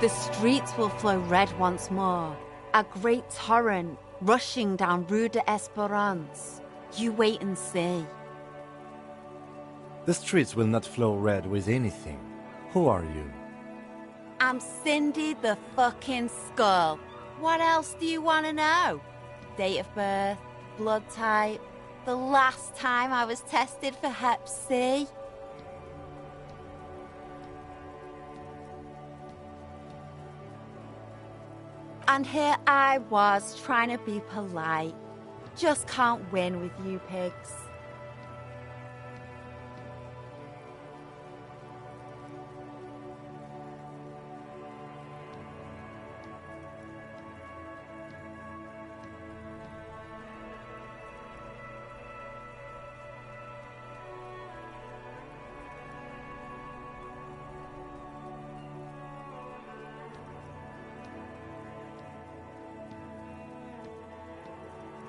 The streets will flow red once more, a great torrent rushing down Rue de Esperance. You wait and see. The streets will not flow red with anything. Who are you? I'm Cindy the fucking Skull. What else do you want to know? Date of birth, blood type, the last time I was tested for Hep C. And here I was trying to be polite. Just can't win with you pigs.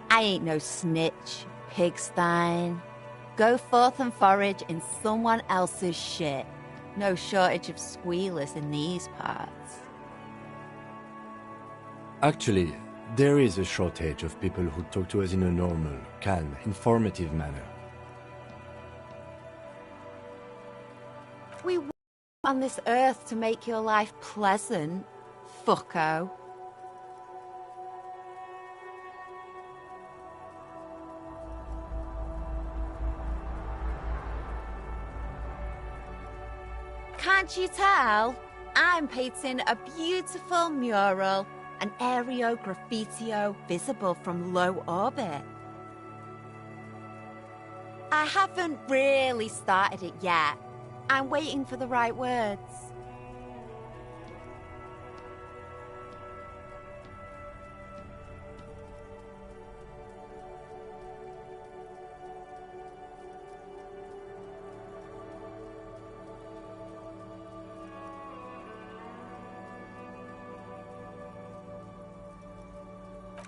I ain't no snitch, pigstein. Go forth and forage in someone else's shit. No shortage of squealers in these parts. Actually, there is a shortage of people who talk to us in a normal, calm, informative manner. We on this earth to make your life pleasant, fucko. Can't you tell? I'm painting a beautiful mural, an aereo graffitio visible from low orbit. I haven't really started it yet. I'm waiting for the right words.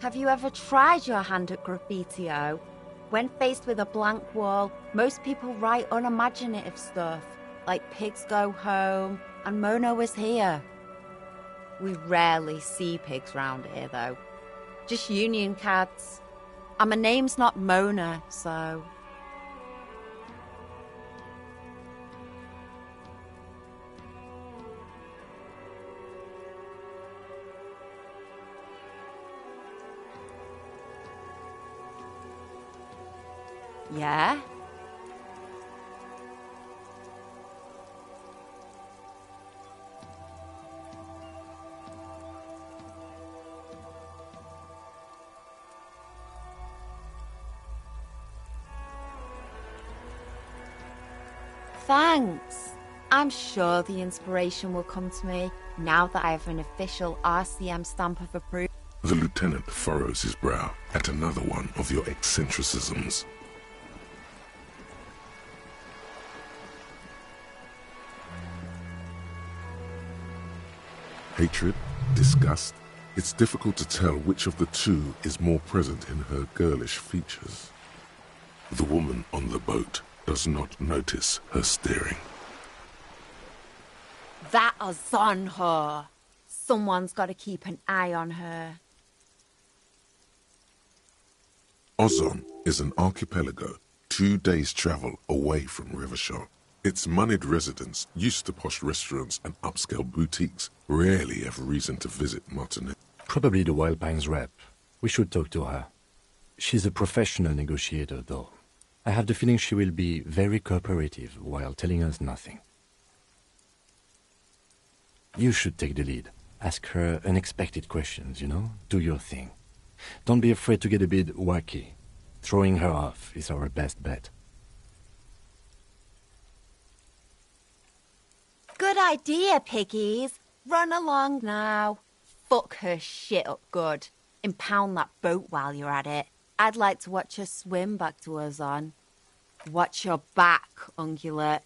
Have you ever tried your hand at graffitio? When faced with a blank wall, most people write unimaginative stuff, like pigs go home and Mono is here. We rarely see pigs round here, though. Just union cads. And my name's not Mona, so... Yeah? Thanks. I'm sure the inspiration will come to me now that I have an official RCM stamp of approval. The lieutenant furrows his brow at another one of your eccentricisms. Hatred, disgust, it's difficult to tell which of the two is more present in her girlish features. The woman on the boat does not notice her staring. That is on her. Someone's got to keep an eye on her. Ozon is an archipelago 2 days' travel away from Rivershore. Its moneyed residents, used to posh restaurants and upscale boutiques, rarely have reason to visit Martinet. Probably the Wild Pines rep. We should talk to her. She's a professional negotiator, though. I have the feeling she will be very cooperative while telling us nothing. You should take the lead. Ask her unexpected questions, you know? Do your thing. Don't be afraid to get a bit wacky. Throwing her off is our best bet. Good idea, piggies. Run along now. Fuck her shit up good. Impound that boat while you're at it. I'd like to watch her swim back to Ozon. Watch your back, ungulate.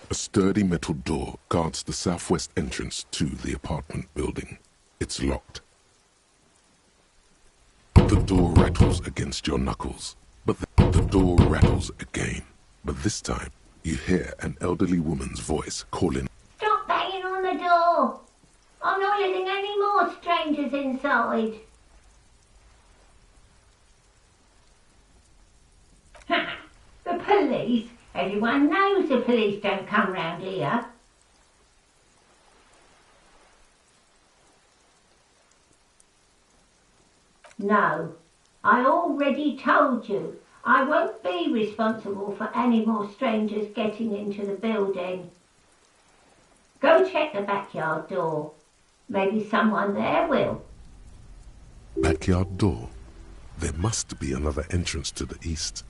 A sturdy metal door guards the southwest entrance to the apartment building. It's locked. The door rattles against your knuckles. But the door rattles again. But this time, you hear an elderly woman's voice calling, "Stop banging on the door! I'm not letting any more strangers inside." Ha! The police? Everyone knows the police don't come round here. No, I already told you. I won't be responsible for any more strangers getting into the building. Go check the backyard door. Maybe someone there will. "Backyard door? There must be another entrance to the east."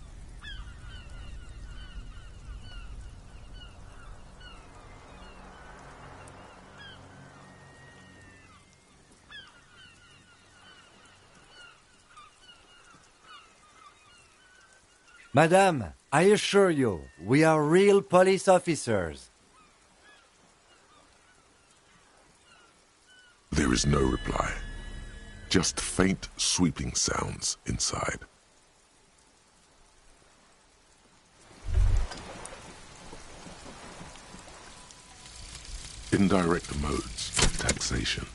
Madame, I assure you, we are real police officers. There is no reply. Just faint, sweeping sounds inside. Indirect modes of taxation.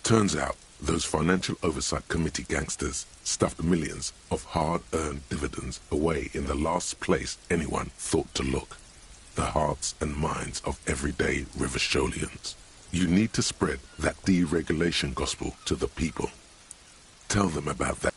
Turns out, those Financial Oversight Committee gangsters stuffed millions of hard-earned dividends away in the last place anyone thought to look. The hearts and minds of everyday Riversholians. You need to spread that deregulation gospel to the people. Tell them about that.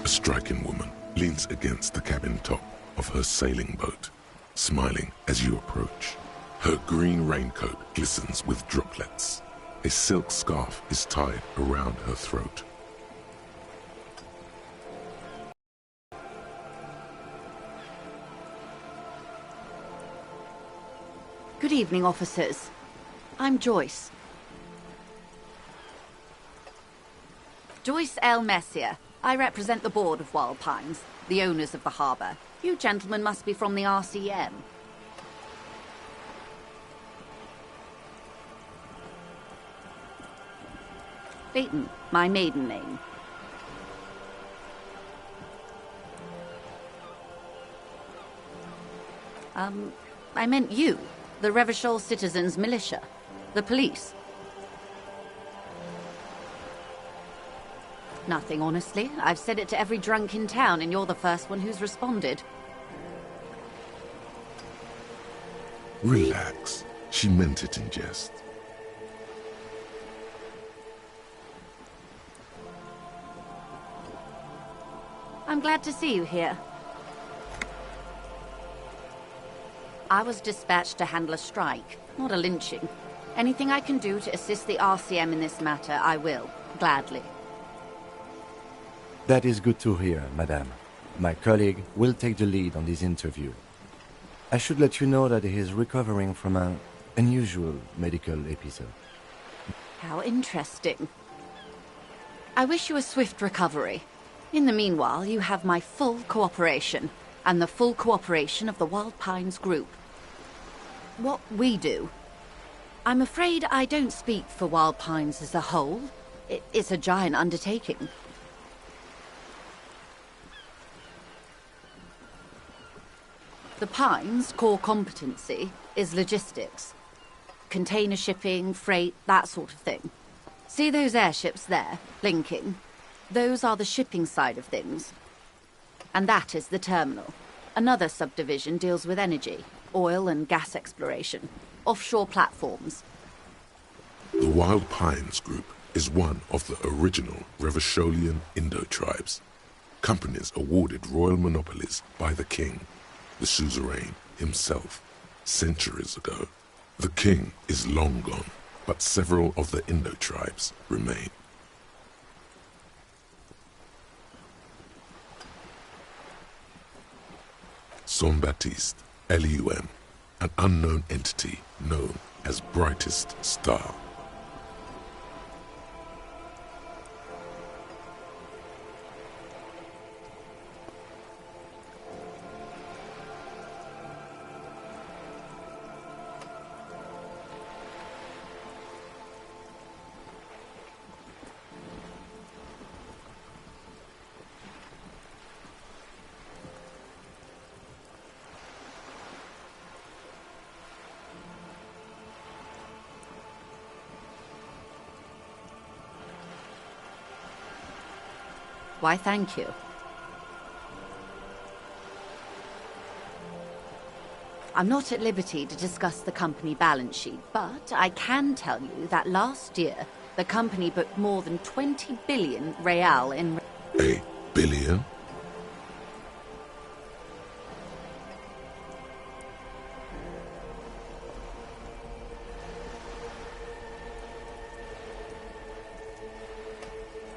A striking woman leans against the cabin top of her sailing boat, smiling as you approach. Her green raincoat glistens with droplets. A silk scarf is tied around her throat. Good evening, officers. I'm Joyce. Joyce L. Messier. I represent the board of Wild Pines, the owners of the harbour. You gentlemen must be from the RCM. Phaeton, my maiden name. I meant you, the Revachol Citizens Militia, the police. Nothing, honestly. I've said it to every drunk in town, and you're the first one who's responded. Relax. She meant it in jest. I'm glad to see you here. I was dispatched to handle a strike, not a lynching. Anything I can do to assist the RCM in this matter, I will, gladly. That is good to hear, madame. My colleague will take the lead on this interview. I should let you know that he is recovering from an unusual medical episode. How interesting. I wish you a swift recovery. In the meanwhile, you have my full cooperation, and the full cooperation of the Wild Pines group. What we do. I'm afraid I don't speak for Wild Pines as a whole. It's a giant undertaking. The Pines' core competency is logistics. container shipping, freight, that sort of thing. See those airships there, blinking? Those are the shipping side of things. And that is the terminal. Another subdivision deals with energy, oil and gas exploration, offshore platforms. The Wild Pines Group is one of the original Revacholian Indo-tribes. Companies awarded royal monopolies by the king, the suzerain himself, centuries ago. The king is long gone, but several of the Indo-tribes remain. Saint-Baptiste, Elysium, an unknown entity known as Brightest Star. Why, thank you. I'm not at liberty to discuss the company balance sheet, but I can tell you that last year, the company booked more than 20 billion real in... A billion?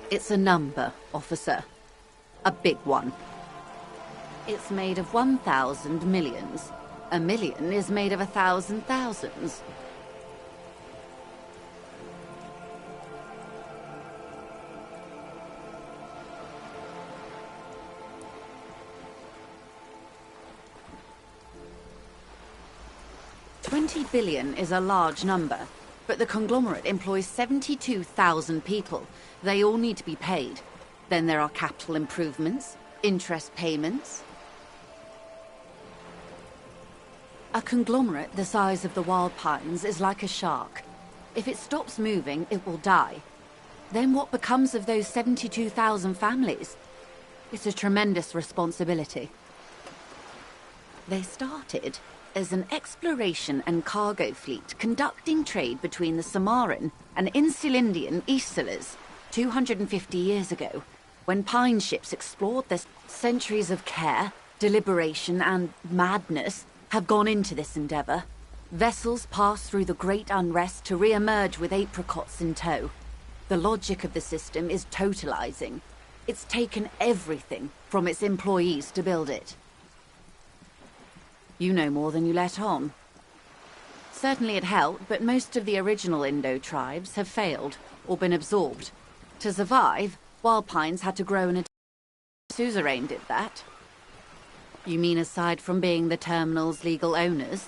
It's a number, officer. A big one. It's made of 1,000 millions. A million is made of 1,000 thousands. $20 billion is a large number, but the conglomerate employs 72,000 people. They all need to be paid. Then there are capital improvements, interest payments. A conglomerate the size of the Wild Pines is like a shark. If it stops moving, it will die. Then what becomes of those 72,000 families? It's a tremendous responsibility. They started as an exploration and cargo fleet conducting trade between the Samaran and Insulindian Isolas 250 years ago, when pine ships explored this. Centuries of care, deliberation and madness have gone into this endeavor. Vessels pass through the great unrest to re-emerge with apricots in tow. The logic of the system is totalizing. It's taken everything from its employees to build it. You know more than you let on. Certainly it helped, but most of the original Indo tribes have failed or been absorbed. To survive, Wild Pines had to grow and suzerain did that. You mean aside from being the terminal's legal owners,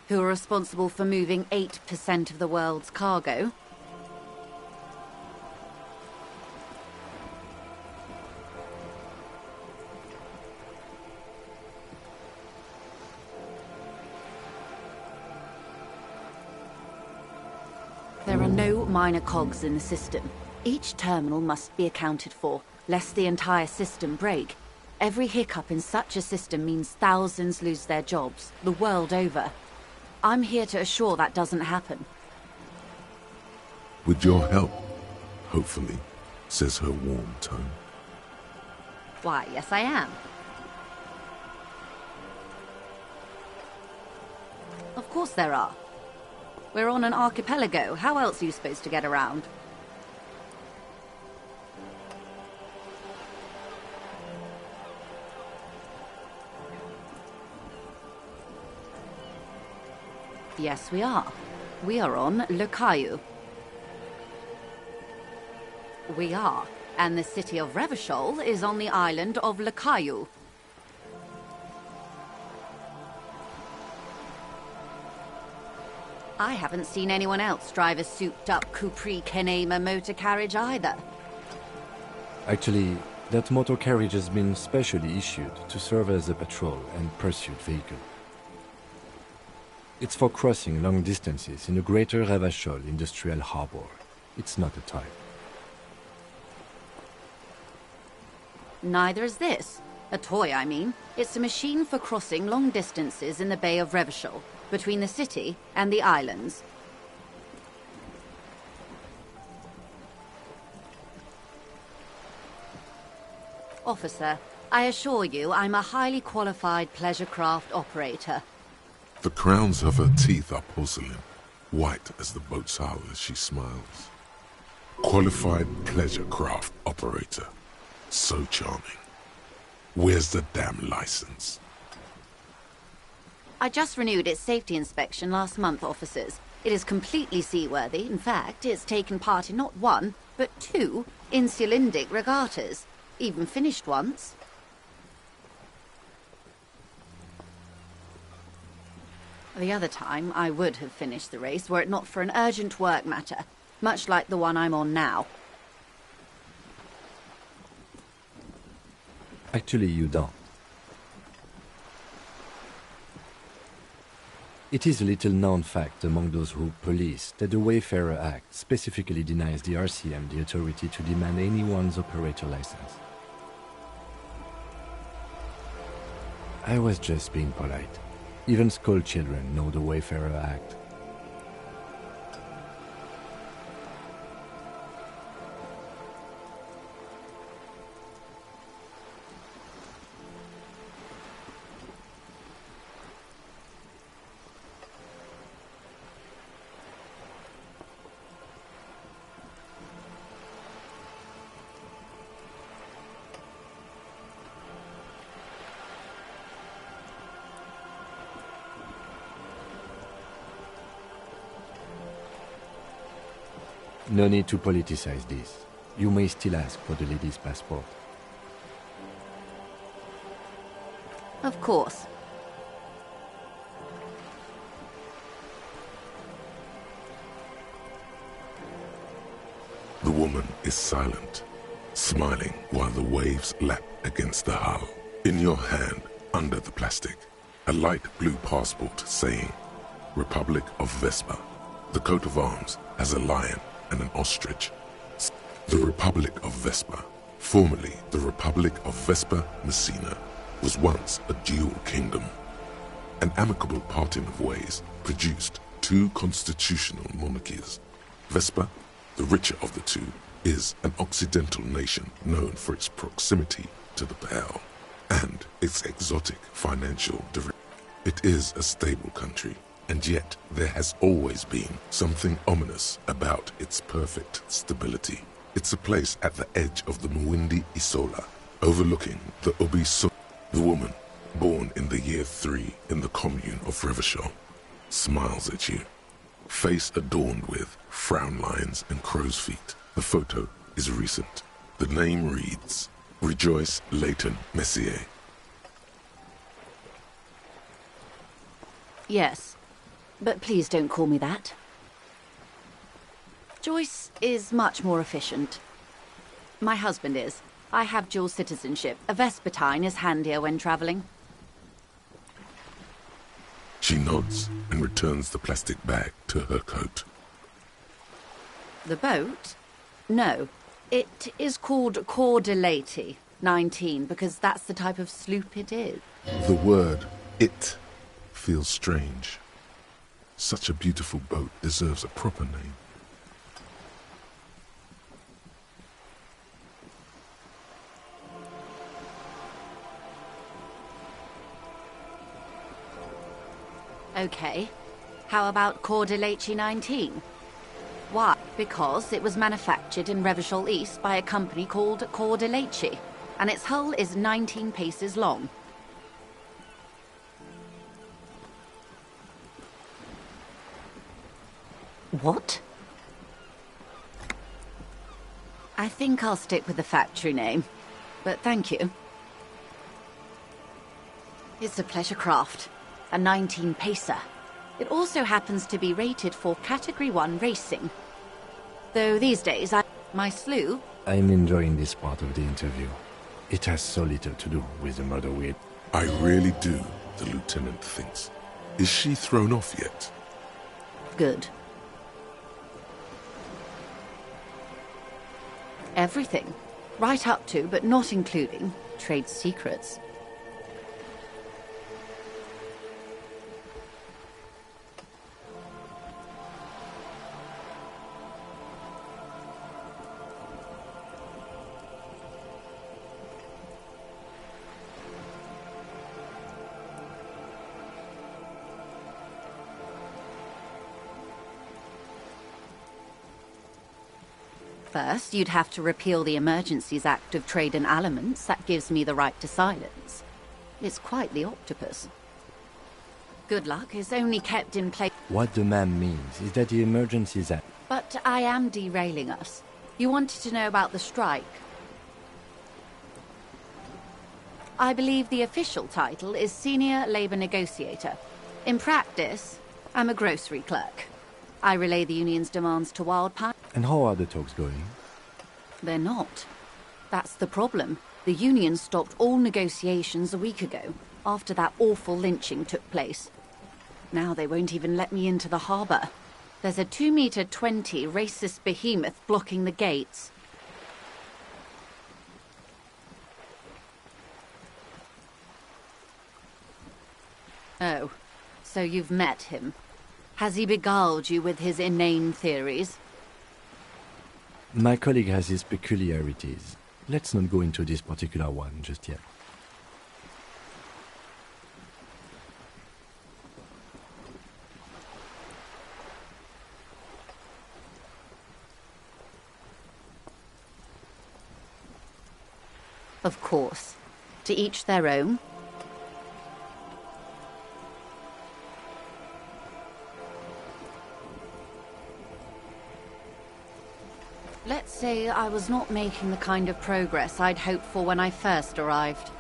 who are responsible for moving 8% of the world's cargo? There are no minor cogs in the system. Each terminal must be accounted for, lest the entire system break. Every hiccup in such a system means thousands lose their jobs, the world over. I'm here to assure that doesn't happen. With your help, hopefully, says her warm tone. Why, yes I am. Of course there are. We're on an archipelago. How else are you supposed to get around? Yes, we are. We are on Le Caillou. We are. And the city of Revachol is on the island of Le Caillou. I haven't seen anyone else drive a souped-up Capri Kenema motor carriage either. Actually, that motor carriage has been specially issued to serve as a patrol and pursuit vehicle. It's for crossing long distances in the greater Revachol industrial harbor. It's not a type. Neither is this. A toy, I mean. It's a machine for crossing long distances in the Bay of Revachol, between the city and the islands. Officer, I assure you I'm a highly qualified pleasure craft operator. The crowns of her teeth are porcelain, white as the boat's hull as she smiles. Qualified pleasure craft operator. So charming. Where's the damn license? I just renewed its safety inspection last month, officers. It is completely seaworthy. In fact, it's taken part in not one, but two insulindic regattas. Even finished once. The other time, I would have finished the race were it not for an urgent work matter, much like the one I'm on now. Actually, you don't. It is a little-known fact among those who police that the Wayfarer Act specifically denies the RCM the authority to demand anyone's operator license. I was just being polite. Even school children know the Wayfarer Act. No need to politicize this. You may still ask for the lady's passport. Of course. The woman is silent, smiling while the waves lap against the hull. In your hand, under the plastic, a light blue passport saying, Republic of Vespa. The coat of arms has a lion and an ostrich. The Republic of Vespa, formerly the Republic of Vespa Messina, was once a dual kingdom. An amicable parting of ways produced two constitutional monarchies. Vespa, the richer of the two, is an occidental nation known for its proximity to the Pale and its exotic financial derivative. It is a stable country, and yet there has always been something ominous about its perfect stability. It's a place at the edge of the Mwindi Isola, overlooking the Obiso. The woman, born in the year 3 in the commune of Revachol, smiles at you, face adorned with frown lines and crow's feet. The photo is recent. The name reads, Rejoice Leighton Messier. Yes, but please don't call me that. Joyce is much more efficient. My husband is. I have dual citizenship. A Vespertine is handier when traveling. She nods and returns the plastic bag to her coat. The boat? No. It is called Cordelati 19 because that's the type of sloop it is. The word "it" feels strange. Such a beautiful boat deserves a proper name. Okay. How about Cordelati 19? Why? Because it was manufactured in Revachol East by a company called Cordelati, and its hull is 19 paces long. What? I think I'll stick with the factory name, but thank you. It's a pleasure craft, a 19-pacer. It also happens to be rated for Category 1 racing. Though these days, my sloop... I'm enjoying this part of the interview. It has so little to do with the murder weird. I really do, the lieutenant thinks. Is she thrown off yet? Good. Everything. Right up to, but not including, trade secrets. First, you'd have to repeal the Emergencies Act of Trade in Aliments. That gives me the right to silence. It's quite the octopus. Good luck is only kept in place. What the man means is that the Emergencies Act... But I am derailing us. You wanted to know about the strike. I believe the official title is Senior Labour Negotiator. In practice, I'm a grocery clerk. I relay the union's demands to Wildpine. And how are the talks going? They're not. That's the problem. The union stopped all negotiations a week ago, after that awful lynching took place. Now they won't even let me into the harbour. There's a 2-meter 20 racist behemoth blocking the gates. Oh, so you've met him. Has he beguiled you with his inane theories? My colleague has his peculiarities. Let's not go into this particular one just yet. Of course. To each their own. Let's say I was not making the kind of progress I'd hoped for when I first arrived.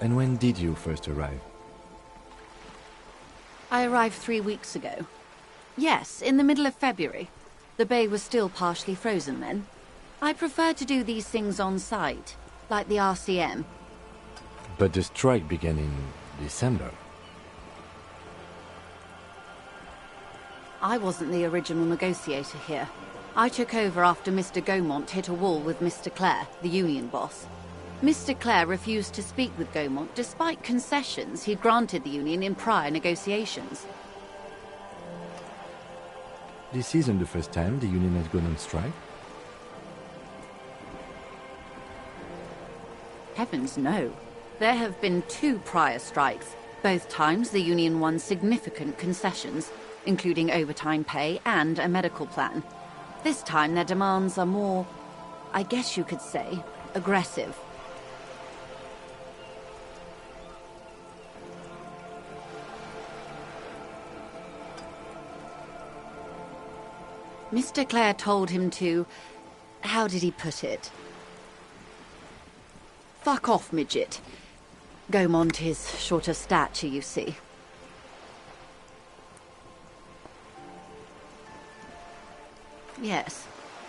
And when did you first arrive? I arrived 3 weeks ago. Yes, in the middle of February. The bay was still partially frozen then. I prefer to do these things on site, like the RCM. But the strike began in December. I wasn't the original negotiator here. I took over after Mr. Gaumont hit a wall with Mr. Clare, the union boss. Mr. Clare refused to speak with Gaumont despite concessions he'd granted the union in prior negotiations. This isn't the first time the union has gone on strike. Heavens no. There have been 2 prior strikes. Both times the union won significant concessions, including overtime pay and a medical plan. This time their demands are more, I guess you could say, aggressive. Mr. Clare told him to... how did he put it? Fuck off, midget. Gaumont is short of stature, you see. Yes.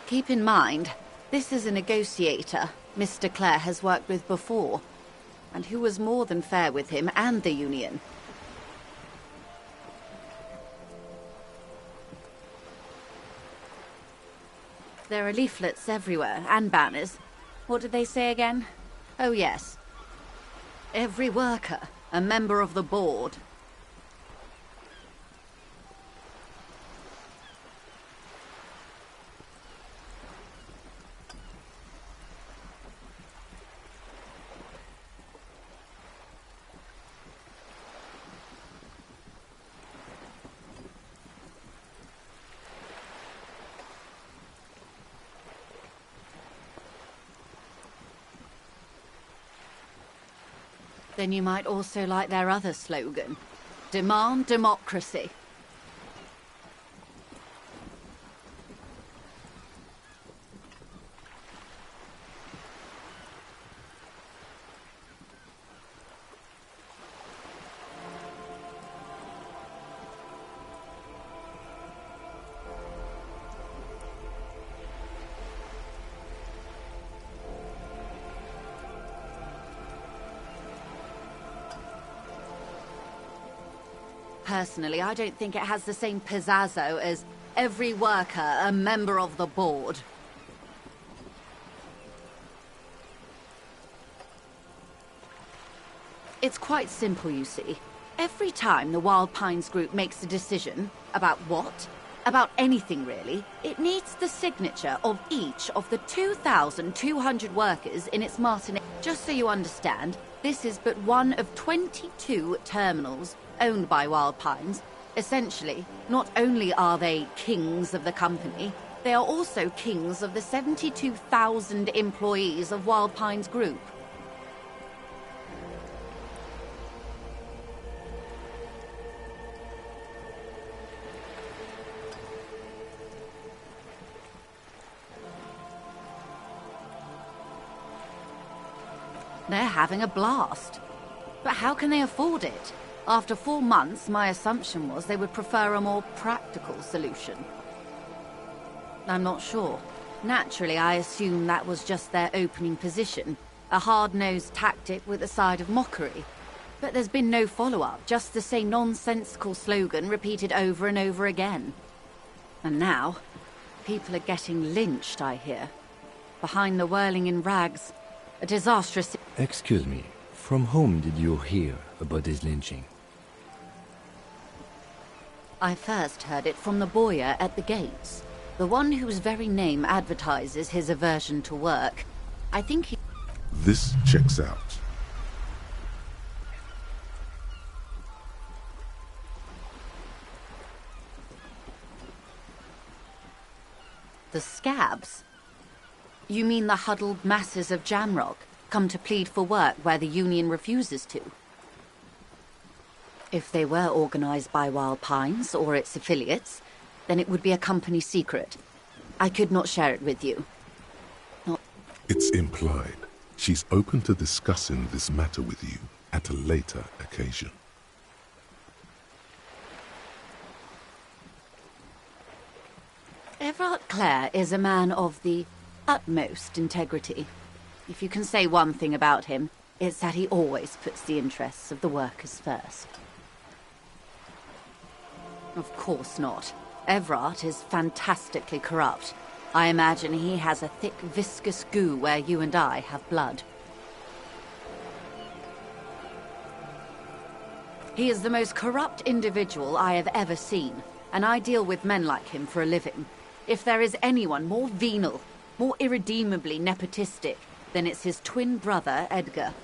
Keep in mind, this is a negotiator Mr. Clare has worked with before, and who was more than fair with him and the union. There are leaflets everywhere, and banners. What did they say again? Oh yes. Every worker, a member of the board. Then you might also like their other slogan. Demand democracy. Personally, I don't think it has the same pizzazzo as every worker a member of the board. It's quite simple, you see. Every time the Wild Pines group makes a decision about what? About anything, really, it needs the signature of each of the 2,200 workers in its Martinet. Just so you understand, this is but one of 22 terminals owned by Wild Pines. Essentially, not only are they kings of the company, they are also kings of the 72,000 employees of Wild Pines Group. They're having a blast. But how can they afford it? After 4 months, my assumption was they would prefer a more practical solution. I'm not sure. Naturally, I assume that was just their opening position, a hard-nosed tactic with a side of mockery. But there's been no follow-up, just the same nonsensical slogan repeated over and over again. And now, people are getting lynched, I hear. Behind the whirling in rags, a disastrous... Excuse me, from whom did you hear about this lynching? I first heard it from the bowyer at the gates. The one whose very name advertises his aversion to work. I think he... This checks out. The scabs? You mean the huddled masses of Jamrock, come to plead for work where the Union refuses to? If they were organized by Wild Pines or its affiliates, then it would be a company secret. I could not share it with you. Not... It's implied. She's open to discussing this matter with you at a later occasion. Everard Clare is a man of the utmost integrity. If you can say one thing about him, it's that he always puts the interests of the workers first. Of course not. Everard is fantastically corrupt. I imagine he has a thick, viscous goo where you and I have blood. He is the most corrupt individual I have ever seen, and I deal with men like him for a living. If there is anyone more venal, more irredeemably nepotistic, then it's his twin brother, Edgar.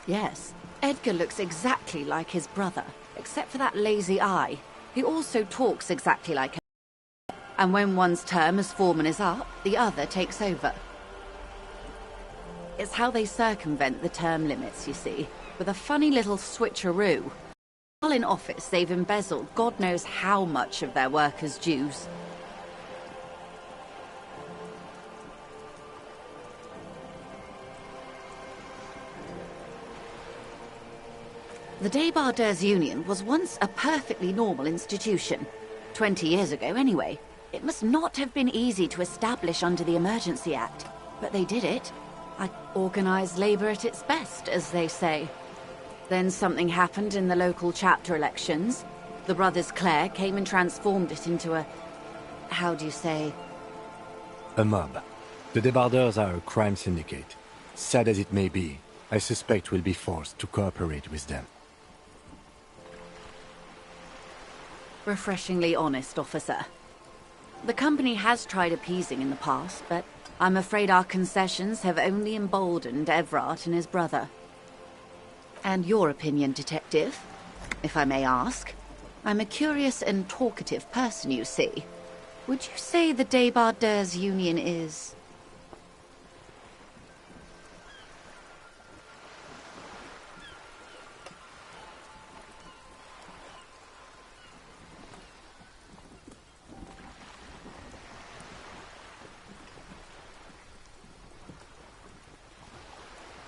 Yes, Edgar looks exactly like his brother, except for that lazy eye. He also talks exactly like him. And when one's term as foreman is up, the other takes over. It's how they circumvent the term limits, you see, with a funny little switcheroo. While in office, they've embezzled God knows how much of their workers' dues. The Débardeurs Union was once a perfectly normal institution. 20 years ago, anyway. It must not have been easy to establish under the Emergency Act, but they did it. Organised labour at its best, as they say. Then something happened in the local chapter elections. The brothers Clare came and transformed it into a... how do you say? A mob. The Débardeurs are a crime syndicate. Sad as it may be, I suspect we'll be forced to cooperate with them. Refreshingly honest, officer. The company has tried appeasing in the past, but I'm afraid our concessions have only emboldened Everard and his brother. And your opinion, detective, if I may ask? I'm a curious and talkative person, you see. Would you say the Débardeurs Union is...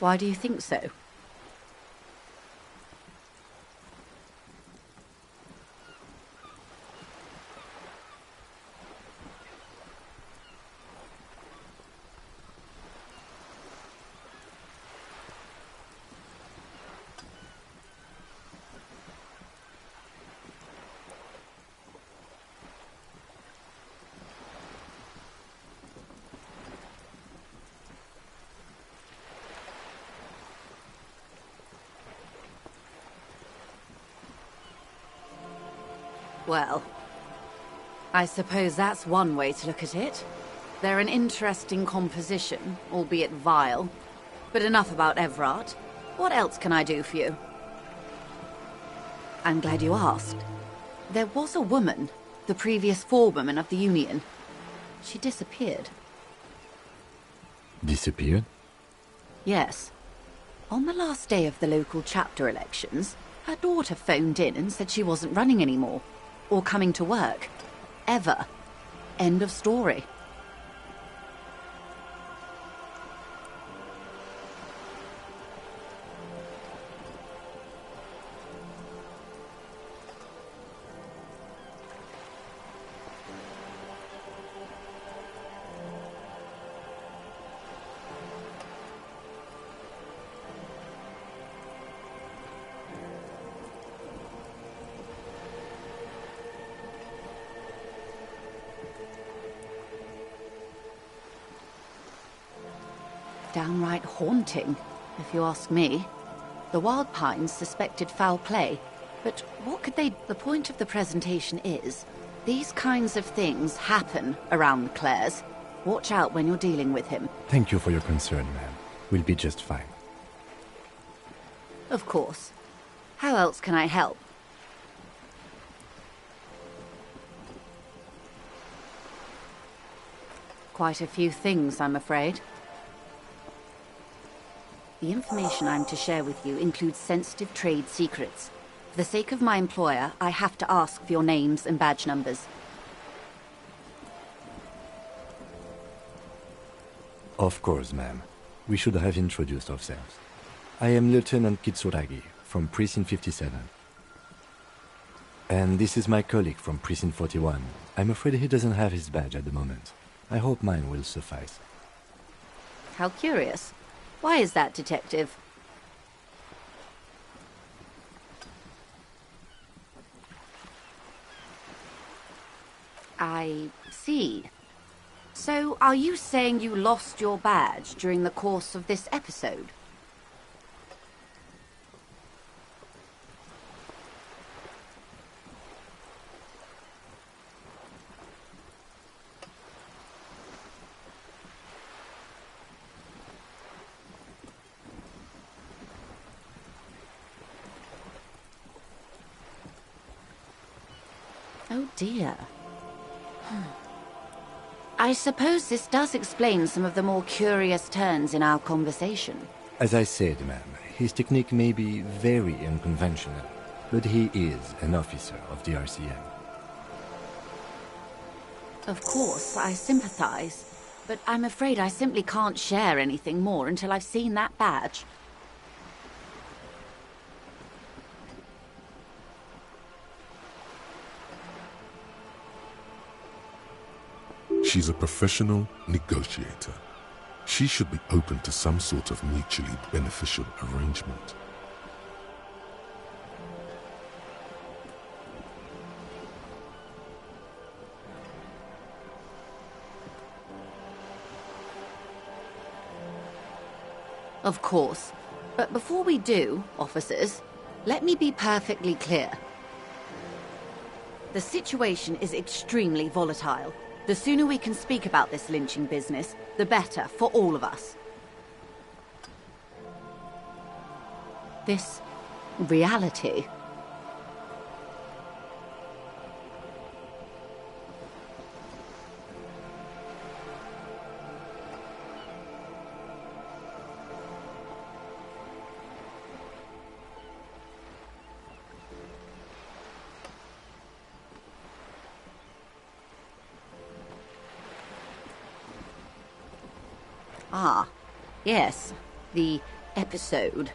Why do you think so? Well, I suppose that's one way to look at it. They're an interesting composition, albeit vile. But enough about Everard. What else can I do for you? I'm glad you asked. There was a woman, the previous forewoman of the Union. She disappeared. Disappeared? Yes. On the last day of the local chapter elections, her daughter phoned in and said she wasn't running anymore, or coming to work. Ever. End of story. Downright haunting, if you ask me. The Wild Pines suspected foul play, but what could they... The point of the presentation is, these kinds of things happen around the Clares. Watch out when you're dealing with him. Thank you for your concern, ma'am. We'll be just fine. Of course. How else can I help? Quite a few things, I'm afraid. The information I'm to share with you includes sensitive trade secrets. For the sake of my employer, I have to ask for your names and badge numbers. Of course, ma'am. We should have introduced ourselves. I am Lieutenant Kitsuragi, from Precinct 57. And this is my colleague from Precinct 41. I'm afraid he doesn't have his badge at the moment. I hope mine will suffice. How curious. Why is that, Detective? I see. So, are you saying you lost your badge during the course of this episode? Oh dear. I suppose this does explain some of the more curious turns in our conversation. As I said, ma'am, his technique may be very unconventional, but he is an officer of the RCM. Of course, I sympathize, but I'm afraid I simply can't share anything more until I've seen that badge. She's a professional negotiator. She should be open to some sort of mutually beneficial arrangement. Of course. But before we do, officers, let me be perfectly clear. The situation is extremely volatile. The sooner we can speak about this lynching business, the better for all of us. This reality. Ah, yes, the episode.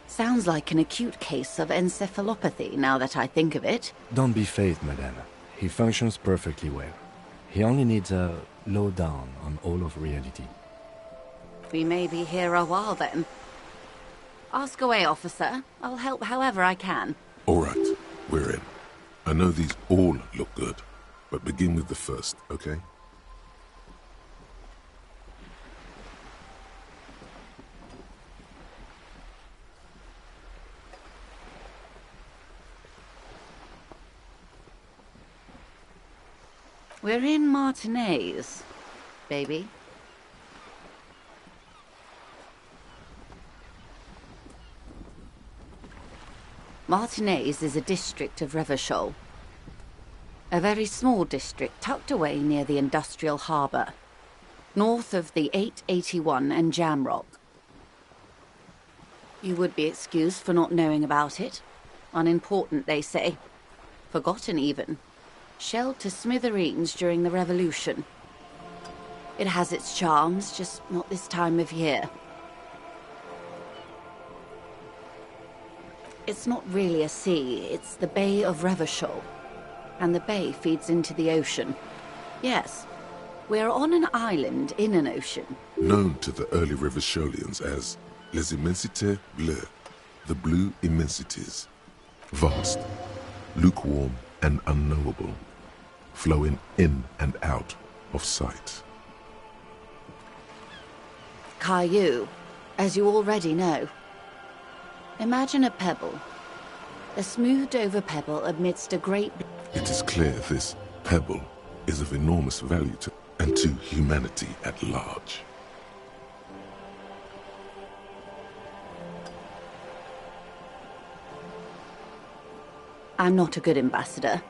Sounds like an acute case of encephalopathy, now that I think of it. Don't be phased, madame. He functions perfectly well. He only needs a lowdown on all of reality. We may be here a while then. Ask away, officer. I'll help however I can. All right, we're in. I know these all look good, but begin with the first, okay? We're in Martinez, baby. Martinez is a district of Revachol. A very small district tucked away near the industrial harbour, north of the 881 and Jamrock. You would be excused for not knowing about it. Unimportant, they say. Forgotten, even. Shelled to smithereens during the Revolution. It has its charms, just not this time of year. It's not really a sea, it's the Bay of Revachol. And the bay feeds into the ocean. Yes, we're on an island in an ocean. Known to the early Revacholians as Les Immensités Bleues, the blue immensities. Vast, lukewarm and unknowable, flowing in and out of sight. Caillou, as you already know. Imagine a pebble. A smoothed-over pebble amidst a great... It is clear this pebble is of enormous value to humanity at large. I'm not a good ambassador.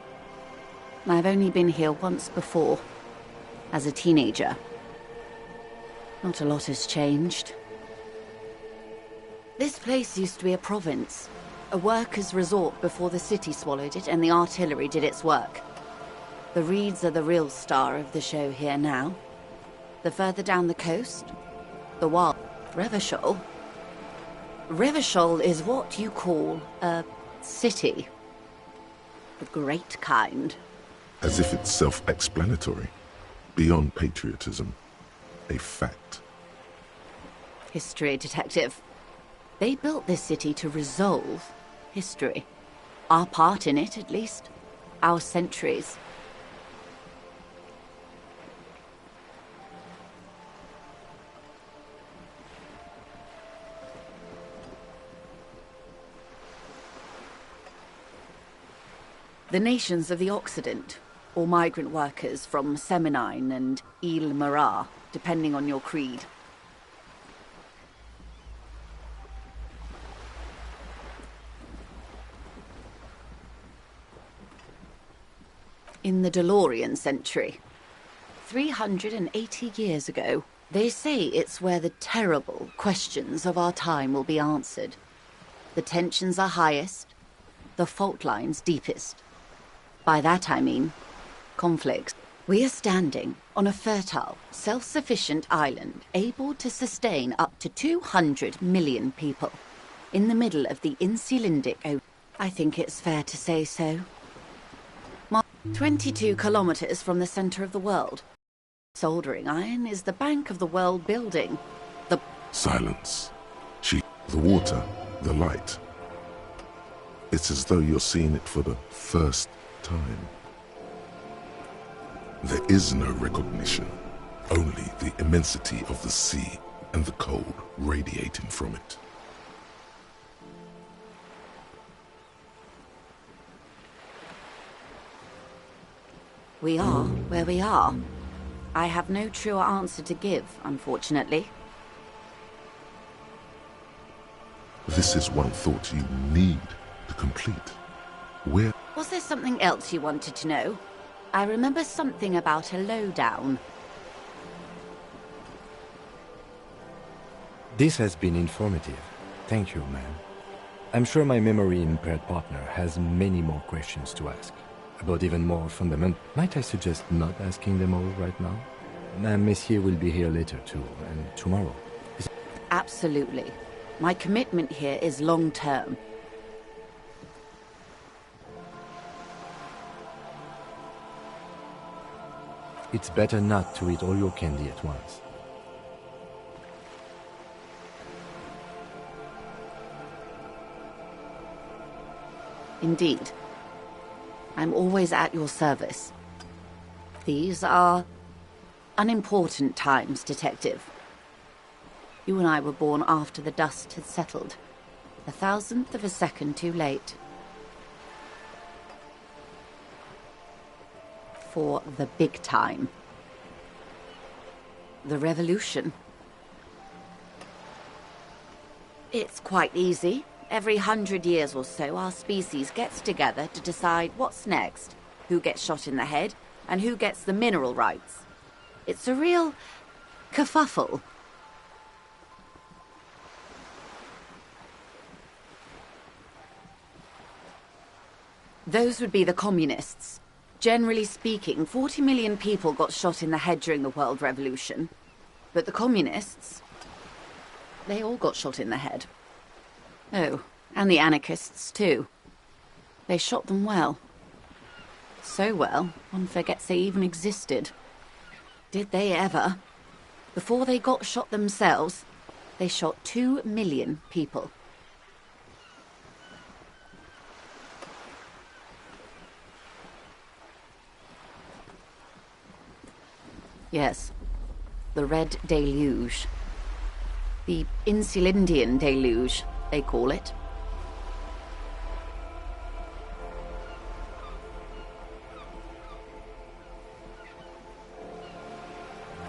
I've only been here once before, as a teenager. Not a lot has changed. This place used to be a province, a workers' resort before the city swallowed it and the artillery did its work. The reeds are the real star of the show here now. The further down the coast, the wild... Revachol? Revachol is what you call a city. The great kind. As if it's self-explanatory, beyond patriotism, a fact. History, detective. They built this city to resolve history. Our part in it, at least. Our centuries. The nations of the Occident, or migrant workers from Seminine and Ile Marat, depending on your creed. In the DeLorean century, 380 years ago, they say it's where the terrible questions of our time will be answered. The tensions are highest, the fault lines deepest. By that I mean conflict. We are standing on a fertile, self-sufficient island able to sustain up to 200 million people in the middle of the Insulindic Ocean. I think it's fair to say so. 22 kilometers from the center of the world. Soldering iron is the bank of the world building. The Silence. The water, the light. It's as though you're seeing it for the first time. There is no recognition, only the immensity of the sea and the cold radiating from it. We are where we are. I have no truer answer to give, unfortunately. This is one thought you need to complete. Where... Was there something else you wanted to know? I remember something about a lowdown. This has been informative. Thank you, ma'am. I'm sure my memory-impaired partner has many more questions to ask. About even more fundamental... Might I suggest not asking them all right now? Messier will be here later too, and tomorrow. Absolutely. My commitment here is long-term. It's better not to eat all your candy at once. Indeed. I'm always at your service. These are unimportant times, Detective. You and I were born after the dust had settled. 1,000th of a second too late. for the big time. The revolution. It's quite easy. Every 100 years or so, our species gets together to decide what's next, who gets shot in the head, and who gets the mineral rights. It's a real kerfuffle. Those would be the communists. Generally speaking, 40 million people got shot in the head during the World Revolution. But the communists, they all got shot in the head. Oh, and the anarchists too. They shot them well. So well, one forgets they even existed. Did they ever? Before they got shot themselves, they shot 2 million people. Yes, the Red Deluge. The Insulindian Deluge, they call it.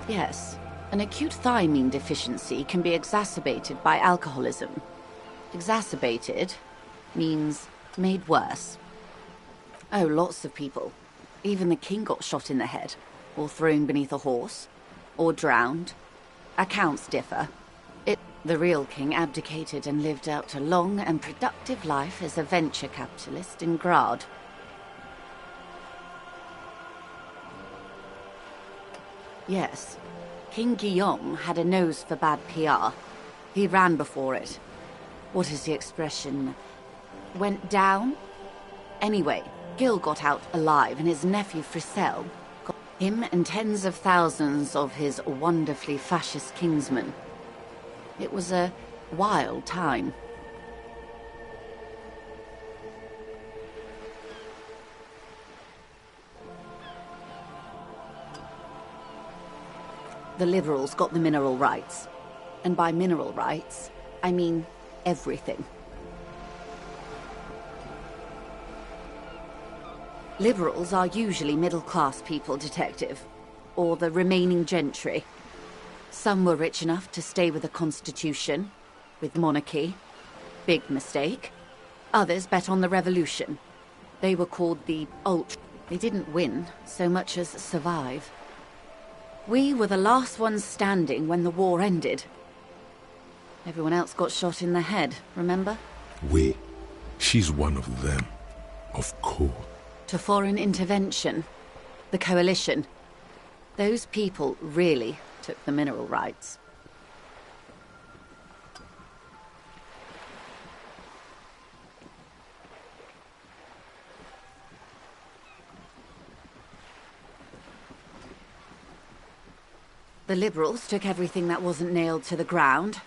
Yes, an acute thiamine deficiency can be exacerbated by alcoholism. Exacerbated means made worse. Oh, lots of people. Even the king got shot in the head, or thrown beneath a horse, or drowned. Accounts differ. The real king abdicated and lived out a long and productive life as a venture capitalist in Grad. Yes, King Guillaume had a nose for bad PR. He ran before it. What is the expression? Went down? Anyway, Gil got out alive and his nephew Fricelle got him and tens of thousands of his wonderfully fascist kingsmen. It was a wild time. The liberals got the mineral rights. And by mineral rights, I mean everything. Liberals are usually middle-class people, Detective. Or the remaining gentry. Some were rich enough to stay with the Constitution, with monarchy. Big mistake. Others bet on the revolution. They were called the Ultra. They didn't win so much as survive. We were the last ones standing when the war ended. Everyone else got shot in the head, remember? We. She's one of them. Of course. To foreign intervention. The coalition. Those people really took the mineral rights. The liberals took everything that wasn't nailed to the ground.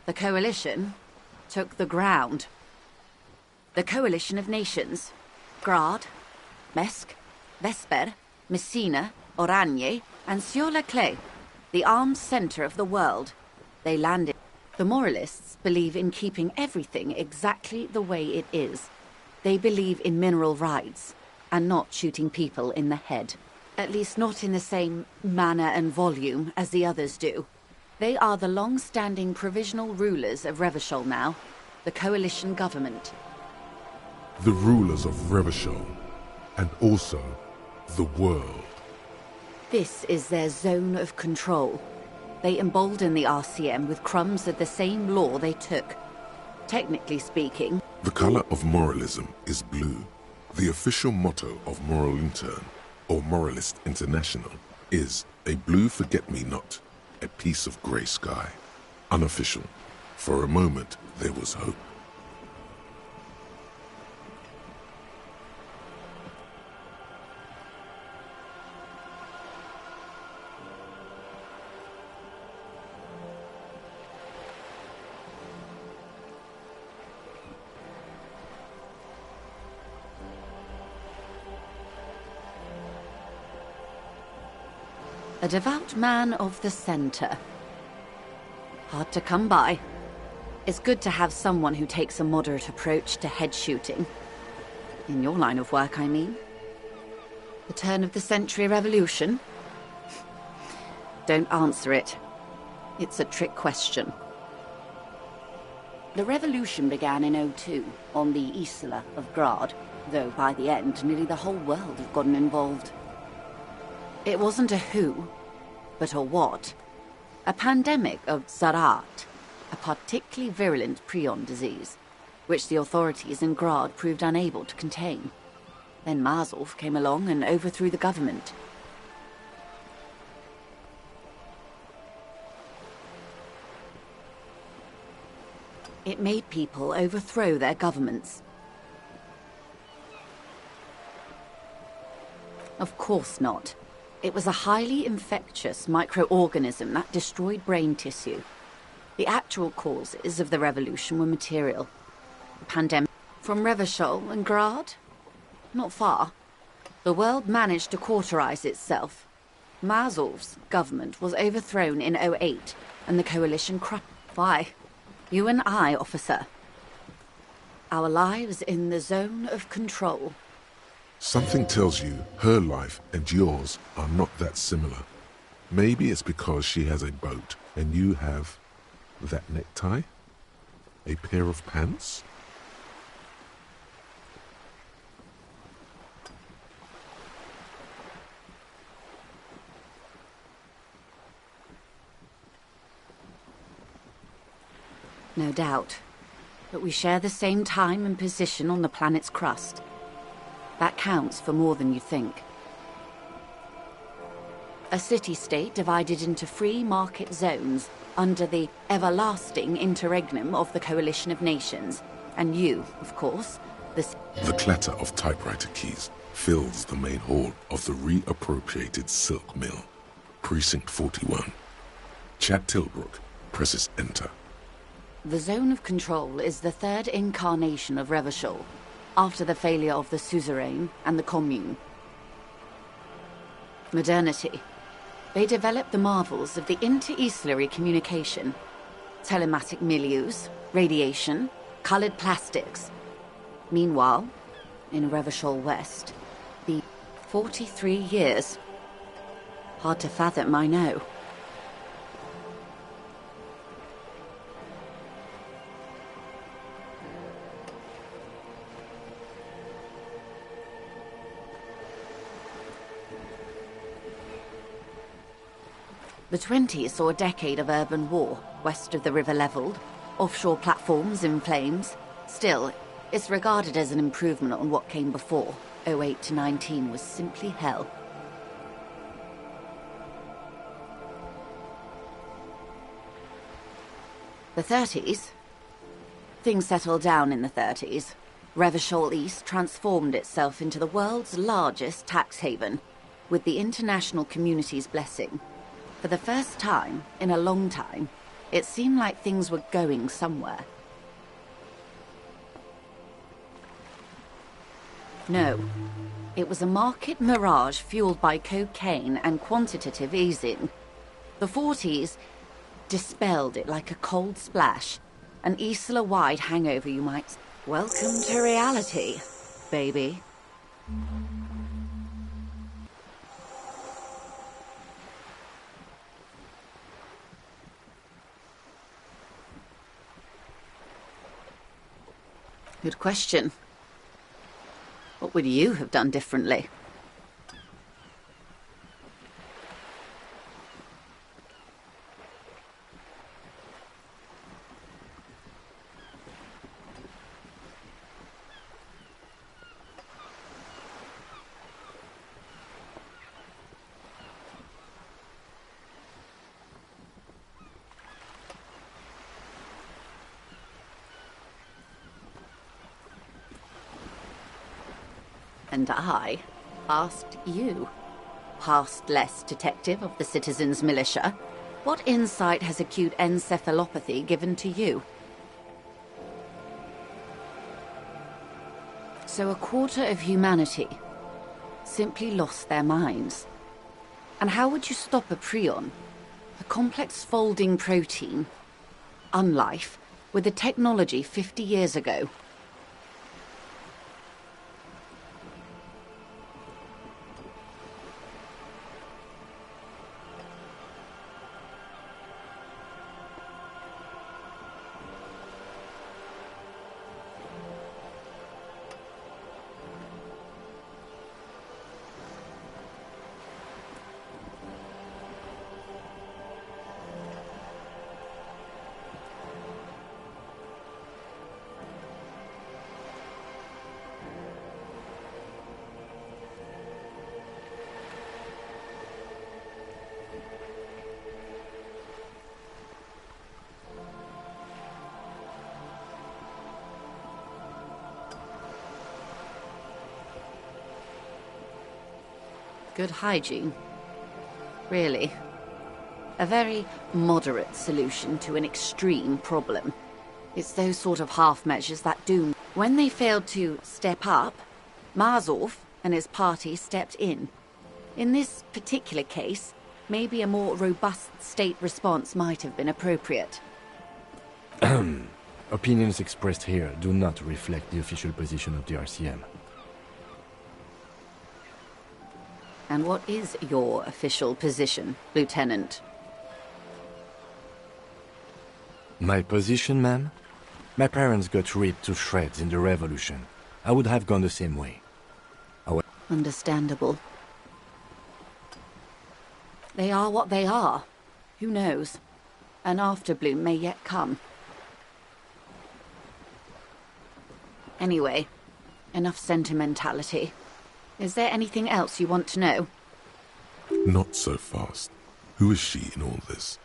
The coalition took the ground. The coalition of nations. Grad, Mesk, Vesper, Messina, Oranje, and Sur-la-Clay, the armed center of the world. They landed. The moralists believe in keeping everything exactly the way it is. They believe in mineral rights, and not shooting people in the head. At least not in the same manner and volume as the others do. They are the long-standing provisional rulers of Revachol now, the coalition government. The rulers of Revachol, and also the world. This is their zone of control. They embolden the RCM with crumbs of the same law they took. Technically speaking... The color of moralism is blue. The official motto of Moral Intern, or Moralist International, is a blue forget-me-not, a piece of grey sky. Unofficial. For a moment, there was hope. A devout man of the center. Hard to come by. It's good to have someone who takes a moderate approach to head shooting. In your line of work, I mean. The turn of the century revolution? Don't answer it. It's a trick question. The revolution began in '02 on the Isla of Grad, though by the end nearly the whole world had gotten involved. It wasn't a who, but a what. A pandemic of Zarat, a particularly virulent prion disease, which the authorities in Grad proved unable to contain. Then Mazov came along and overthrew the government. It made people overthrow their governments. Of course not. It was a highly infectious microorganism that destroyed brain tissue. The actual causes of the revolution were material. The pandemic from Revachol and Grad? Not far. The world managed to cauterize itself. Mazov's government was overthrown in '08, and the coalition crushed. Why? You and I, officer. Our lives in the zone of control. Something tells you her life and yours are not that similar. Maybe it's because she has a boat and you have that necktie? A pair of pants? No doubt. But we share the same time and position on the planet's crust. That counts for more than you think. A city-state divided into free market zones under the everlasting interregnum of the Coalition of Nations. And you, of course, The clatter of typewriter keys fills the main hall of the reappropriated silk mill. Precinct 41. Chad Tilbrook presses enter. The zone of control is the third incarnation of Revachol, after the failure of the suzerain and the commune. Modernity. They developed the marvels of the inter-islary communication, telematic milieus, radiation, colored plastics. Meanwhile, in Revachol West, the 43 years. Hard to fathom, I know. The 20s saw a decade of urban war, west of the river leveled, offshore platforms in flames. Still, it's regarded as an improvement on what came before. '08 to '19 was simply hell. The 30s? Things settled down in the 30s. Revachol East transformed itself into the world's largest tax haven, with the international community's blessing. For the first time in a long time, it seemed like things were going somewhere. No, it was a market mirage fueled by cocaine and quantitative easing. The 40s dispelled it like a cold splash, an Isla-wide hangover, you might. Welcome to reality, baby. Good question. What would you have done differently? And I asked you, past-less detective of the Citizens Militia, what insight has acute encephalopathy given to you? So a quarter of humanity simply lost their minds. And how would you stop a prion, a complex folding protein, unlife, with the technology 50 years ago? Good hygiene. Really. A very moderate solution to an extreme problem. It's those sort of half measures that do. When they failed to step up, Marzov and his party stepped in. In this particular case, maybe a more robust state response might have been appropriate. Opinions expressed here do not reflect the official position of the RCM. And what is your official position, Lieutenant? My position, ma'am? My parents got ripped to shreds in the revolution. I would have gone the same way. Understandable. They are what they are. Who knows? An afterbloom may yet come. Anyway, enough sentimentality. Is there anything else you want to know? Not so fast. Who is she in all this?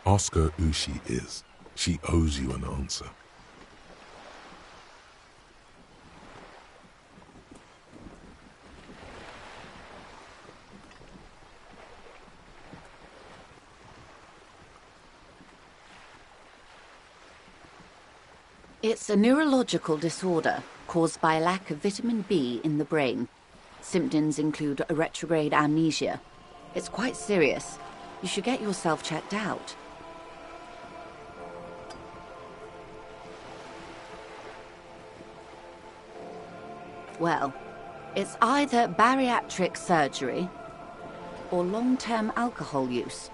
Ask her who she is. She owes you an answer. It's a neurological disorder caused by a lack of vitamin B in the brain. Symptoms include a retrograde amnesia. It's quite serious. You should get yourself checked out. Well, it's either bariatric surgery or long-term alcohol use.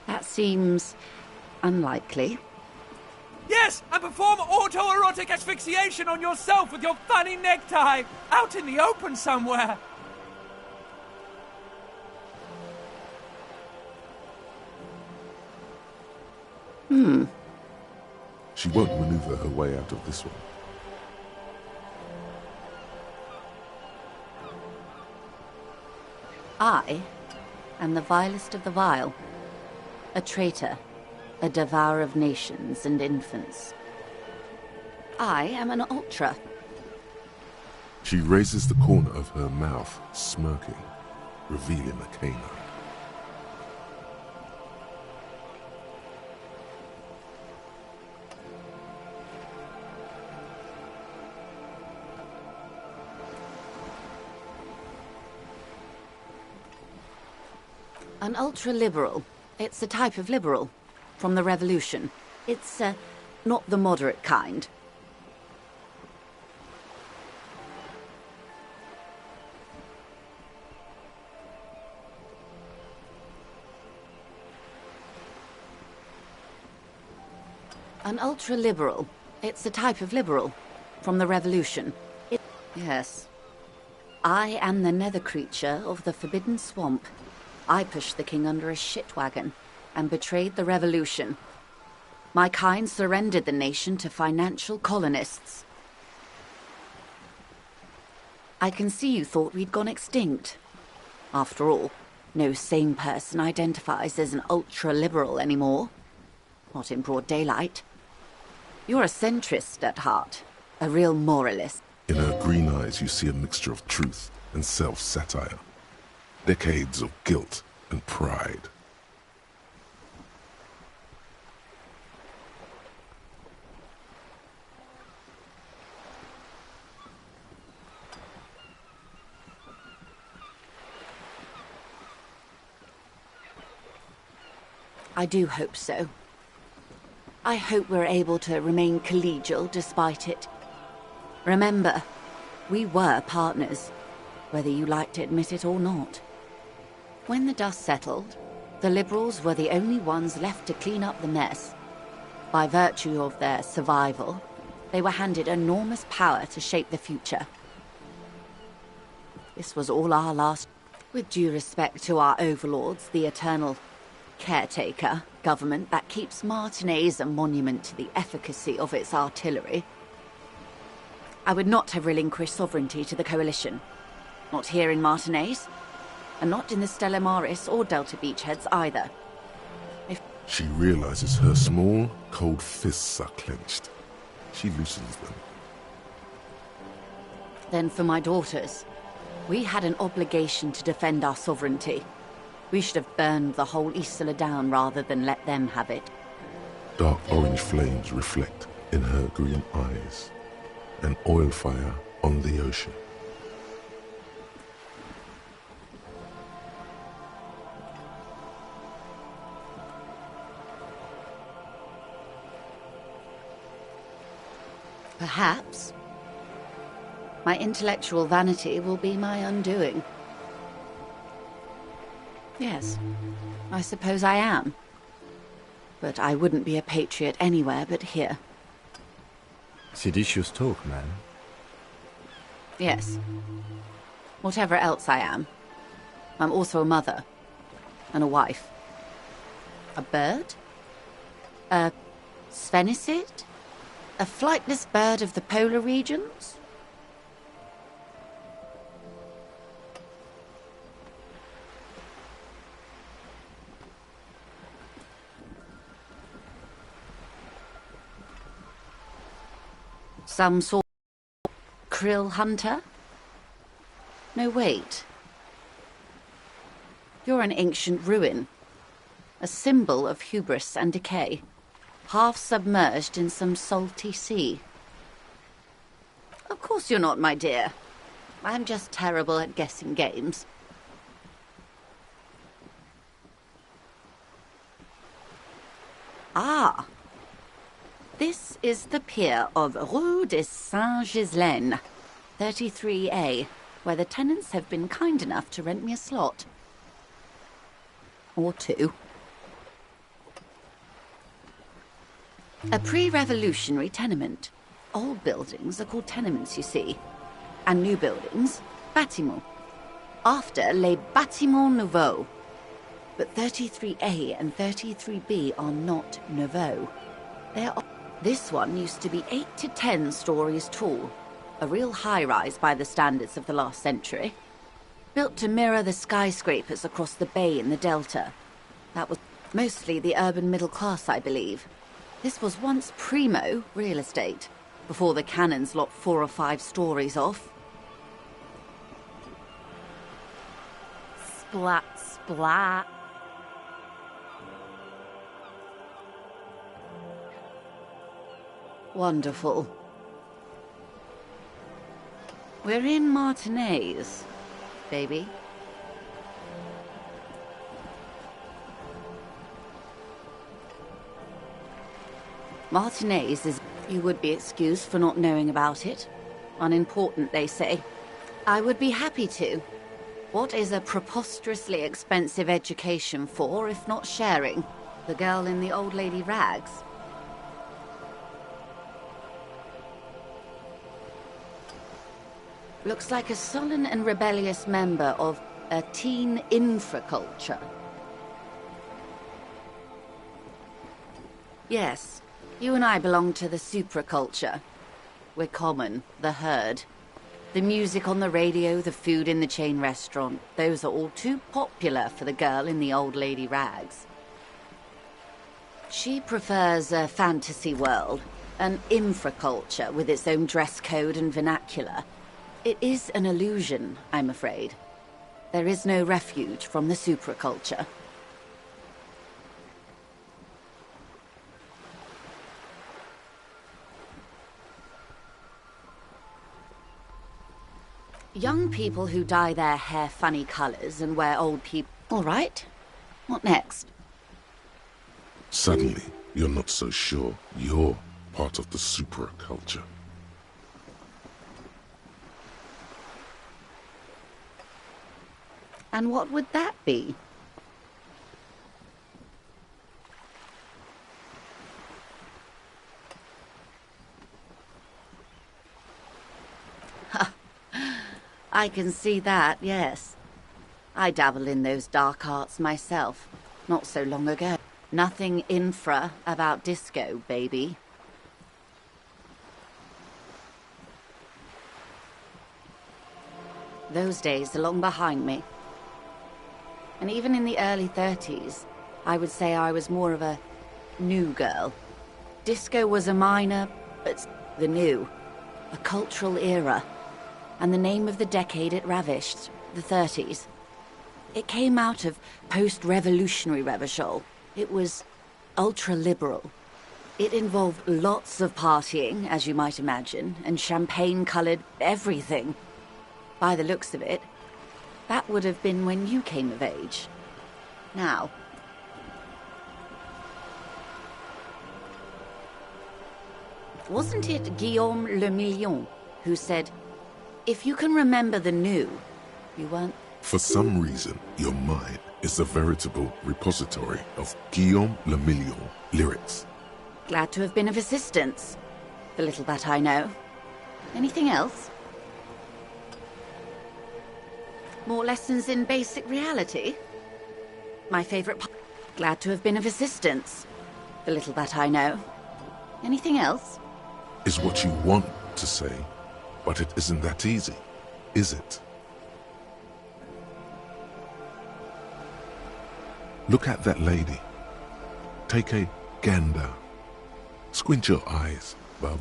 That seems unlikely. Yes, and perform autoerotic asphyxiation on yourself with your funny necktie, out in the open somewhere. She won't maneuver her way out of this one. I am the vilest of the vile. A traitor, a devourer of nations and infants. I am an ultra. She raises the corner of her mouth, smirking, revealing a canine. An ultra-liberal. It's a type of liberal. From the revolution. It's, not the moderate kind. An ultra-liberal. It's a type of liberal. From the revolution. Yes. I am the nether creature of the Forbidden Swamp. I pushed the king under a shit wagon and betrayed the revolution. My kind surrendered the nation to financial colonists. I can see you thought we'd gone extinct. After all, no sane person identifies as an ultra-liberal anymore. Not in broad daylight. You're a centrist at heart, a real moralist. In her green eyes you see a mixture of truth and self-satire. Decades of guilt and pride. I do hope so. I hope we're able to remain collegial despite it. Remember, we were partners, whether you like to admit it or not. When the dust settled, the Liberals were the only ones left to clean up the mess. By virtue of their survival, they were handed enormous power to shape the future. This was all our last... With due respect to our overlords, the eternal caretaker government that keeps Martinez a monument to the efficacy of its artillery, I would not have relinquished sovereignty to the Coalition. Not here in Martinez, and not in the Stella Maris or Delta Beachheads either. She realizes her small, cold fists are clenched. She loosens them. Then for my daughters, we had an obligation to defend our sovereignty. We should have burned the whole Isla down rather than let them have it. Dark orange flames reflect in her green eyes. An oil fire on the ocean. Perhaps my intellectual vanity will be my undoing. Yes, I suppose I am. But I wouldn't be a patriot anywhere but here. Seditious talk, man. Yes. Whatever else I am, I'm also a mother. And a wife. A bird? A sphenicid? A flightless bird of the polar regions? Some sort of krill hunter? No, wait. You're an ancient ruin. A symbol of hubris and decay. Half submerged in some salty sea. Of course you're not, my dear. I'm just terrible at guessing games. Ah! This is the pier of Rue de Saint-Ghislaine, 33A, where the tenants have been kind enough to rent me a slot. Or two. A pre-revolutionary tenement. Old buildings are called tenements, you see. And new buildings, bâtiments. After les bâtiments nouveaux. But 33A and 33B are not nouveaux. They are... This one used to be 8 to 10 stories tall. A real high-rise by the standards of the last century. Built to mirror the skyscrapers across the bay in the Delta. That was mostly the urban middle class, I believe. This was once primo real estate, before the cannons lopped 4 or 5 stories off. Splat, splat. Wonderful. We're in Martinez, baby. Martinez is... You would be excused for not knowing about it. Unimportant, they say. I would be happy to. What is a preposterously expensive education for, if not sharing? The girl in the old lady rags. Looks like a sullen and rebellious member of a teen infraculture. Yes, you and I belong to the supraculture. We're common, the herd. The music on the radio, the food in the chain restaurant, those are all too popular for the girl in the old lady rags. She prefers a fantasy world, an infraculture with its own dress code and vernacular. It is an illusion, I'm afraid. There is no refuge from the supraculture. Young people who dye their hair funny colors and wear old people... All right. What next? Suddenly, you're not so sure you're part of the supraculture. And what would that be? I can see that, yes. I dabble in those dark arts myself, not so long ago. Nothing infra about disco, baby. Those days are long behind me. And even in the early 30s, I would say I was more of a new girl. Disco was a minor, but the new. A cultural era. And the name of the decade it ravished, the 30s. It came out of post-revolutionary Revachol. It was ultra-liberal. It involved lots of partying, as you might imagine, and champagne-colored everything. By the looks of it, that would have been when you came of age. Now... Wasn't it Guillaume Le Million who said, if you can remember the new, you weren't... For some reason, your mind is a veritable repository of Guillaume Le Million lyrics. Glad to have been of assistance. The little that I know. Anything else? More lessons in basic reality? My favorite part. Glad to have been of assistance. The little that I know. Anything else? Is what you want to say, but it isn't that easy, is it? Look at that lady. Take a gander. Squint your eyes, bub.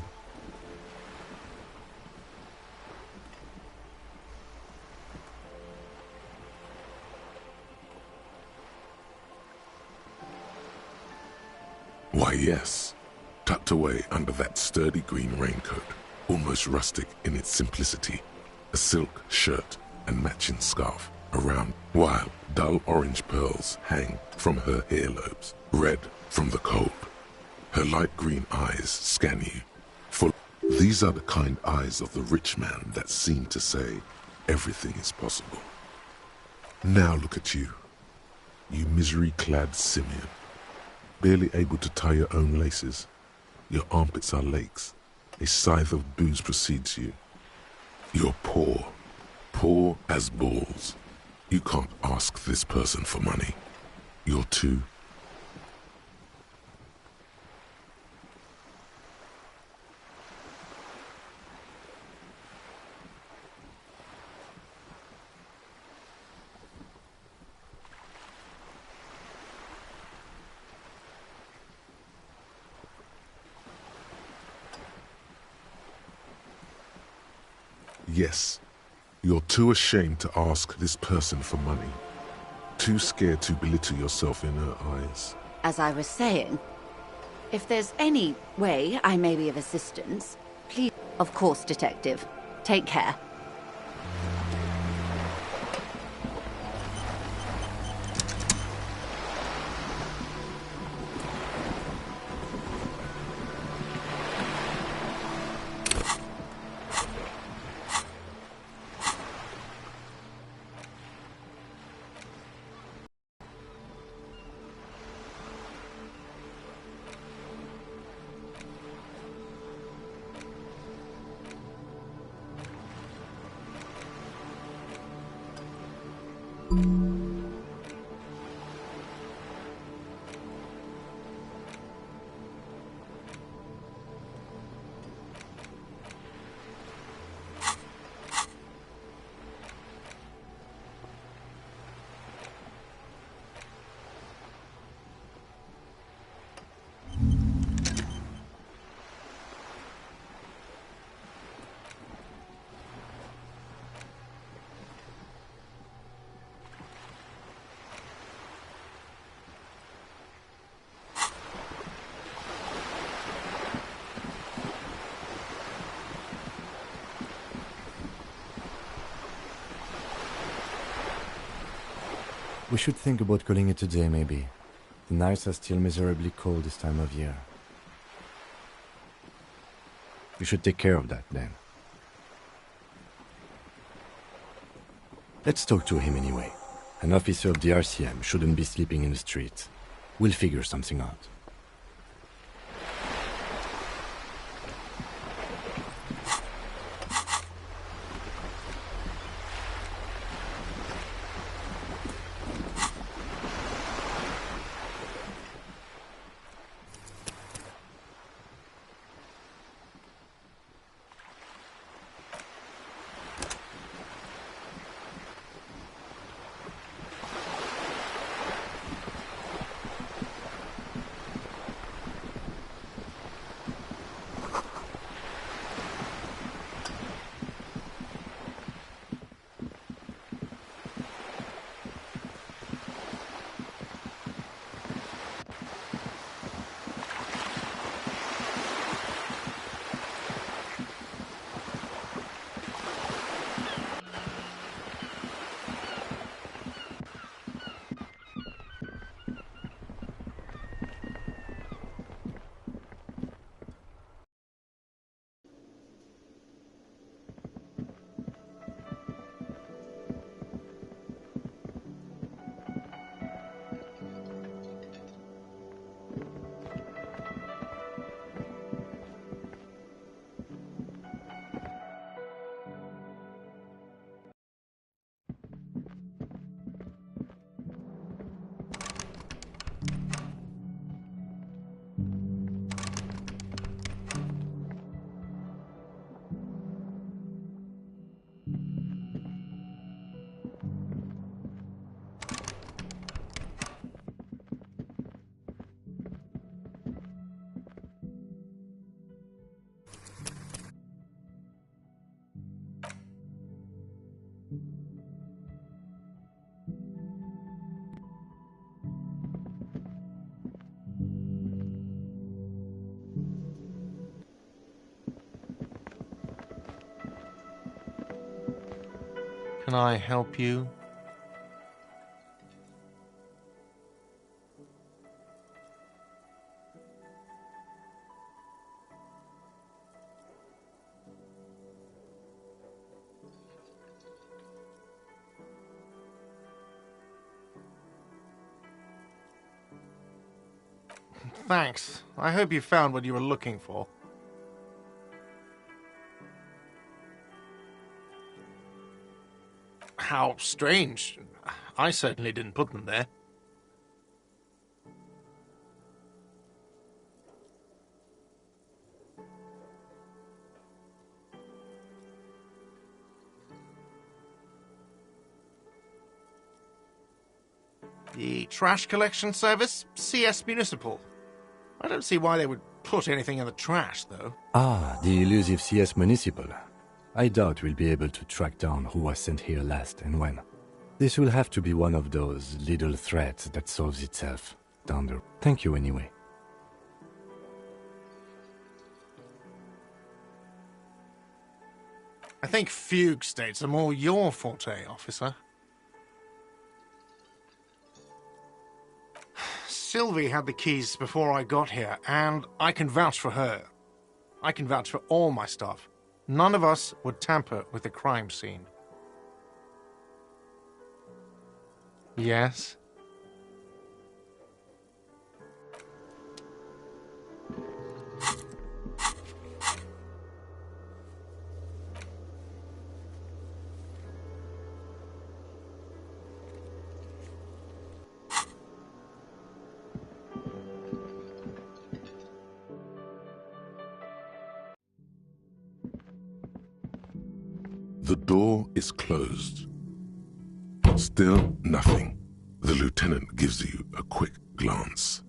Why, yes. Tucked away under that sturdy green raincoat, almost rustic in its simplicity, a silk shirt and matching scarf around, while dull orange pearls hang from her earlobes, red from the cold. Her light green eyes scan you, full. These are the kind eyes of the rich man that seem to say, everything is possible. Now look at you, you misery-clad simian, barely able to tie your own laces. Your armpits are lakes. A scythe of booze precedes you. You're poor. Poor as balls. You can't ask this person for money. You're too... Yes, you're too ashamed to ask this person for money. Too scared to belittle yourself in her eyes. As I was saying, if there's any way I may be of assistance, please... Of course, Detective. Take care. We should think about calling it a day, maybe. The nights are still miserably cold this time of year. We should take care of that, then. Let's talk to him anyway. An officer of the RCM shouldn't be sleeping in the street. We'll figure something out. Can I help you? Thanks. I hope you found what you were looking for. How strange. I certainly didn't put them there. The trash collection service? CS Municipal. I don't see why they would put anything in the trash, though. Ah, the elusive CS Municipal. I doubt we'll be able to track down who was sent here last and when. This will have to be one of those little threats that solves itself down the road. Thank you anyway. I think fugue states are more your forte, officer. Sylvie had the keys before I got here, and I can vouch for her. I can vouch for all my staff. None of us would tamper with the crime scene. Yes? The door is closed. Still nothing. The lieutenant gives you a quick glance.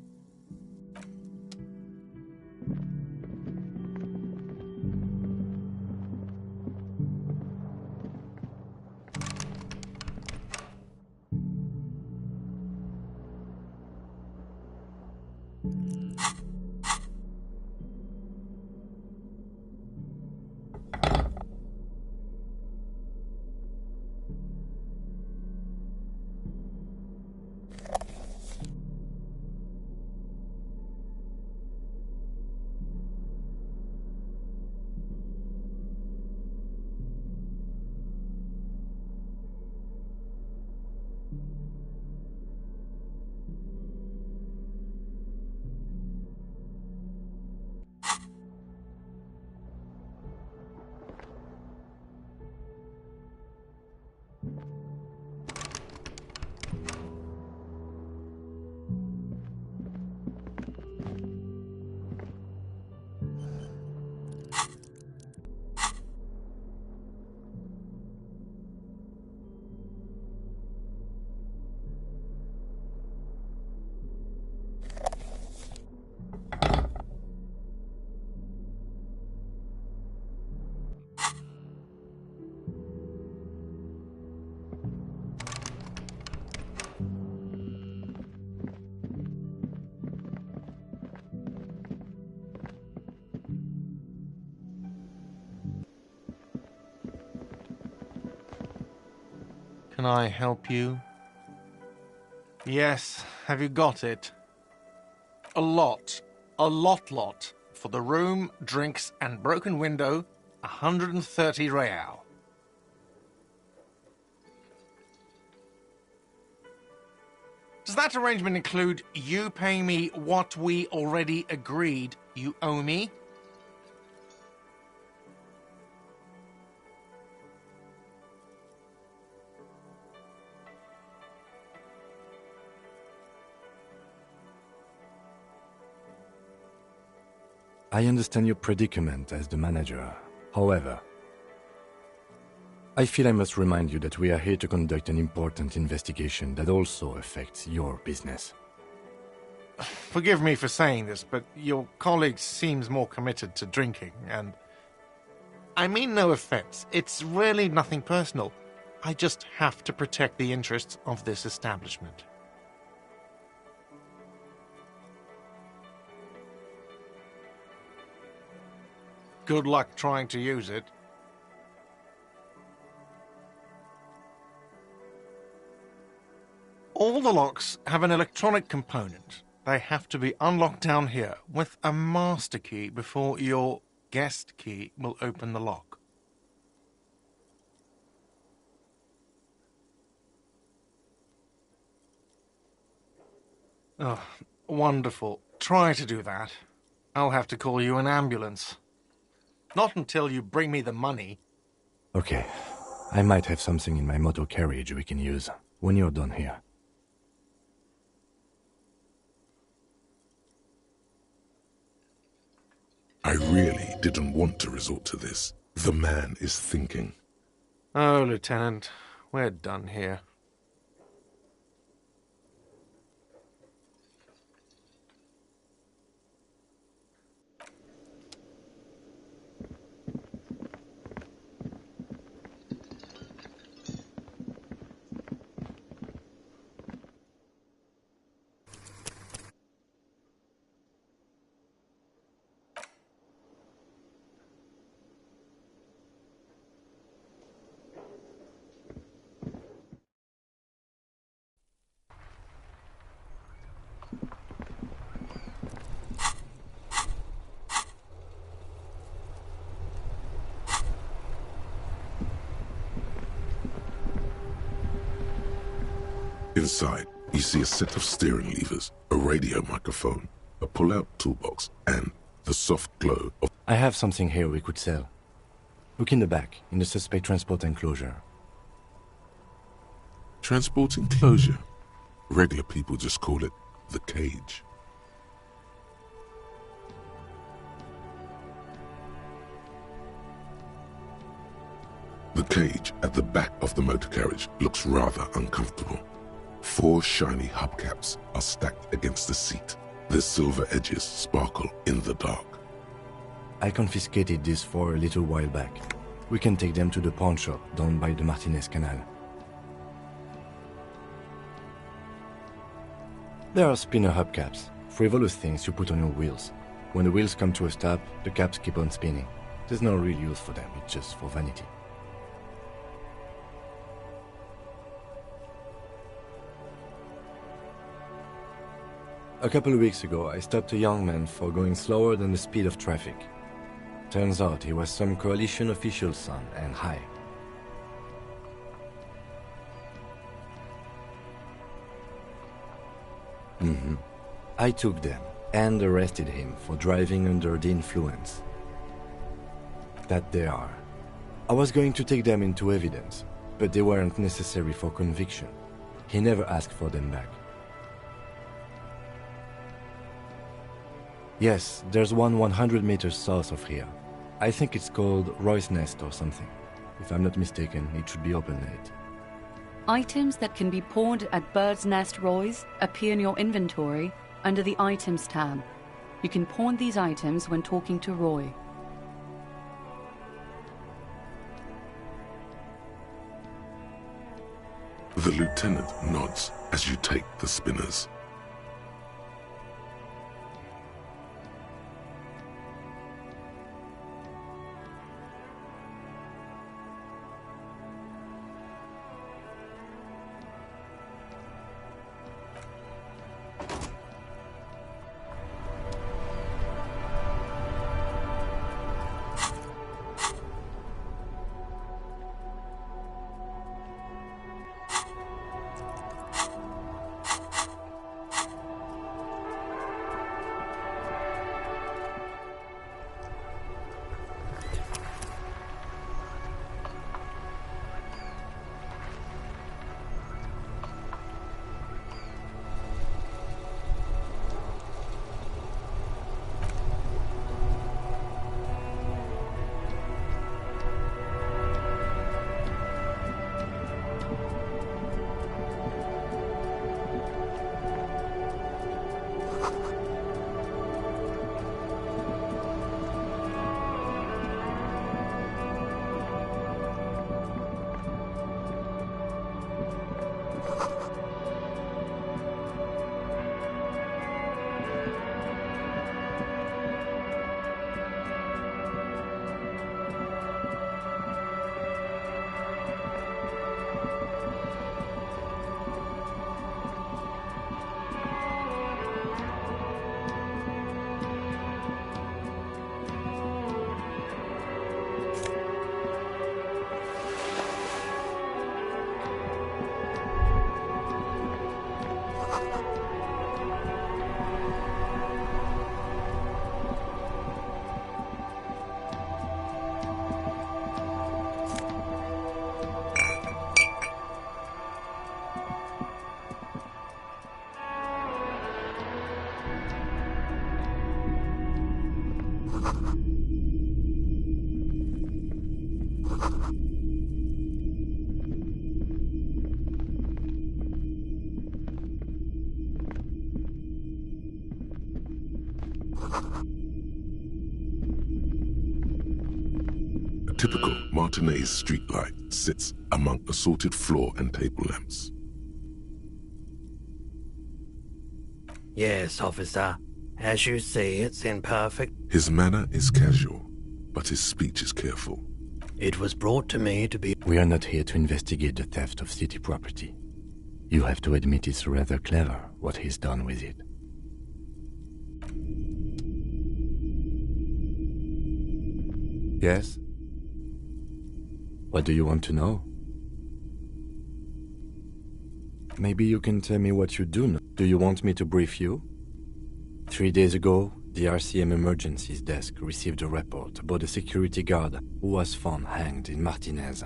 Can I help you? Yes, have you got it? A lot. A lot. For the room, drinks, and broken window, 130 real. Does that arrangement include you paying me what we already agreed you owe me? I understand your predicament as the manager. However, I feel I must remind you that we are here to conduct an important investigation that also affects your business. Forgive me for saying this, but your colleague seems more committed to drinking, and... I mean no offense. It's really nothing personal. I just have to protect the interests of this establishment. Good luck trying to use it. All the locks have an electronic component. They have to be unlocked down here with a master key before your guest key will open the lock. Oh, wonderful. Try to do that. I'll have to call you an ambulance. Not until you bring me the money. Okay. I might have something in my motor carriage we can use when you're done here. I really didn't want to resort to this. The man is thinking. Oh, Lieutenant, we're done here. Inside, you see a set of steering levers, a radio microphone, a pull-out toolbox, and the soft glow of... I have something here we could sell. Look in the back, in the suspect transport enclosure. Transport enclosure. Regular people just call it the cage. The cage at the back of the motor carriage looks rather uncomfortable. 4 shiny hubcaps are stacked against the seat. Their silver edges sparkle in the dark. I confiscated these 4 a little while back. We can take them to the pawn shop down by the Martinez Canal. There are spinner hubcaps, frivolous things you put on your wheels. When the wheels come to a stop, the caps keep on spinning. There's no real use for them, it's just for vanity. A couple of weeks ago, I stopped a young man for going slower than the speed of traffic. Turns out he was some coalition official's son and high. I took them and arrested him for driving under the influence. That they are. I was going to take them into evidence, but they weren't necessary for conviction. He never asked for them back. Yes, there's one 100 meters south of here. I think it's called Roy's Nest or something. If I'm not mistaken, it should be open late. Items that can be pawned at Bird's Nest Roy's appear in your inventory under the Items tab. You can pawn these items when talking to Roy. The lieutenant nods as you take the spinners. typical Martinez streetlight sits among assorted floor and table lamps. Yes, officer. As you see, it's in perfect... His manner is casual, but his speech is careful. It was brought to me to be... We are not here to investigate the theft of city property. You have to admit it's rather clever what he's done with it. Yes? What do you want to know? Maybe you can tell me what you do know. Do you want me to brief you? 3 days ago, the RCM Emergencies Desk received a report about a security guard who was found hanged in Martinez.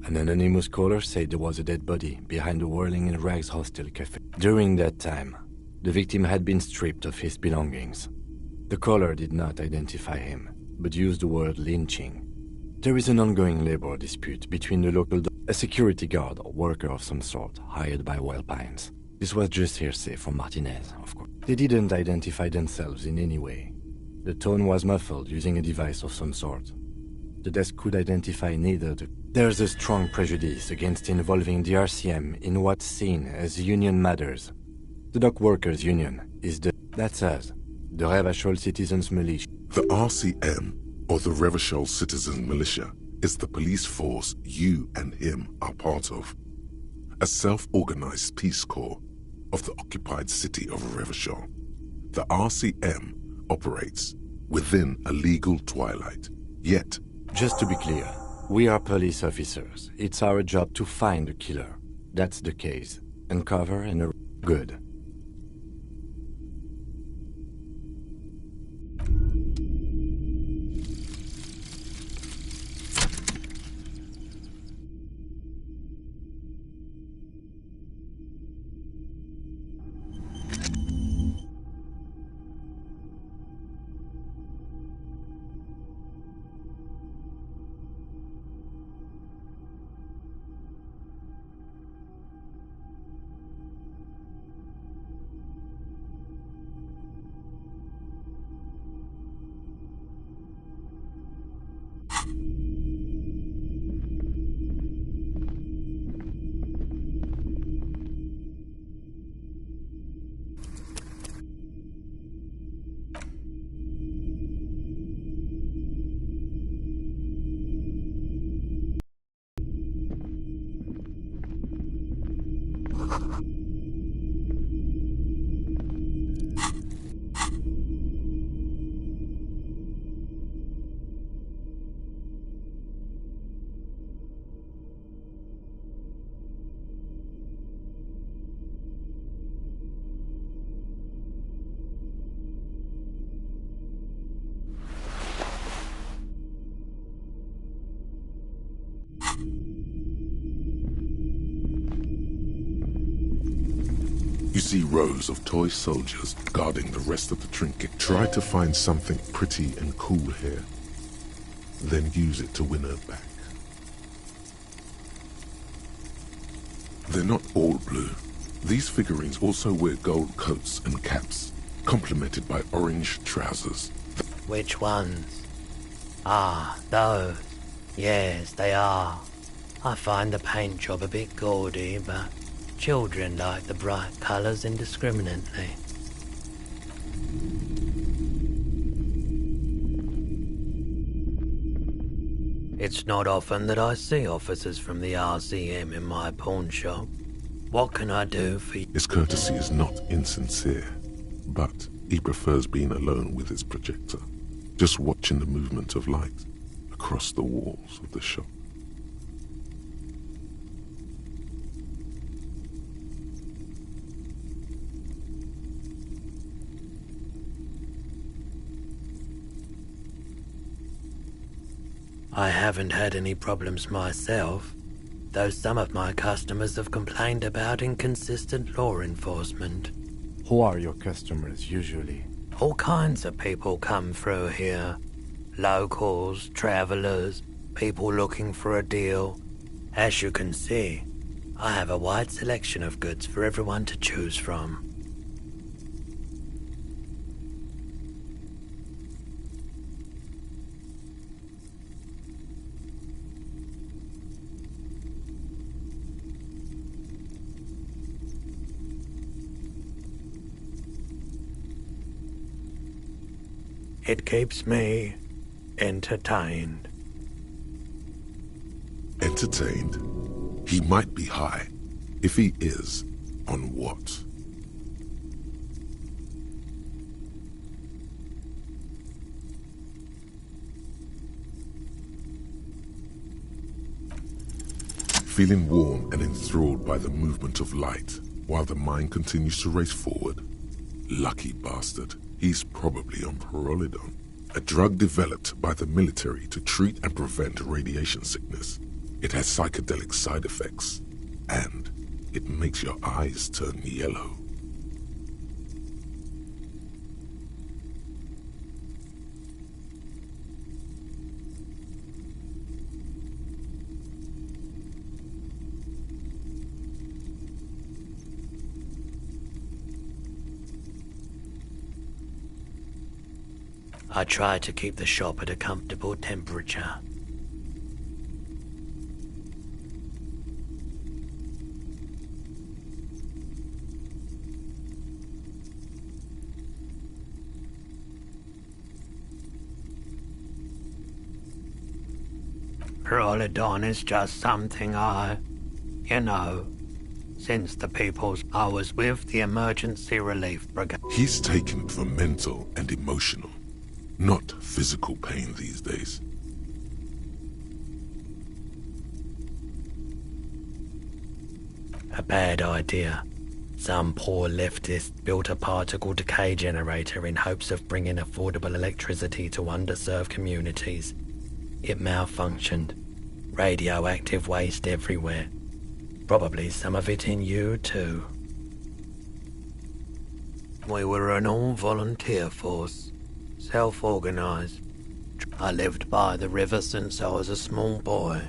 An anonymous caller said there was a dead body behind the Whirling in Rags Hostel Cafe. During that time, the victim had been stripped of his belongings. The caller did not identify him, but used the word lynching. There is an ongoing labor dispute between the local a security guard or worker of some sort hired by Wild Pines. This was just hearsay from Martinez, of course. They didn't identify themselves in any way. The tone was muffled using a device of some sort. The desk could identify neither the... There's a strong prejudice against involving the RCM in what's seen as union matters. The Dock Workers Union is the... That's us. The Revachol Citizens Militia. The RCM, or the Revachol Citizen Militia, is the police force you and him are part of. A self-organized peace corps of the occupied city of Revachol. The RCM operates within a legal twilight, yet... Just to be clear, we are police officers. It's our job to find the killer. That's the case. Uncover and... Good. You see rows of toy soldiers guarding the rest of the trinket. Try to find something pretty and cool here, then use it to win her back. They're not all blue. These figurines also wear gold coats and caps, complemented by orange trousers. Which ones? Ah, those. Yes, they are. I find the paint job a bit gaudy, but children like the bright colours indiscriminately. It's not often that I see officers from the RCM in my pawn shop. What can I do for you? His courtesy is not insincere, but he prefers being alone with his projector, just watching the movement of light across the walls of the shop. I haven't had any problems myself, though some of my customers have complained about inconsistent law enforcement. Who are your customers usually? All kinds of people come through here. Locals, travelers, people looking for a deal. As you can see, I have a wide selection of goods for everyone to choose from. It keeps me entertained. Entertained? He might be high. If he is, on what? Feeling warm and enthralled by the movement of light, while the mind continues to race forward. Lucky bastard. He's probably on Perolidon, a drug developed by the military to treat and prevent radiation sickness. It has psychedelic side effects, and it makes your eyes turn yellow. I try to keep the shop at a comfortable temperature. Perolidon is just something since the peoples I was with the emergency relief brigade. He's taken it for mental and emotional, not physical pain these days. A bad idea. Some poor leftist built a particle decay generator in hopes of bringing affordable electricity to underserved communities. It malfunctioned. Radioactive waste everywhere. Probably some of it in you too. We were an all-volunteer force. Self-organized. I lived by the river since I was a small boy.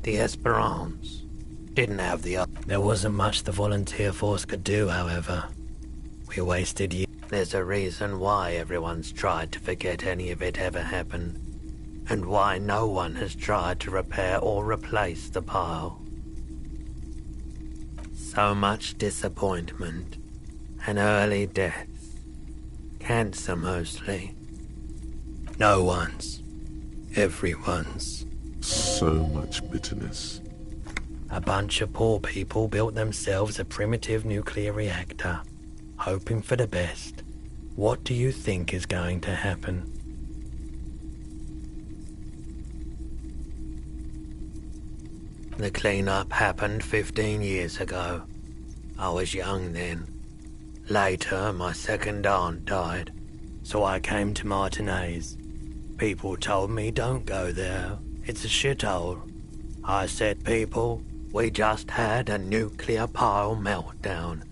The Esperance. Didn't have the up. There wasn't much the volunteer force could do, however. We wasted years. There's a reason why everyone's tried to forget any of it ever happened. And why no one has tried to repair or replace the pile. So much disappointment. And early deaths. Cancer mostly. No one's. Everyone's. So much bitterness. A bunch of poor people built themselves a primitive nuclear reactor, hoping for the best. What do you think is going to happen? The cleanup happened 15 years ago. I was young then. Later, my second aunt died, so I came to Martinez. People told me don't go there, it's a shithole. I said, people, we just had a nuclear pile meltdown.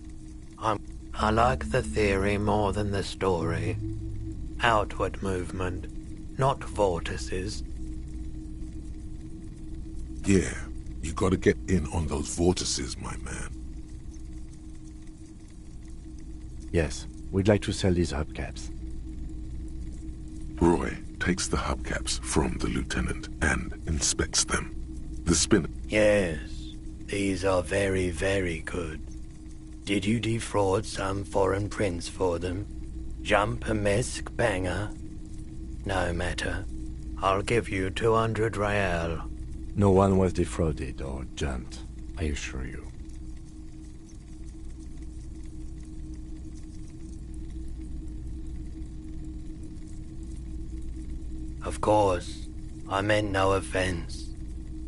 I like the theory more than the story. Outward movement, not vortices. Yeah, you gotta get in on those vortices, my man. Yes, we'd like to sell these hubcaps. Roy takes the hubcaps from the lieutenant and inspects them. The spinner. Yes, these are very, very good. Did you defraud some foreign prince for them? Jump a mesk banger? No matter. I'll give you 200 real. No one was defrauded or jumped, I assure you. Of course, I meant no offense.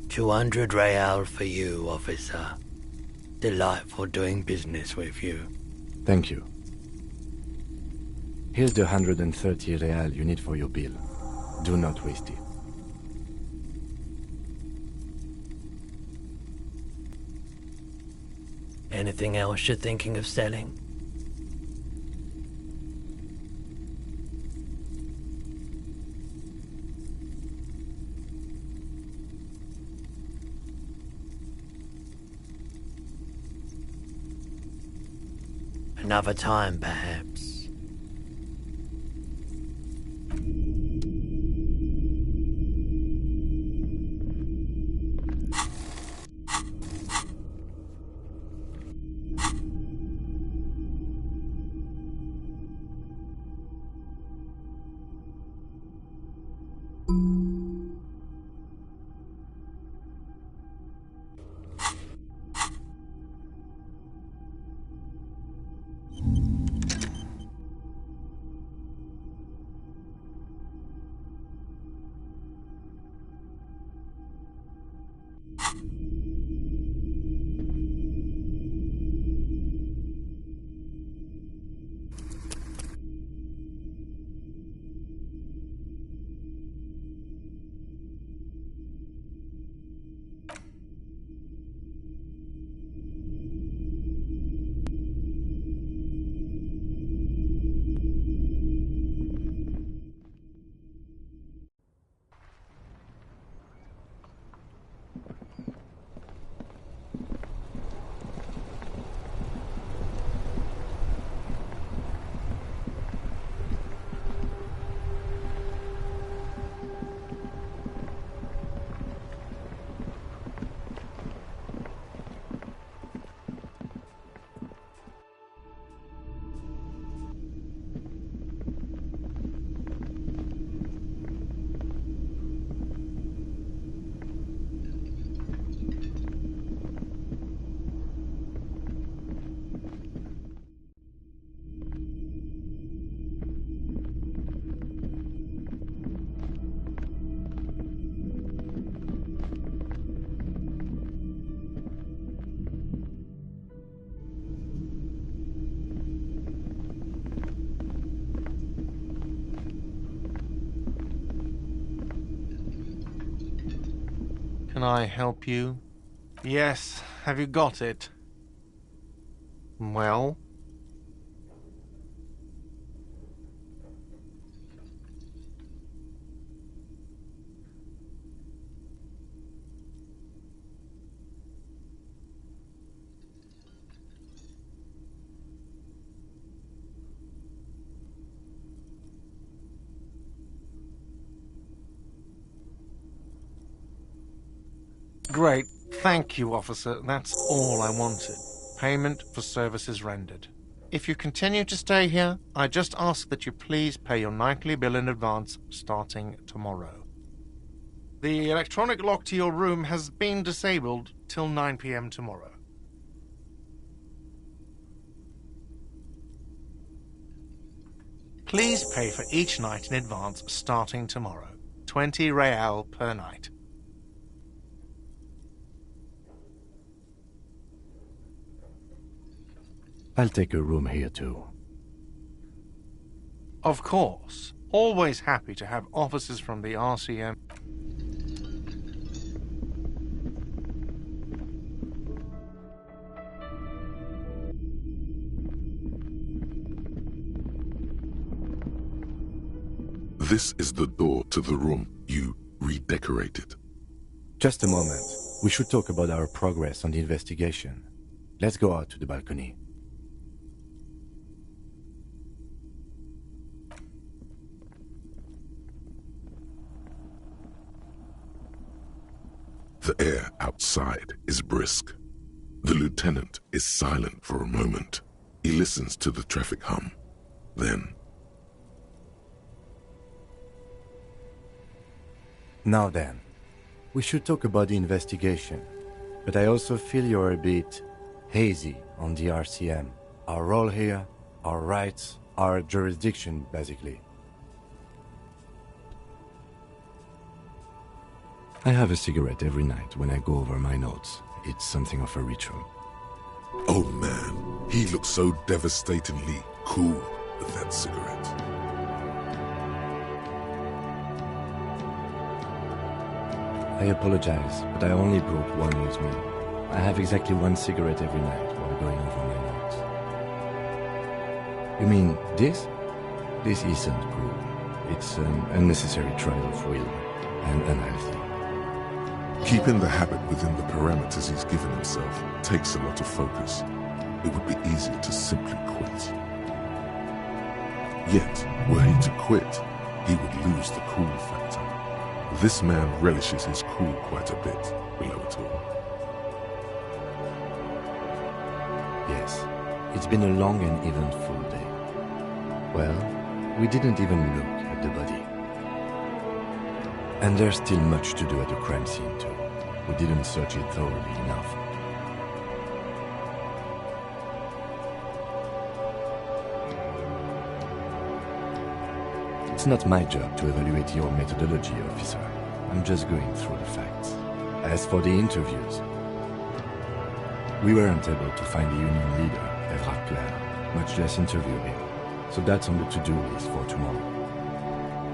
200 real for you, officer. Delightful doing business with you. Thank you. Here's the 130 real you need for your bill. Do not waste it. Anything else you're thinking of selling? Another time, perhaps. can I help you? Yes, have you got it? Well? Great. Thank you, officer. That's all I wanted. Payment for services rendered. If you continue to stay here, I just ask that you please pay your nightly bill in advance starting tomorrow. The electronic lock to your room has been disabled till 9 p.m. tomorrow. Please pay for each night in advance starting tomorrow. 20 real per night. I'll take a room here too. Of course. Always happy to have officers from the RCM. This is the door to the room you redecorated. Just a moment. We should talk about our progress on the investigation. Let's go out to the balcony. The air outside is brisk. The lieutenant is silent for a moment. He listens to the traffic hum. Then... Now then, we should talk about the investigation. But I also feel you're a bit hazy on the RCM. Our role here, our rights, our jurisdiction, basically. I have a cigarette every night when I go over my notes. It's something of a ritual. Oh man, he looks so devastatingly cool with that cigarette. I apologize, but I only brought one with me. I have exactly one cigarette every night while going over my notes. You mean this? This isn't cool. It's an unnecessary trial of will and unhealthy. Keeping the habit within the parameters he's given himself takes a lot of focus. It would be easier to simply quit. Yet, were he to quit, he would lose the cool factor. This man relishes his cool quite a bit below it all. Yes, it's been a long and eventful day. Well, we didn't even look at the body. And there's still much to do at the crime scene too. We didn't search it thoroughly enough. It's not my job to evaluate your methodology, officer. I'm just going through the facts. As for the interviews, we weren't able to find the union leader, Everard Clare, much less interview him. So that's on the to-do list for tomorrow.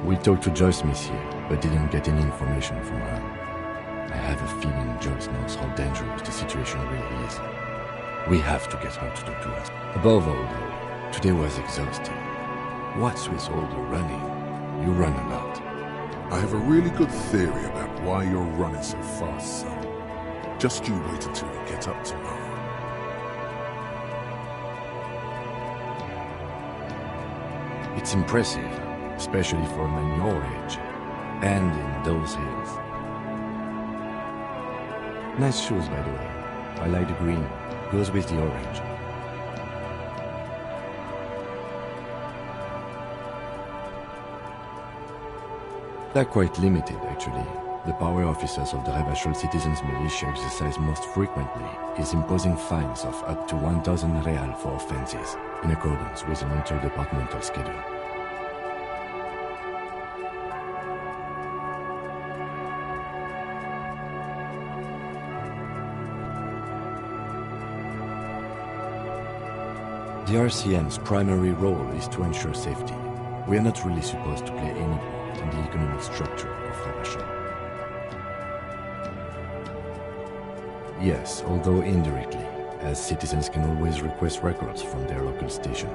We talked to Joyce Messier, but didn't get any information from her. I have a feeling Joyce knows how dangerous the situation really is. We have to get her to talk to us. Above all, though, today was exhausting. What's with all the running? You run a lot. I have a really good theory about why you're running so fast, son. Just you wait until you get up tomorrow. It's impressive, especially for a man your age, and in those hills. Nice shoes, by the way. I like the green. Goes with the orange. They're quite limited, actually. The power officers of the Rebachol Citizens Militia exercise most frequently is imposing fines of up to 1,000 real for offenses, in accordance with an interdepartmental schedule. The RCM's primary role is to ensure safety. We are not really supposed to play any part in the economic structure of Rebachol. Yes, although indirectly, as citizens can always request records from their local station.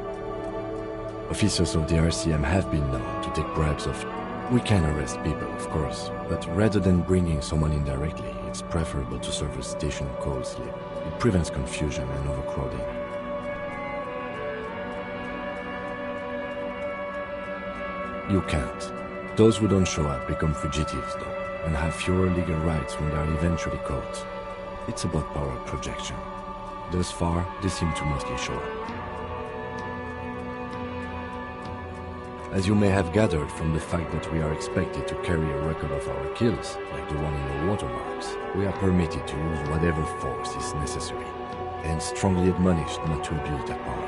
Officers of the RCM have been known to take bribes of... We can arrest people, of course, but rather than bringing someone in directly, it's preferable to serve a station call slip. It prevents confusion and overcrowding. You can't. Those who don't show up become fugitives, though, and have fewer legal rights when they are eventually caught. It's about power projection. Thus far, they seem to mostly show up. As you may have gathered from the fact that we are expected to carry a record of our kills, like the one in the watermarks, we are permitted to use whatever force is necessary, and strongly admonished not to abuse that power.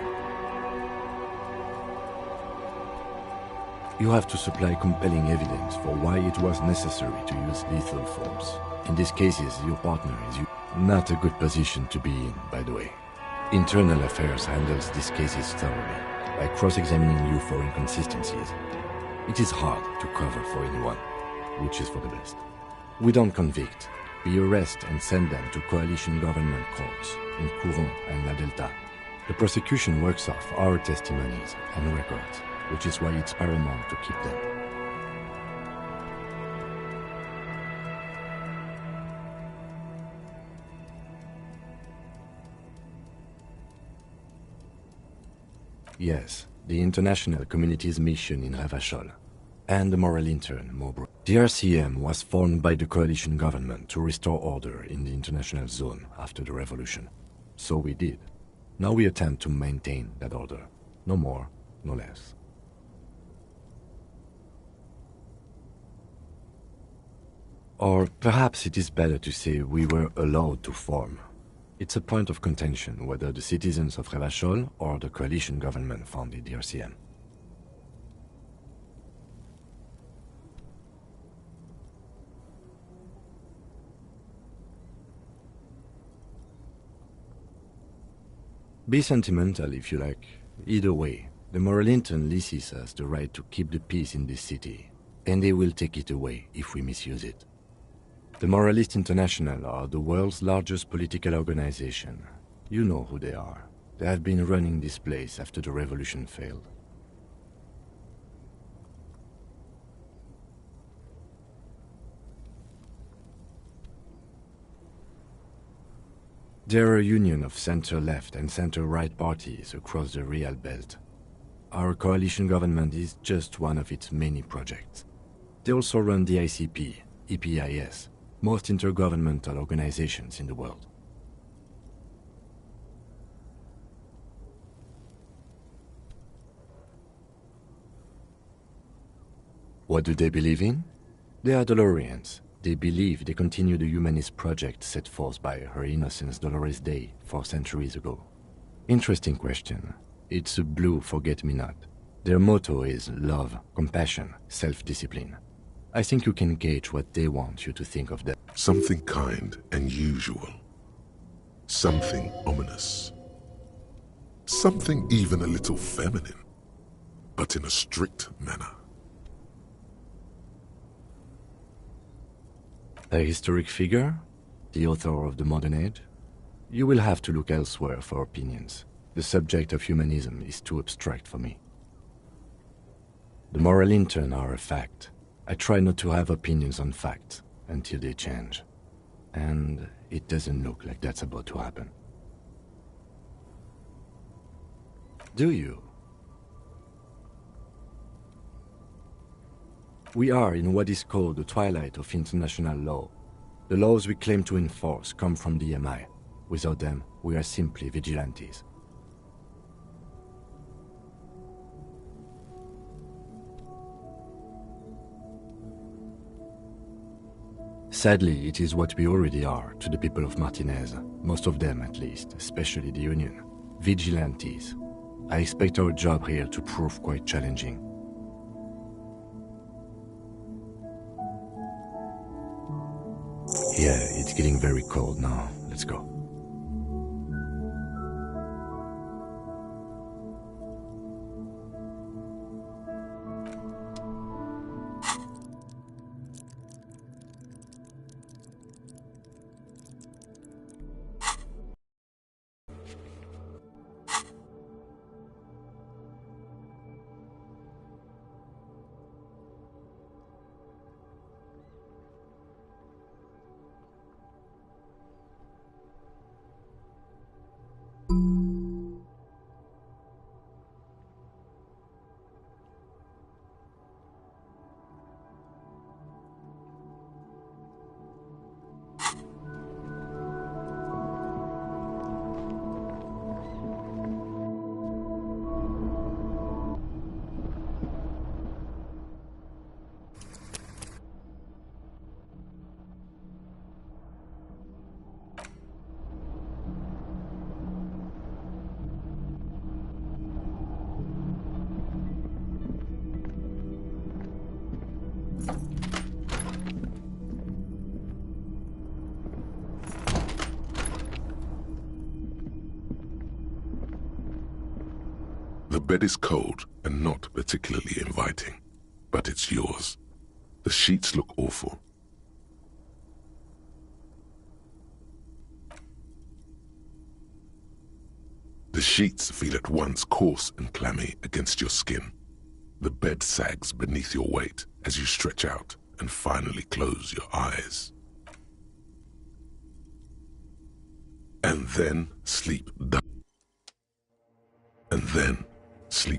You have to supply compelling evidence for why it was necessary to use lethal force. In these cases, your partner is not a good position to be in, by the way. Internal Affairs handles these cases thoroughly, by cross-examining you for inconsistencies. It is hard to cover for anyone, which is for the best. We don't convict. We arrest and send them to coalition government courts in Courant and La Delta. The prosecution works off our testimonies and records, which is why it's paramount to keep them. Yes, the international community's mission in Revachol, and the moral intern, Mobro. The RCM was formed by the coalition government to restore order in the international zone after the revolution. So we did. Now we attempt to maintain that order. No more, no less. Or perhaps it is better to say we were allowed to form. It's a point of contention whether the citizens of Revachol or the coalition government founded the RCM. Be sentimental if you like. Either way, the moral intern leases us the right to keep the peace in this city, and they will take it away if we misuse it. The Moralist International are the world's largest political organization. You know who they are. They have been running this place after the revolution failed. They're a union of center-left and center-right parties across the Real Belt. Our coalition government is just one of its many projects. They also run the ICP, EPIS, most intergovernmental organizations in the world. What do they believe in? They are Dolorians. They believe they continue the humanist project set forth by Her Innocence Dolores Day 4 centuries ago. Interesting question. It's a blue forget-me-not. Their motto is love, compassion, self-discipline. I think you can gauge what they want you to think of them. Something kind and usual. Something ominous. Something even a little feminine, but in a strict manner. A historic figure? The author of the modern age? You will have to look elsewhere for opinions. The subject of humanism is too abstract for me. The moral intern are a fact. I try not to have opinions on facts until they change. And it doesn't look like that's about to happen. Do you? We are in what is called the twilight of international law. The laws we claim to enforce come from the MI. Without them, we are simply vigilantes. Sadly, it is what we already are to the people of Martinez, most of them at least, especially the Union. Vigilantes. I expect our job here to prove quite challenging. Yeah, it's getting very cold now. Let's go. The bed is cold and not particularly inviting, but it's yours. The sheets look awful. The sheets feel at once coarse and clammy against your skin. The bed sags beneath your weight as you stretch out and finally close your eyes. And then sleep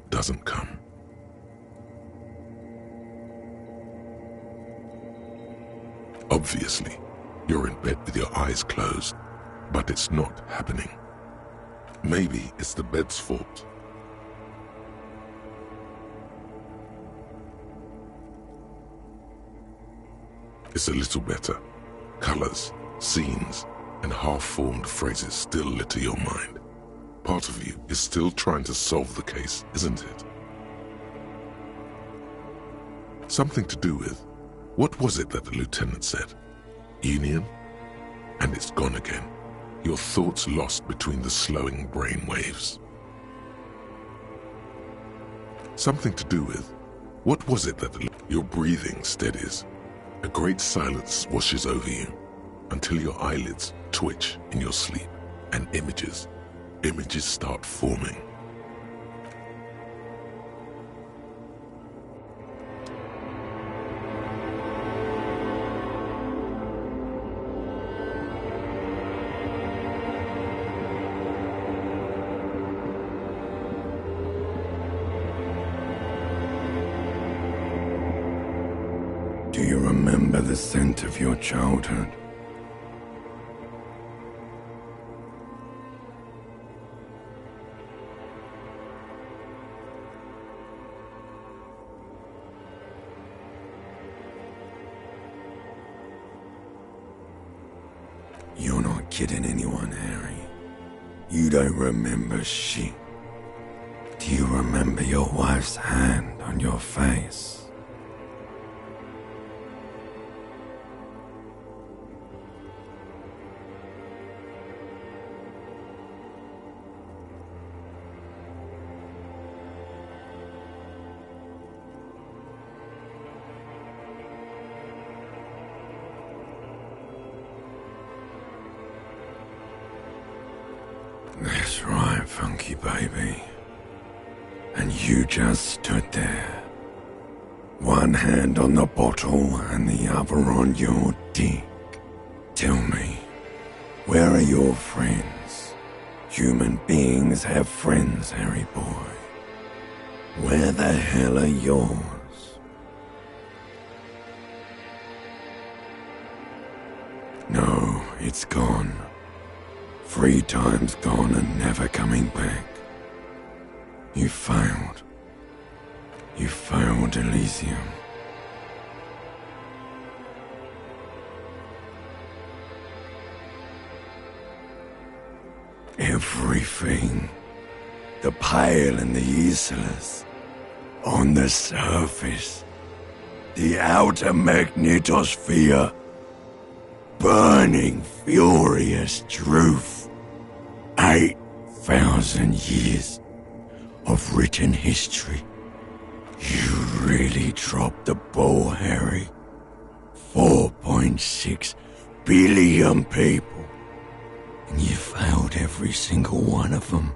doesn't come. Obviously, you're in bed with your eyes closed, but it's not happening. Maybe it's the bed's fault. It's a little better. Colors, scenes, and half-formed phrases still litter your mind. Part of you is still trying to solve the case, isn't it? Something to do with, what was it that the lieutenant said? Union? And it's gone again. Your thoughts lost between the slowing brain waves. Something to do with, what was it that your breathing steadies? A great silence washes over you until your eyelids twitch in your sleep and images start forming. Do you remember the scent of your childhood? You're not kidding anyone, Harry. You don't remember shit. Do you remember your wife's hand on your face? That's right, funky baby. And you just stood there. One hand on the bottle and the other on your dick. Tell me, where are your friends? Human beings have friends, Harry boy. Where the hell are yours? No, it's gone. 3 times gone and never coming back. You failed. You failed Elysium. Everything. The pale and the useless. On the surface. The outer magnetosphere. Burning, furious truth. 8,000 years of written history. You really dropped the ball, Harry. 4.6 billion people. And you failed every single one of them.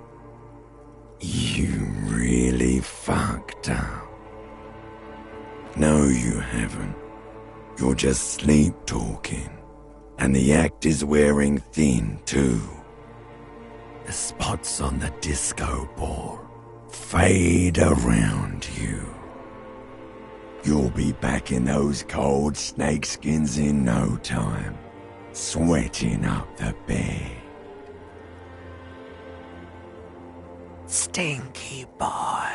You really fucked up. No, you haven't. You're just sleep-talking. And the act is wearing thin, too. The spots on the disco ball fade around you. You'll be back in those cold snakeskins in no time, sweating up the bed. Stinky boy.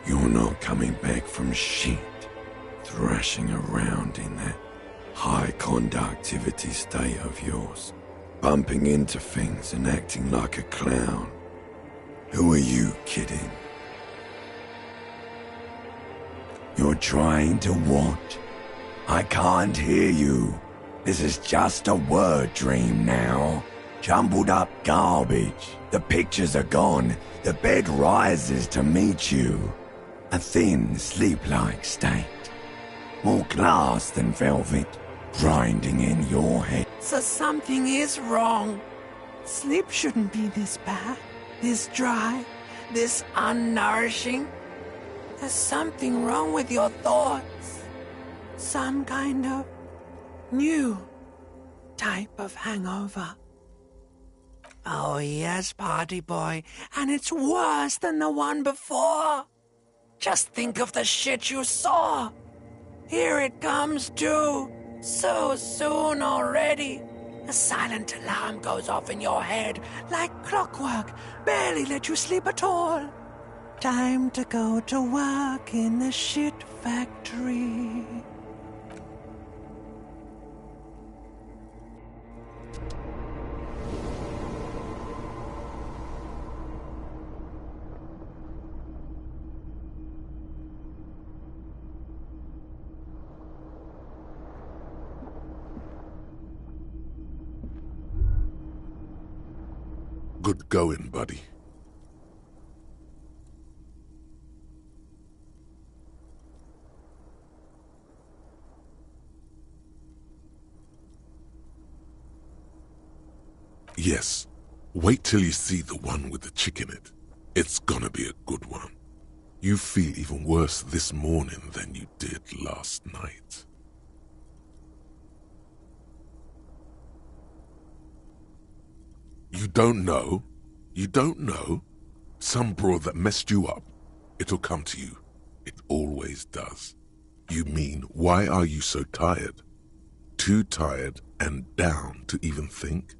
You're not coming back from shit, thrashing around in that high conductivity state of yours, bumping into things and acting like a clown. Who are you kidding? You're trying to what? I can't hear you. This is just a word dream now. Jumbled up garbage. The pictures are gone. The bed rises to meet you. A thin, sleep-like state. More glass than velvet, grinding in your head. So something is wrong. Sleep shouldn't be this bad, this dry, this unnourishing. There's something wrong with your thoughts. Some kind of new type of hangover. Oh yes, party boy, and it's worse than the one before. Just think of the shit you saw. Here it comes too, so soon already. A silent alarm goes off in your head like clockwork, barely let you sleep at all. Time to go to work in the shit factory. Good going, buddy. Yes. Wait till you see the one with the chick in it. It's gonna be a good one. You feel even worse this morning than you did last night. You don't know? You don't know? Some broad that messed you up. It'll come to you. It always does. You mean, why are you so tired? Too tired and down to even think?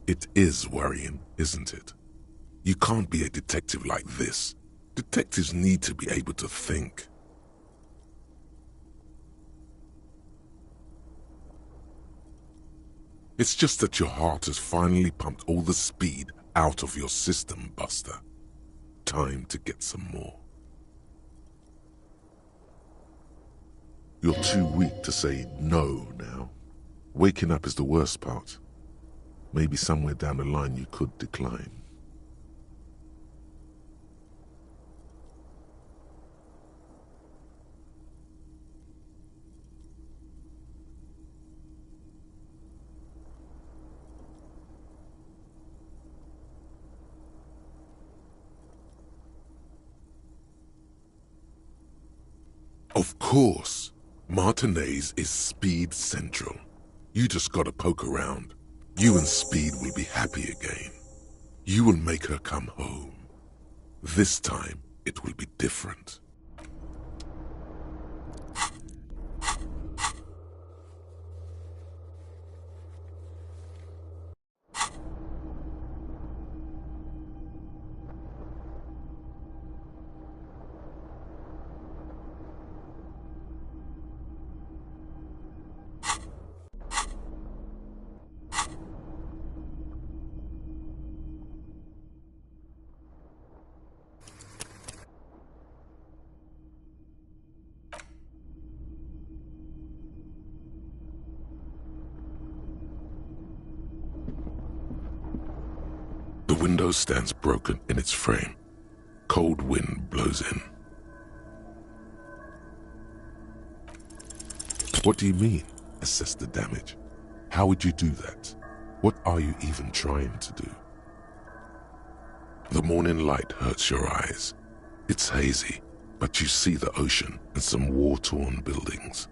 It is worrying, isn't it? You can't be a detective like this. Detectives need to be able to think. It's just that your heart has finally pumped all the speed out of your system, Buster. Time to get some more. You're too weak to say no now. Waking up is the worst part. Maybe somewhere down the line you could decline. Of course, Martinez is Speed Central. You just gotta poke around. You and Speed will be happy again. You will make her come home. This time, it will be different. The window stands broken in its frame. Cold wind blows in. What do you mean, assess the damage? How would you do that? What are you even trying to do? The morning light hurts your eyes. It's hazy, but you see the ocean and some war-torn buildings.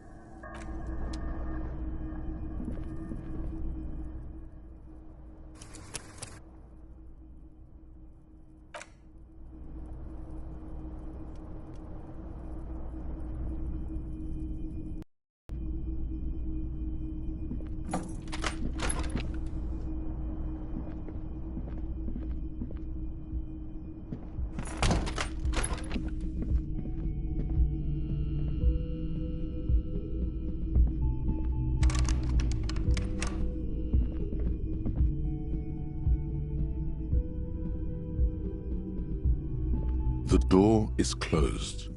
The door is closed.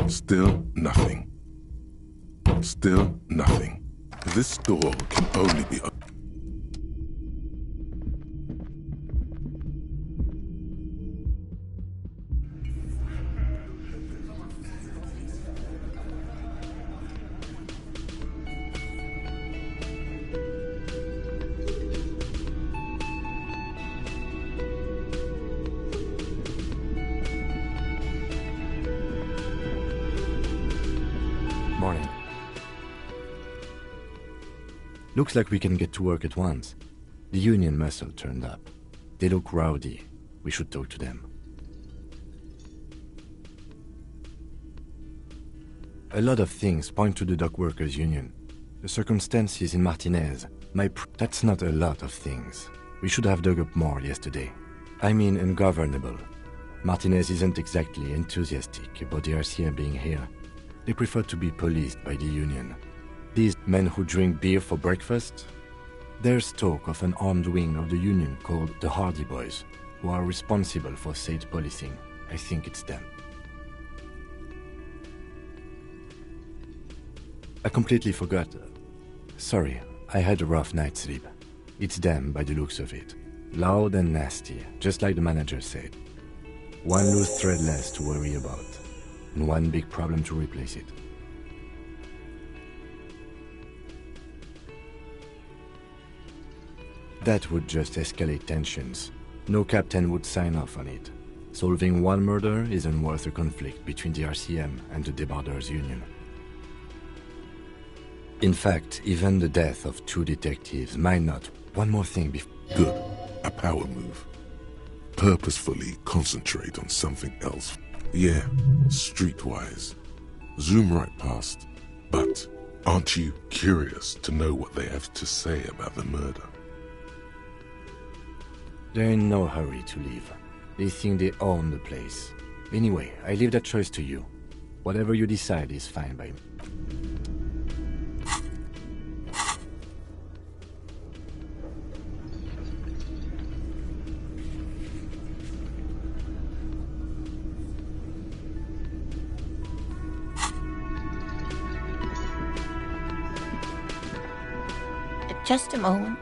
Still nothing. Still nothing. This door can only be opened. Looks like we can get to work at once. The Union muscle turned up. They look rowdy. We should talk to them. A lot of things point to the dock workers' union. The circumstances in Martinez, that's not a lot of things. We should have dug up more yesterday. I mean ungovernable. Martinez isn't exactly enthusiastic about the RCM being here. They prefer to be policed by the union. These men who drink beer for breakfast? There's talk of an armed wing of the union called the Hardy Boys, who are responsible for state policing. I think it's them. I completely forgot. Sorry, I had a rough night's sleep. It's them by the looks of it. Loud and nasty, just like the manager said. One loose thread less to worry about, and one big problem to replace it. That would just escalate tensions. No captain would sign off on it. Solving one murder isn't worth a conflict between the RCM and the Debarders Union. In fact, even the death of 2 detectives might not. One more thing before. Good. A power move. Purposefully concentrate on something else. Yeah, streetwise. Zoom right past. But aren't you curious to know what they have to say about the murder? They're in no hurry to leave. They think they own the place. Anyway, I leave that choice to you. Whatever you decide is fine by me. Just a moment.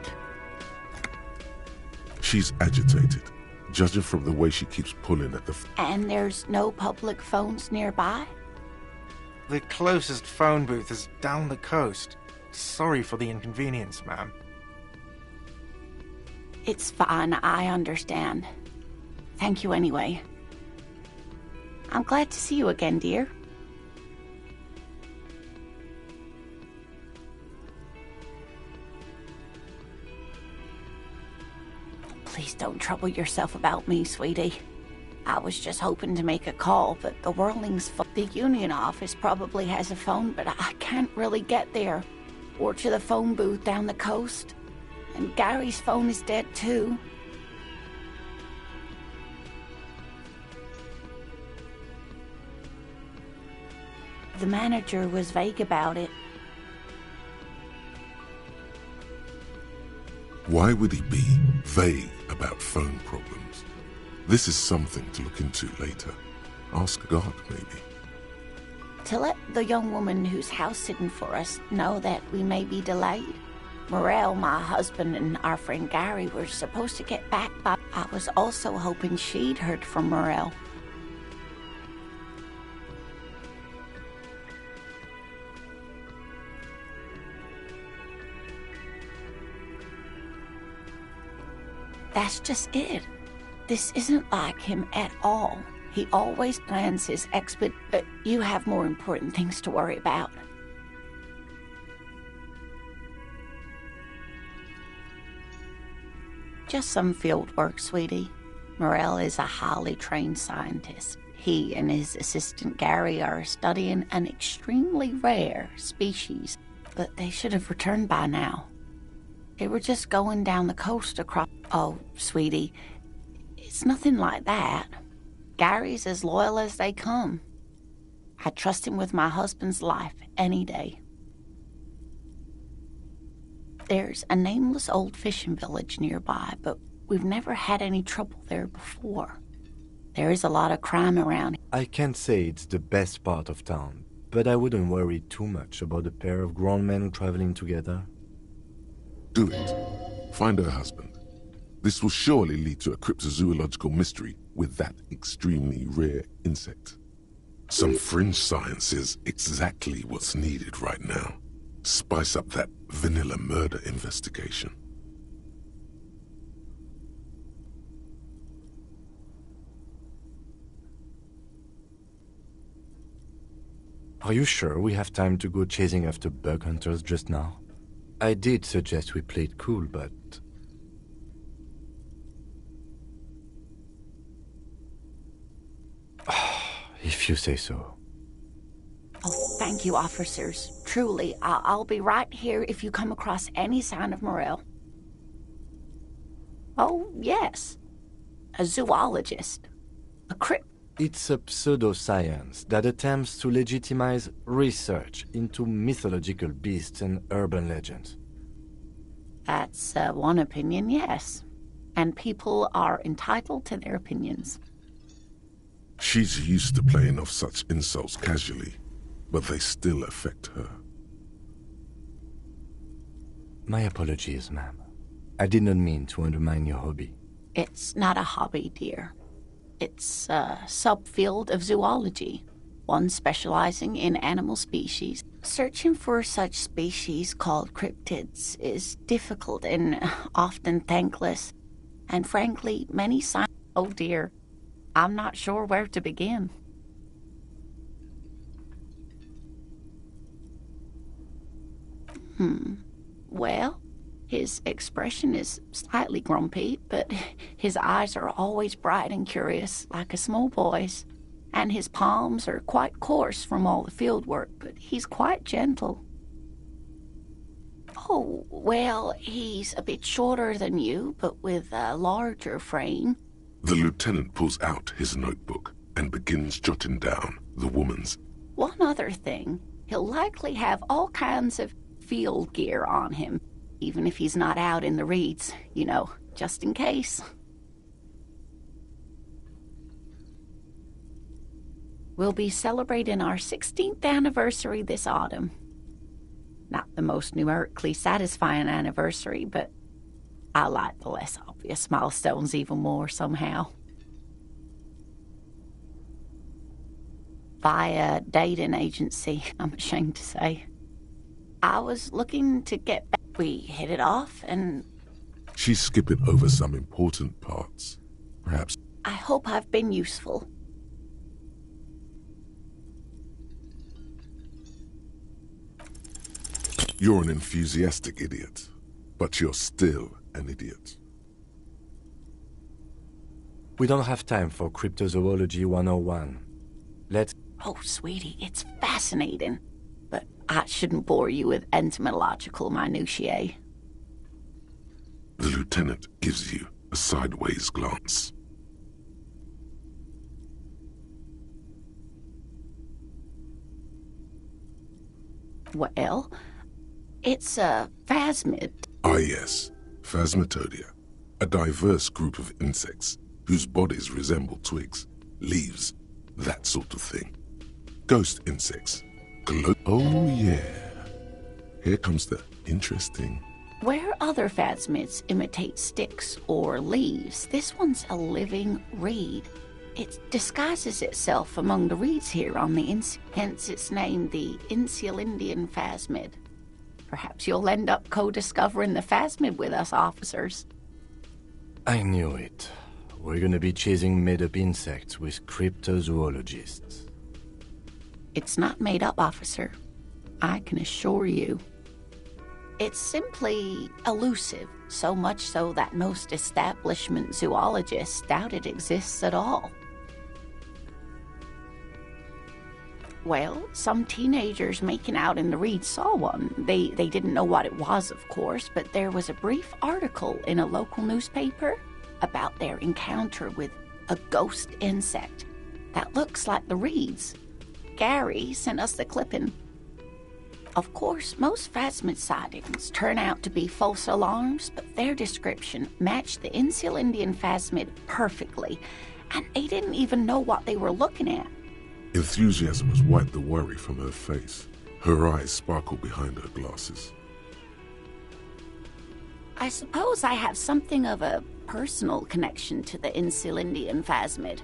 She's agitated, judging from the way she keeps pulling at the... And there's no public phones nearby? The closest phone booth is down the coast. Sorry for the inconvenience, ma'am. It's fine, I understand. Thank you anyway. I'm glad to see you again, dear. Please don't trouble yourself about me, sweetie. I was just hoping to make a call, but the Whirling's the union office probably has a phone, but I can't really get there. Or to the phone booth down the coast. And Gary's phone is dead too. The manager was vague about it. Why would he be vague about phone problems? This is something to look into later. Ask God, maybe. To let the young woman who's house-sitting for us know that we may be delayed. Morel, my husband, and our friend Gary were supposed to get back by... I was also hoping she'd heard from Morel. That's just it. This isn't like him at all. He always plans his you have more important things to worry about. Just some field work, sweetie. Morel is a highly trained scientist. He and his assistant Gary are studying an extremely rare species, but they should have returned by now. They were just going down the coast across... Oh, sweetie, it's nothing like that. Gary's as loyal as they come. I trust him with my husband's life any day. There's a nameless old fishing village nearby, but we've never had any trouble there before. There is a lot of crime around. I can't say it's the best part of town, but I wouldn't worry too much about a pair of grown men traveling together. Do it. Find her husband. This will surely lead to a cryptozoological mystery with that extremely rare insect. Some fringe science is exactly what's needed right now. Spice up that vanilla murder investigation. Are you sure we have time to go chasing after bug hunters just now? I did suggest we play it cool, but... if you say so. Oh, thank you, officers. Truly, I'll be right here if you come across any sign of Morel. Oh, yes. A zoologist. A crypt. It's a pseudoscience that attempts to legitimize research into mythological beasts and urban legends. That's one opinion, yes. And people are entitled to their opinions. She's used to playing off such insults casually, but they still affect her. My apologies, ma'am. I did not mean to undermine your hobby. It's not a hobby, dear. It's a subfield of zoology, one specializing in animal species. Searching for such species called cryptids is difficult and often thankless. And frankly, many scientists... Oh dear, I'm not sure where to begin. Well, his expression is slightly grumpy, but his eyes are always bright and curious, like a small boy's. And his palms are quite coarse from all the field work, but he's quite gentle. Oh, well, he's a bit shorter than you, but with a larger frame. The lieutenant pulls out his notebook and begins jotting down the woman's. One other thing, he'll likely have all kinds of field gear on him, even if he's not out in the reeds, you know, just in case. We'll be celebrating our 16th anniversary this autumn. Not the most numerically satisfying anniversary, but I like the less obvious milestones even more somehow. Via dating agency, I'm ashamed to say. I was looking to get back. We hit it off and... She's skipping over some important parts. Perhaps... I hope I've been useful. You're an enthusiastic idiot, but you're still an idiot. We don't have time for Cryptozoology 101. Let's... Oh, sweetie, it's fascinating. But I shouldn't bore you with entomological minutiae. The lieutenant gives you a sideways glance. Well, it's a phasmid. Ah yes, Phasmatodia. A diverse group of insects whose bodies resemble twigs, leaves, that sort of thing. Ghost insects. Oh yeah. Here comes the interesting. Where other phasmids imitate sticks or leaves, this one's a living reed. It disguises itself among the reeds here on the hence its name, the Insulindian phasmid. Perhaps you'll end up co-discovering the phasmid with us, officers. I knew it. We're gonna be chasing made-up insects with cryptozoologists. It's not made up, officer. I can assure you. It's simply elusive, so much so that most establishment zoologists doubt it exists at all. Well, some teenagers making out in the reeds saw one. They didn't know what it was, of course, but there was a brief article in a local newspaper about their encounter with a ghost insect that looks like the reeds. Gary sent us the clipping. Of course, most phasmid sightings turn out to be false alarms, but their description matched the Insulindian phasmid perfectly, and they didn't even know what they were looking at. Enthusiasm has wiped the worry from her face. Her eyes sparkle behind her glasses. I suppose I have something of a personal connection to the Insulindian phasmid.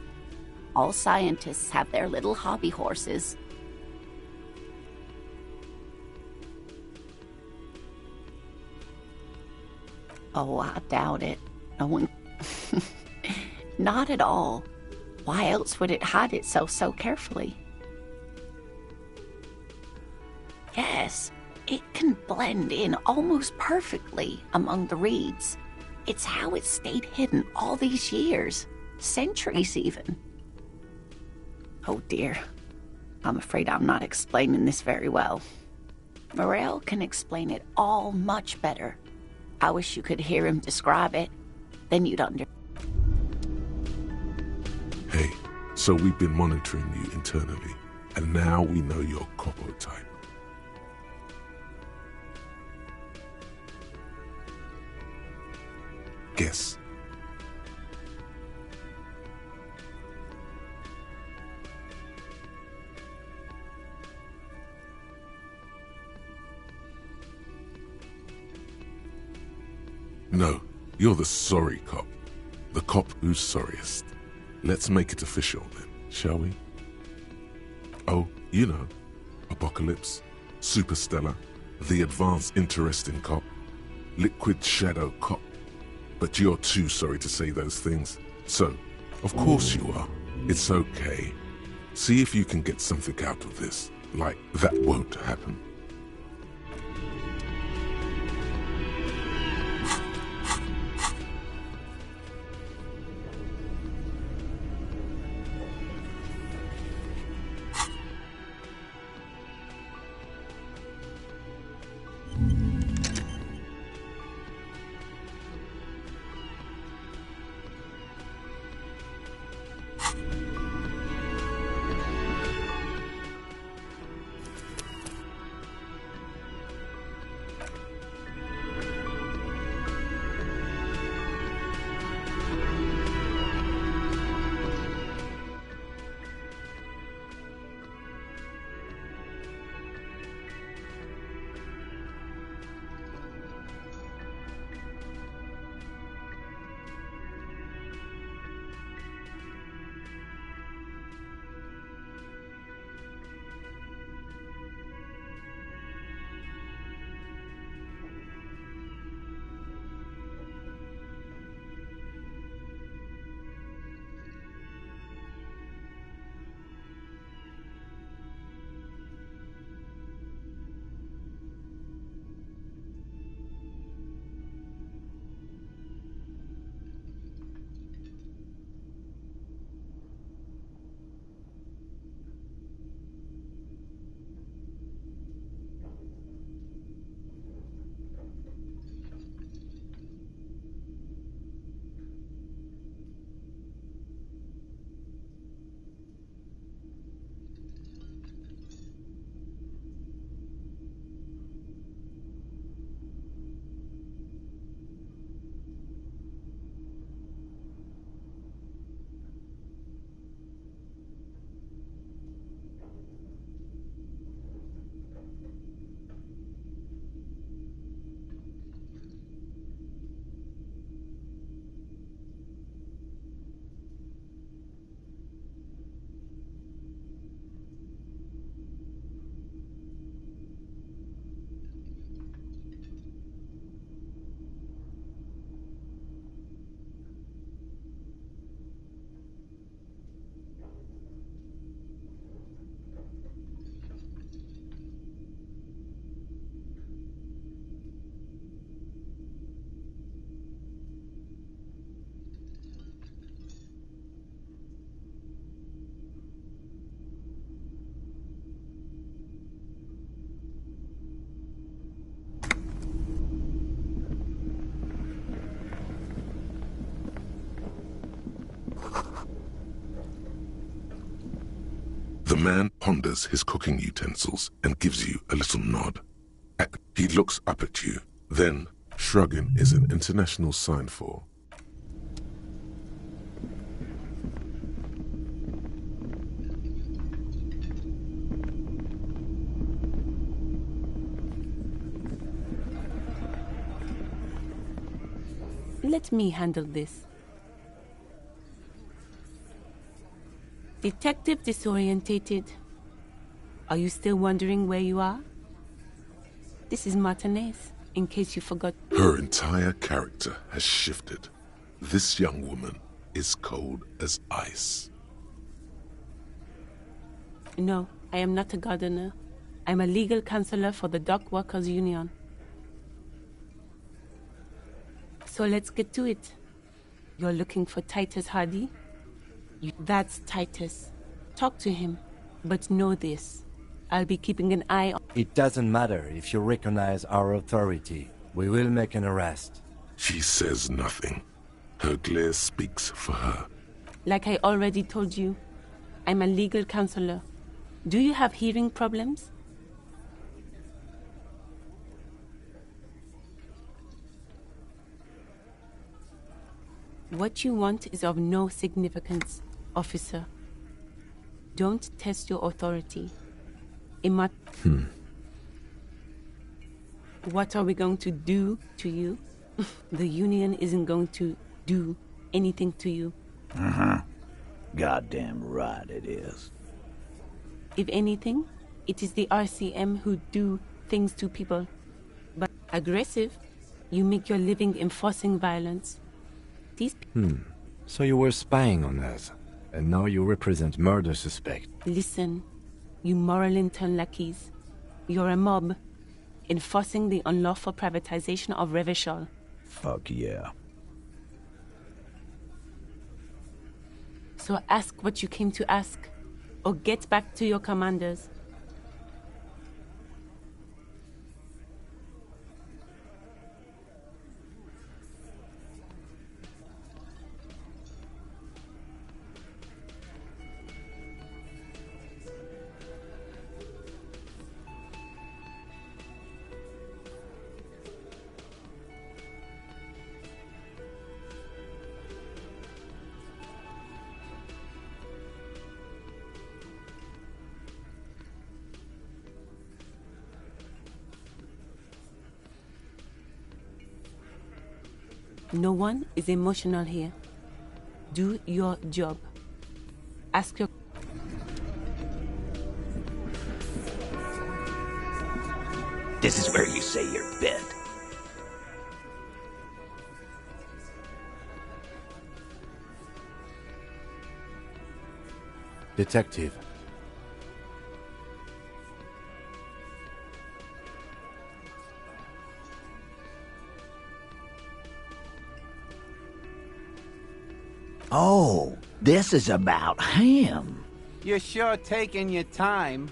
All scientists have their little hobby horses. Oh, I doubt it. No one... Not at all. Why else would it hide itself so carefully? Yes, It can blend in almost perfectly among the reeds. It's how it stayed hidden all these years. Centuries, even. Oh dear. I'm afraid I'm not explaining this very well. Morel can explain it all much better. I wish you could hear him describe it. Then you'd understand. Hey, so we've been monitoring you internally, and now we know your Copo type. Guess. No, you're the sorry cop. The cop who's sorriest. Let's make it official then, shall we? Oh, you know, Apocalypse, Superstellar, the advanced interesting cop, Liquid Shadow cop. But you're too sorry to say those things. So, of course you are. It's okay. See if you can get something out of this. Like, that won't happen. The man ponders his cooking utensils and gives you a little nod. He looks up at you, then shrugging is an international sign for let me handle this. Detective Disorientated, are you still wondering where you are? This is Martinez, in case you forgot. Her entire character has shifted. This young woman is cold as ice. No, I am not a gardener. I'm a legal counselor for the Dock Workers Union. So let's get to it. You're looking for Titus Hardy? That's Titus. Talk to him. But know this. I'll be keeping an eye on... It doesn't matter if you recognize our authority. We will make an arrest. She says nothing. Her glare speaks for her. Like I already told you, I'm a legal counselor. Do you have hearing problems? What you want is of no significance, officer. Don't test your authority. What are we going to do to you? The Union isn't going to do anything to you. Goddamn right it is. If anything, it is the RCM who do things to people. But aggressive, you make your living enforcing violence. These So you were spying on us, and now you represent murder suspect. Listen, you moral intern lackeys. You're a mob, enforcing the unlawful privatization of Revachol. Fuck yeah. So ask what you came to ask, or get back to your commanders. No one is emotional here. Do your job. Ask your... This is where you say your bit. Detective. Oh, this is about him. You're sure taking your time,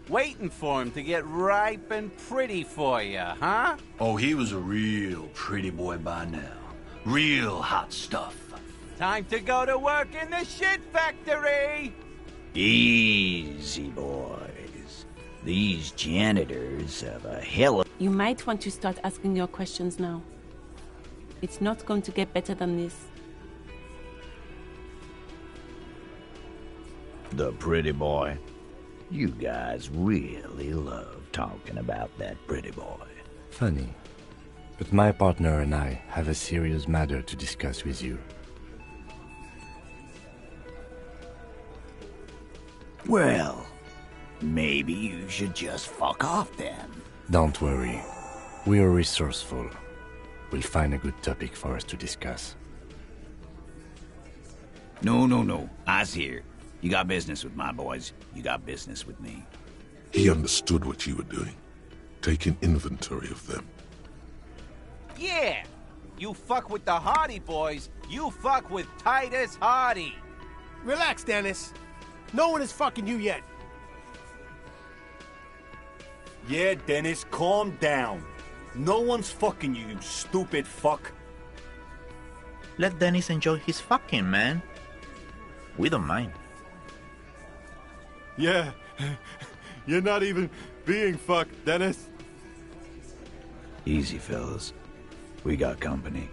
waiting for him to get ripe and pretty for you, huh? Oh, he was a real pretty boy by now. Real hot stuff. Time to go to work in the shit factory! Easy, boys. These janitors have a hell of... You might want to start asking your questions now. It's not going to get better than this. The pretty boy. You guys really love talking about that pretty boy. Funny. But my partner and I have a serious matter to discuss with you. Well, maybe you should just fuck off then. Don't worry. We are resourceful. We'll find a good topic for us to discuss. No. I's here. You got business with my boys. You got business with me. He understood what you were doing, taking inventory of them. Yeah! You fuck with the Hardy boys, you fuck with Titus Hardy! Relax, Dennis. No one is fucking you yet. Yeah, Dennis, calm down. No one's fucking you, you stupid fuck. Let Dennis enjoy his fucking, man. We don't mind. Yeah, you're not even being fucked, Dennis. Easy, fellas. We got company.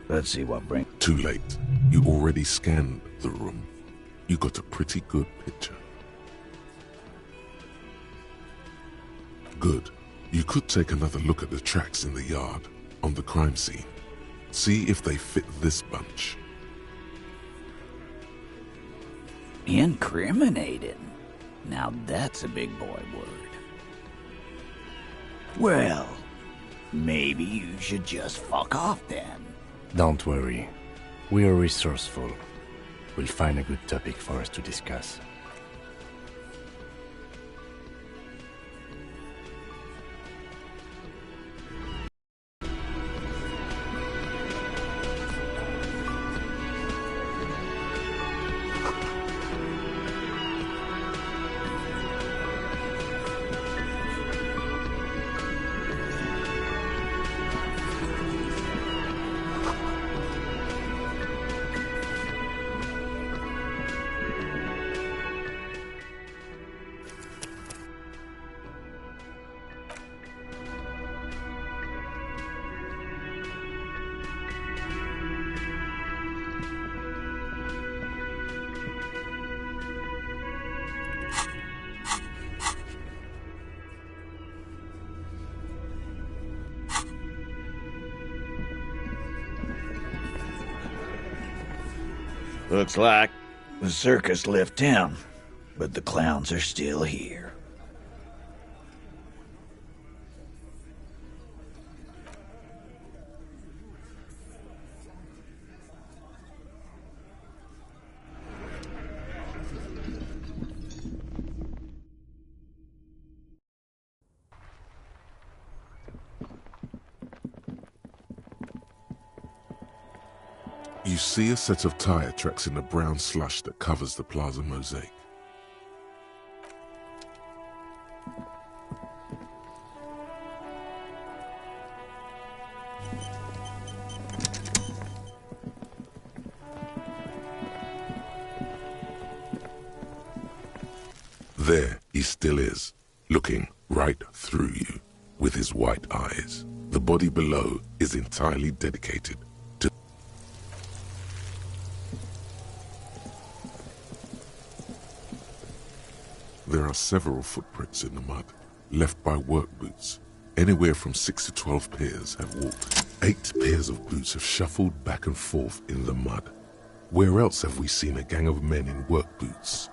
Let's see what brings... Too late. You already scanned the room. You got a pretty good picture. Good. You could take another look at the tracks in the yard, on the crime scene. See if they fit this bunch. Incriminating. Now that's a big boy word. Well, maybe you should just fuck off then. Don't worry. We are resourceful. We'll find a good topic for us to discuss. Looks like the circus left town, but the clowns are still here. You see a set of tire tracks in the brown slush that covers the plaza mosaic. There he still is, looking right through you with his white eyes. The body below is entirely dedicated to... There are several footprints in the mud, left by work boots. Anywhere from 6 to 12 pairs have walked. 8 pairs of boots have shuffled back and forth in the mud. Where else have we seen a gang of men in work boots?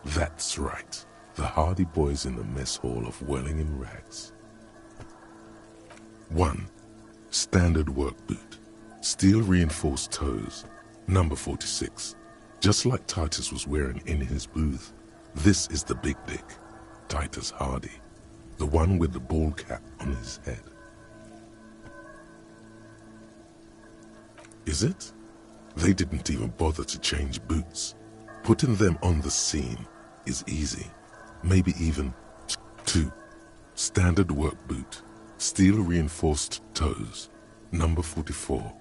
That's right. The hardy boys in the mess hall of whirling in rags. 1. Standard work boot. Steel reinforced toes. Number 46. Just like Titus was wearing in his booth. This is the big dick. Titus Hardy. The one with the bald cap on his head. Is it? They didn't even bother to change boots. Putting them on the scene is easy. Maybe even 2. Standard work boot. Steel reinforced toes. Number 44.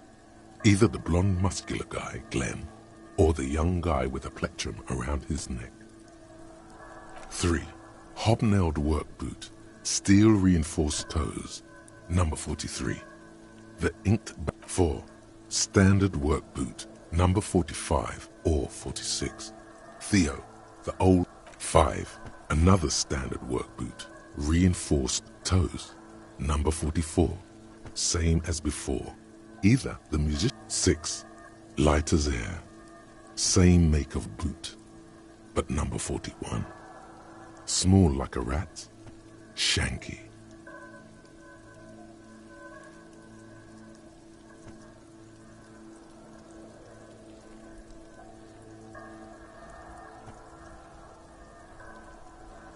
Either the blonde muscular guy, Glenn, or the young guy with a plectrum around his neck. 3. Hobnailed work boot. Steel reinforced toes. Number 43. The inked 4. Standard work boot. Number 45 or 46. Theo, the old 5. Another standard work boot. Reinforced toes. Number 44. Same as before. Either the musician. 6. Light as air. Same make of boot. But number 41. Small like a rat. Shanky.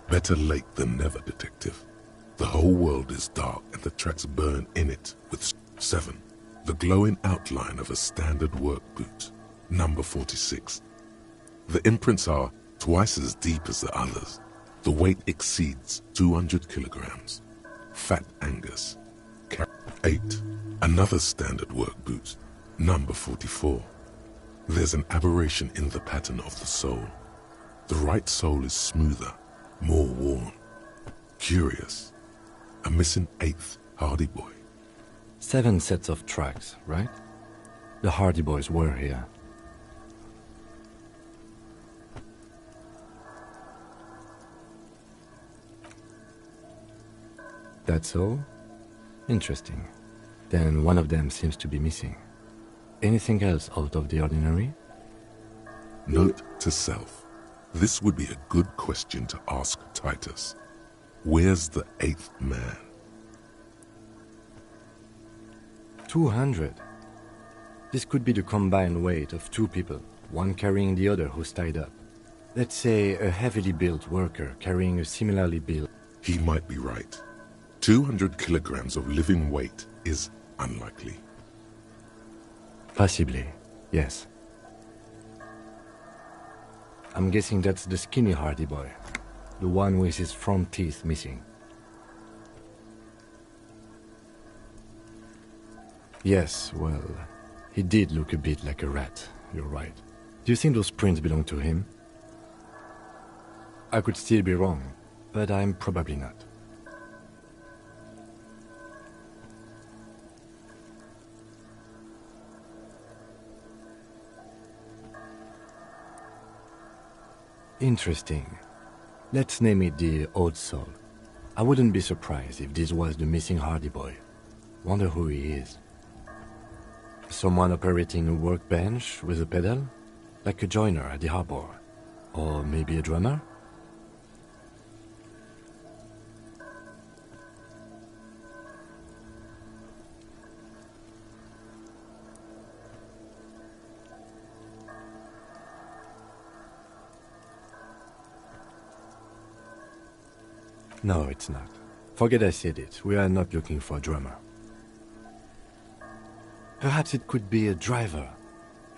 Better late than never, detective. The whole world is dark and the tracks burn in it with 7. The glowing outline of a standard work boot. Number 46. The imprints are twice as deep as the others. The weight exceeds 200 kilograms. Fat Angus. 8. Another standard work boot. Number 44. There's an aberration in the pattern of the sole. The right sole is smoother, more worn. Curious. A missing 8th Hardy Boy. 7 sets of tracks, right? The Hardy Boys were here. That's all? Interesting. Then one of them seems to be missing. Anything else out of the ordinary? Note to self. This would be a good question to ask Titus. Where's the 8th man? 200. This could be the combined weight of 2 people, one carrying the other who's tied up. Let's say a heavily built worker carrying a similarly built... He might be right. 200 kilograms of living weight is unlikely. Possibly, yes. I'm guessing that's the skinny Hardy Boy, the one with his front teeth missing. Yes, well, he did look a bit like a rat, you're right. Do you think those prints belong to him? I could still be wrong, but I'm probably not. Interesting. Let's name it the Old Soul. I wouldn't be surprised if this was the missing Hardy Boy. Wonder who he is. Someone operating a workbench with a pedal? Like a joiner at the harbor. Or maybe a drummer? No, it's not. Forget I said it. We are not looking for a drummer. Perhaps it could be a driver.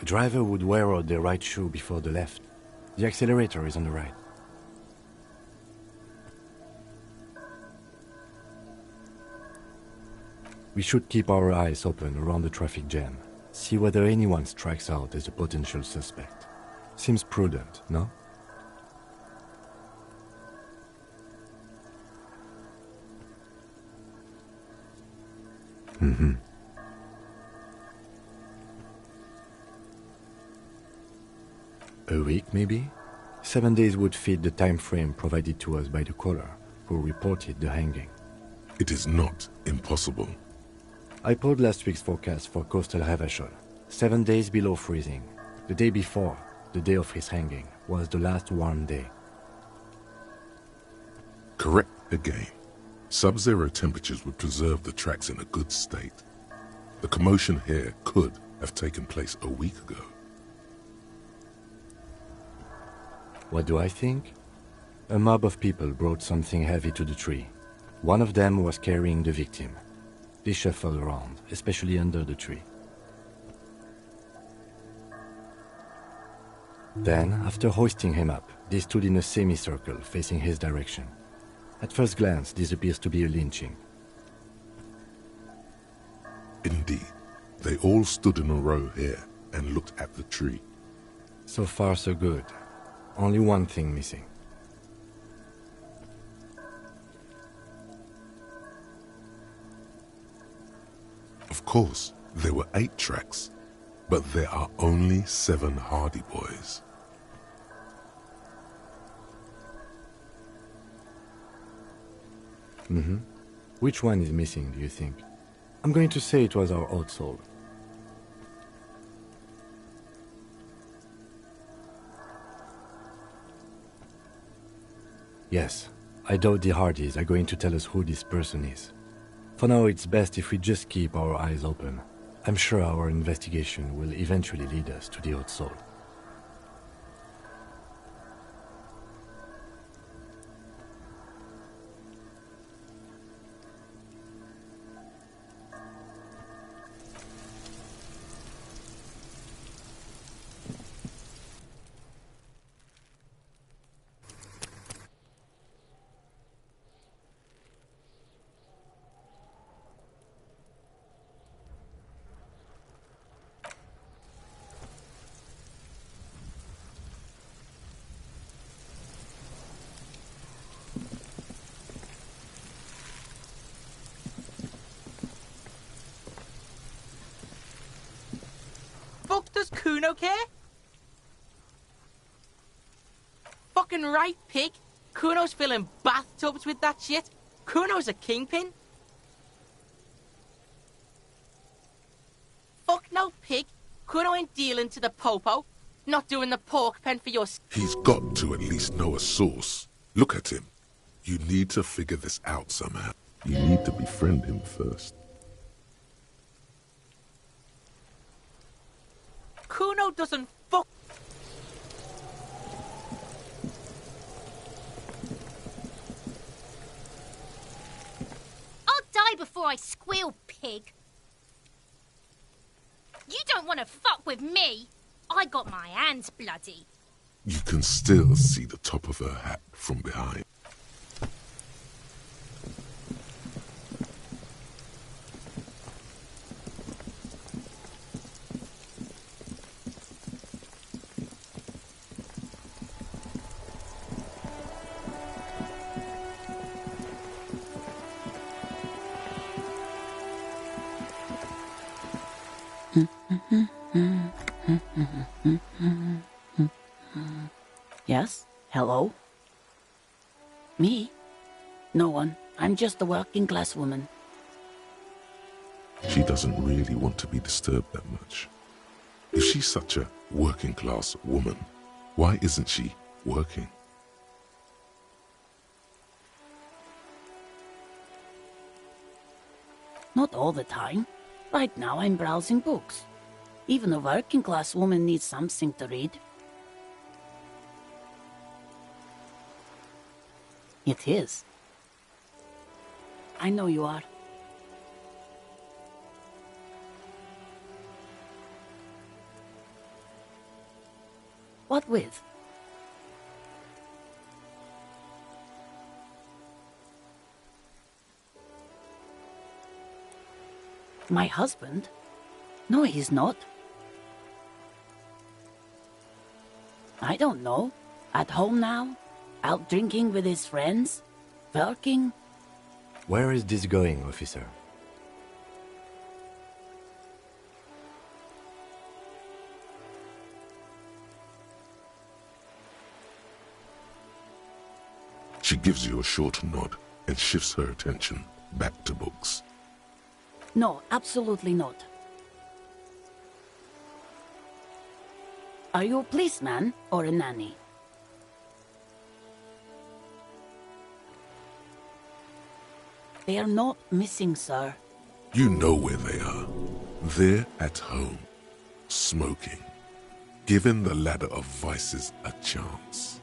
A driver would wear out the right shoe before the left. The accelerator is on the right. We should keep our eyes open around the traffic jam. See whether anyone strikes out as a potential suspect. Seems prudent, no? Mm-hmm. A week, maybe? 7 days would fit the time frame provided to us by the caller, who reported the hanging. It is not impossible. I pulled last week's forecast for coastal Havashol. 7 days below freezing. The day before, the day of his hanging, was the last warm day. Correct again. Sub-zero temperatures would preserve the tracks in a good state. The commotion here could have taken place a week ago. What do I think? A mob of people brought something heavy to the tree. One of them was carrying the victim. They shuffled around, especially under the tree. Then, after hoisting him up, they stood in a semicircle facing his direction. At first glance, this appears to be a lynching. Indeed. They all stood in a row here and looked at the tree. So far, so good. Only one thing missing. Of course, there were 8 tracks, but there are only 7 Hardy Boys. Mm-hmm. Which one is missing, do you think? I'm going to say it was our old soul. Yes, I doubt the Hardys are going to tell us who this person is. For now, it's best if we just keep our eyes open. I'm sure our investigation will eventually lead us to the old soul. Does Kuno care? Fucking right, pig. Kuno's filling bathtubs with that shit. Kuno's a kingpin. Fuck no, pig. Kuno ain't dealing to the popo. Not doing the pork pen for your... He's got to at least know a source. Look at him. You need to figure this out somehow. You need to befriend him first. Kuno doesn't fuck... I'll die before I squeal, pig. You don't want to fuck with me. I got my hands bloody. You can still see the top of her hat from behind. Yes? Hello? Me? No one. I'm just a working class woman. She doesn't really want to be disturbed that much. If she's such a working-class woman, why isn't she working? Not all the time. Right now I'm browsing books. Even a working-class woman needs something to read. It is. I know you are. What with? My husband? No, he's not. I don't know. At home now? Out drinking with his friends? Working? Where is this going, officer? She gives you a short nod and shifts her attention back to books. No, absolutely not. Are you a policeman or a nanny? They are not missing, sir. You know where they are. They're at home, smoking, giving the ladder of vices a chance.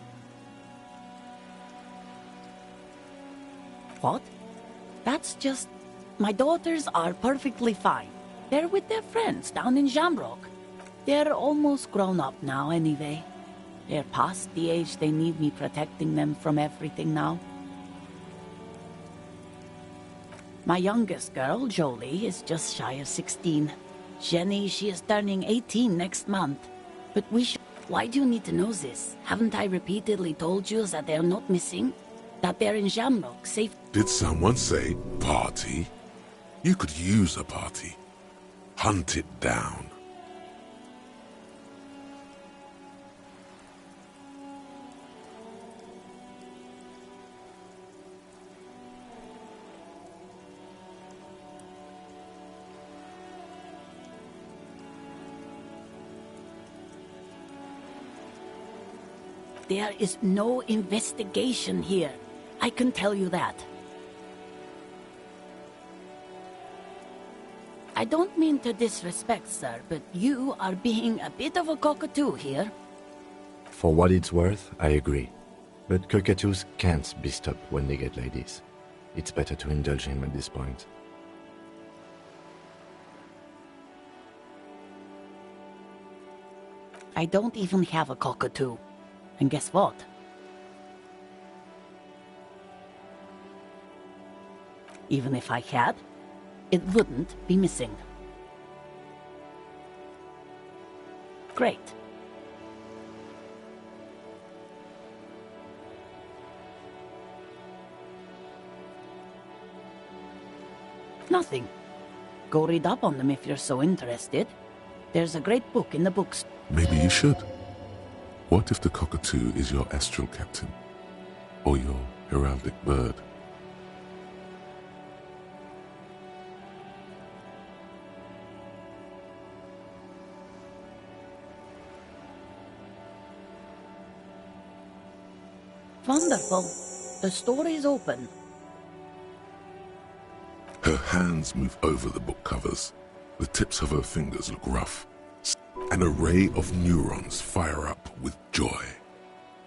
What? That's just... My daughters are perfectly fine. They're with their friends down in Shamrock. They're almost grown up now anyway. They're past the age they need me protecting them from everything now. My youngest girl, Jolie, is just shy of 16. Jenny, she is turning 18 next month. But we should... Why do you need to know this? Haven't I repeatedly told you that they're not missing? That they're in Shamrock, safe... Did someone say party? You could use a party. Hunt it down. There is no investigation here. I can tell you that. I don't mean to disrespect, sir, but you are being a bit of a cockatoo here. For what it's worth, I agree. But cockatoos can't be stopped when they get like this. It's better to indulge him at this point. I don't even have a cockatoo. And guess what? Even if I had, it wouldn't be missing. Great. Nothing. Go read up on them if you're so interested. There's a great book in the books. Maybe you should. What if the cockatoo is your astral captain? Or your heraldic bird? Wonderful. The story is open. Her hands move over the book covers. The tips of her fingers look rough. An array of neurons fire up with joy.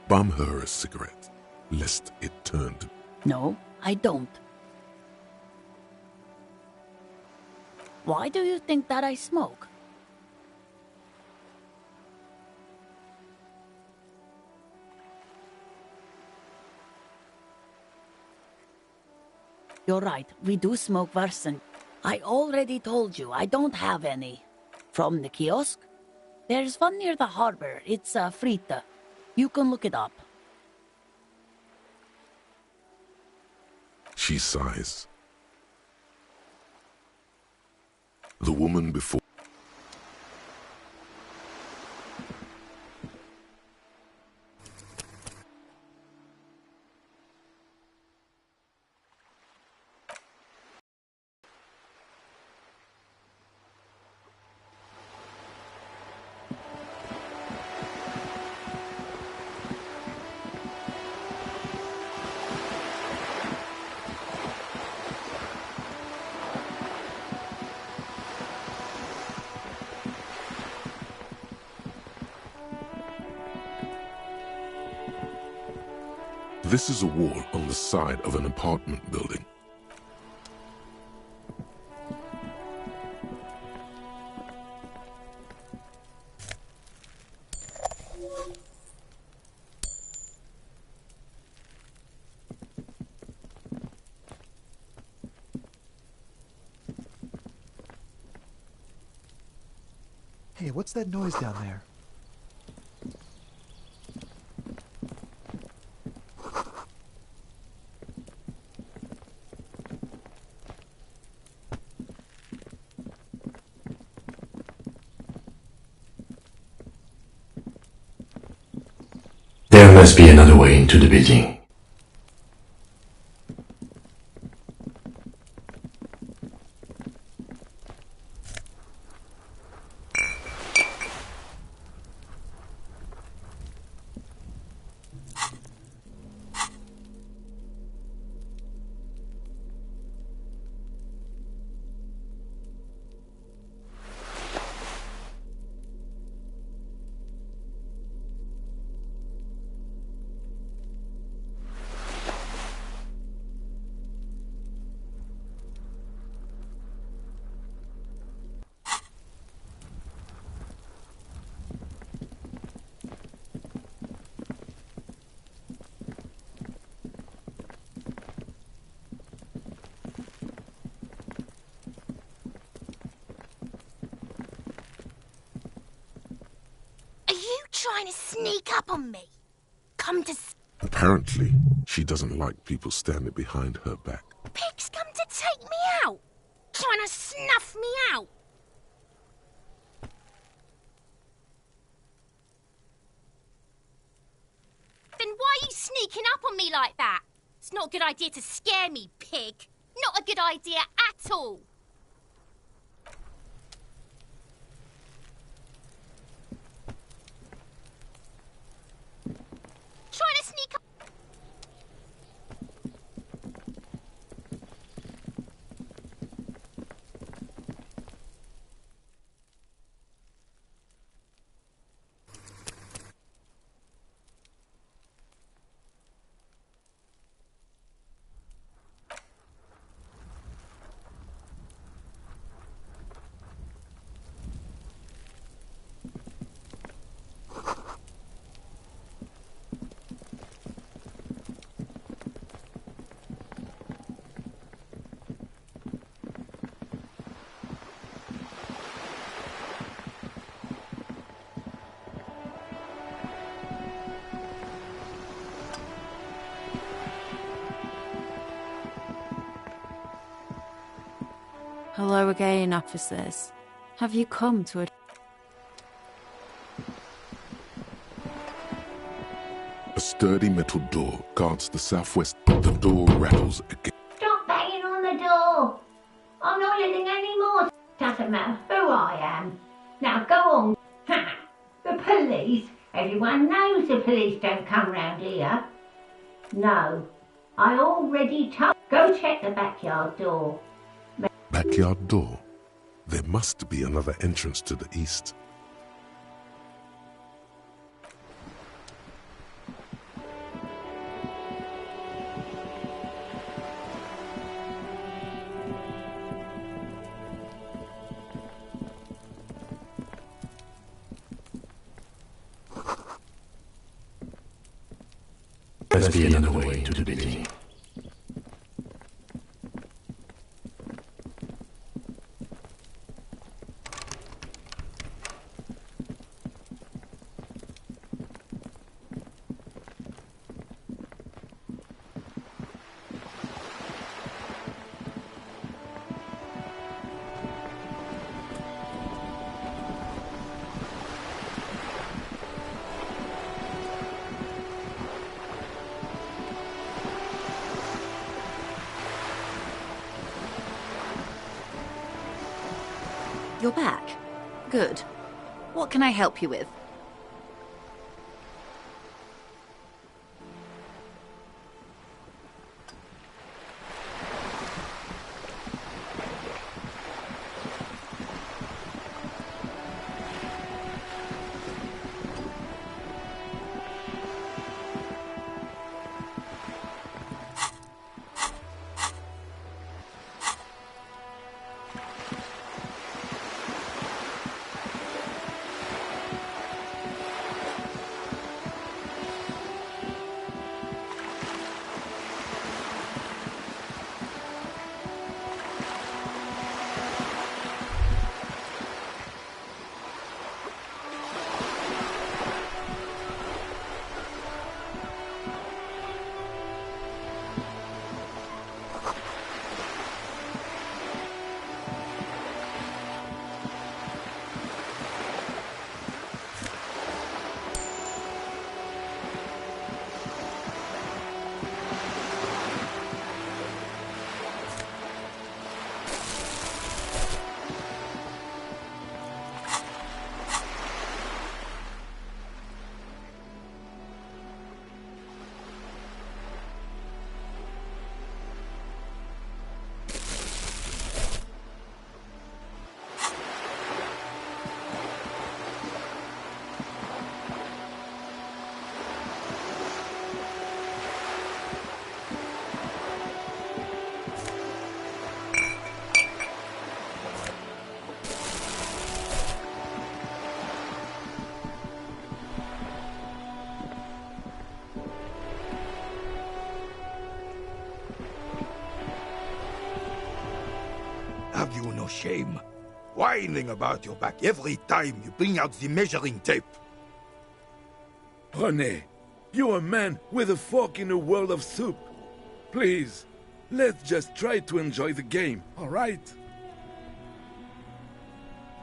Bum her a cigarette, lest it turn to... No, I don't. Why do you think that I smoke? You're right, we do smoke Varsen. I already told you, I don't have any. From the kiosk? There's one near the harbor. It's a frita. You can look it up. She sighs. The woman before... This is a wall on the side of an apartment building. Hey, what's that noise down there? There must be another way into the building. Trying to sneak up on me. Come to... Apparently, she doesn't like people standing behind her back. Pigs come to take me out. Trying to snuff me out. Then why are you sneaking up on me like that? It's not a good idea to scare me, pig. Not a good idea at all. Trying to sneak up. Hello again, officers. Have you come to a... A sturdy metal door guards the southwest. The door rattles again. Stop banging on the door. I'm not living anymore. Doesn't matter who I am. Now go on. Ha! The police. Everyone knows the police don't come round here. No. I already told... Go check the backyard door. Backyard door. There must be another entrance to the east. There must be another way into the building. You're back. Good. What can I help you with? shame. Whining about your back every time you bring out the measuring tape. René, you're a man with a fork in a world of soup. Please, let's just try to enjoy the game, alright?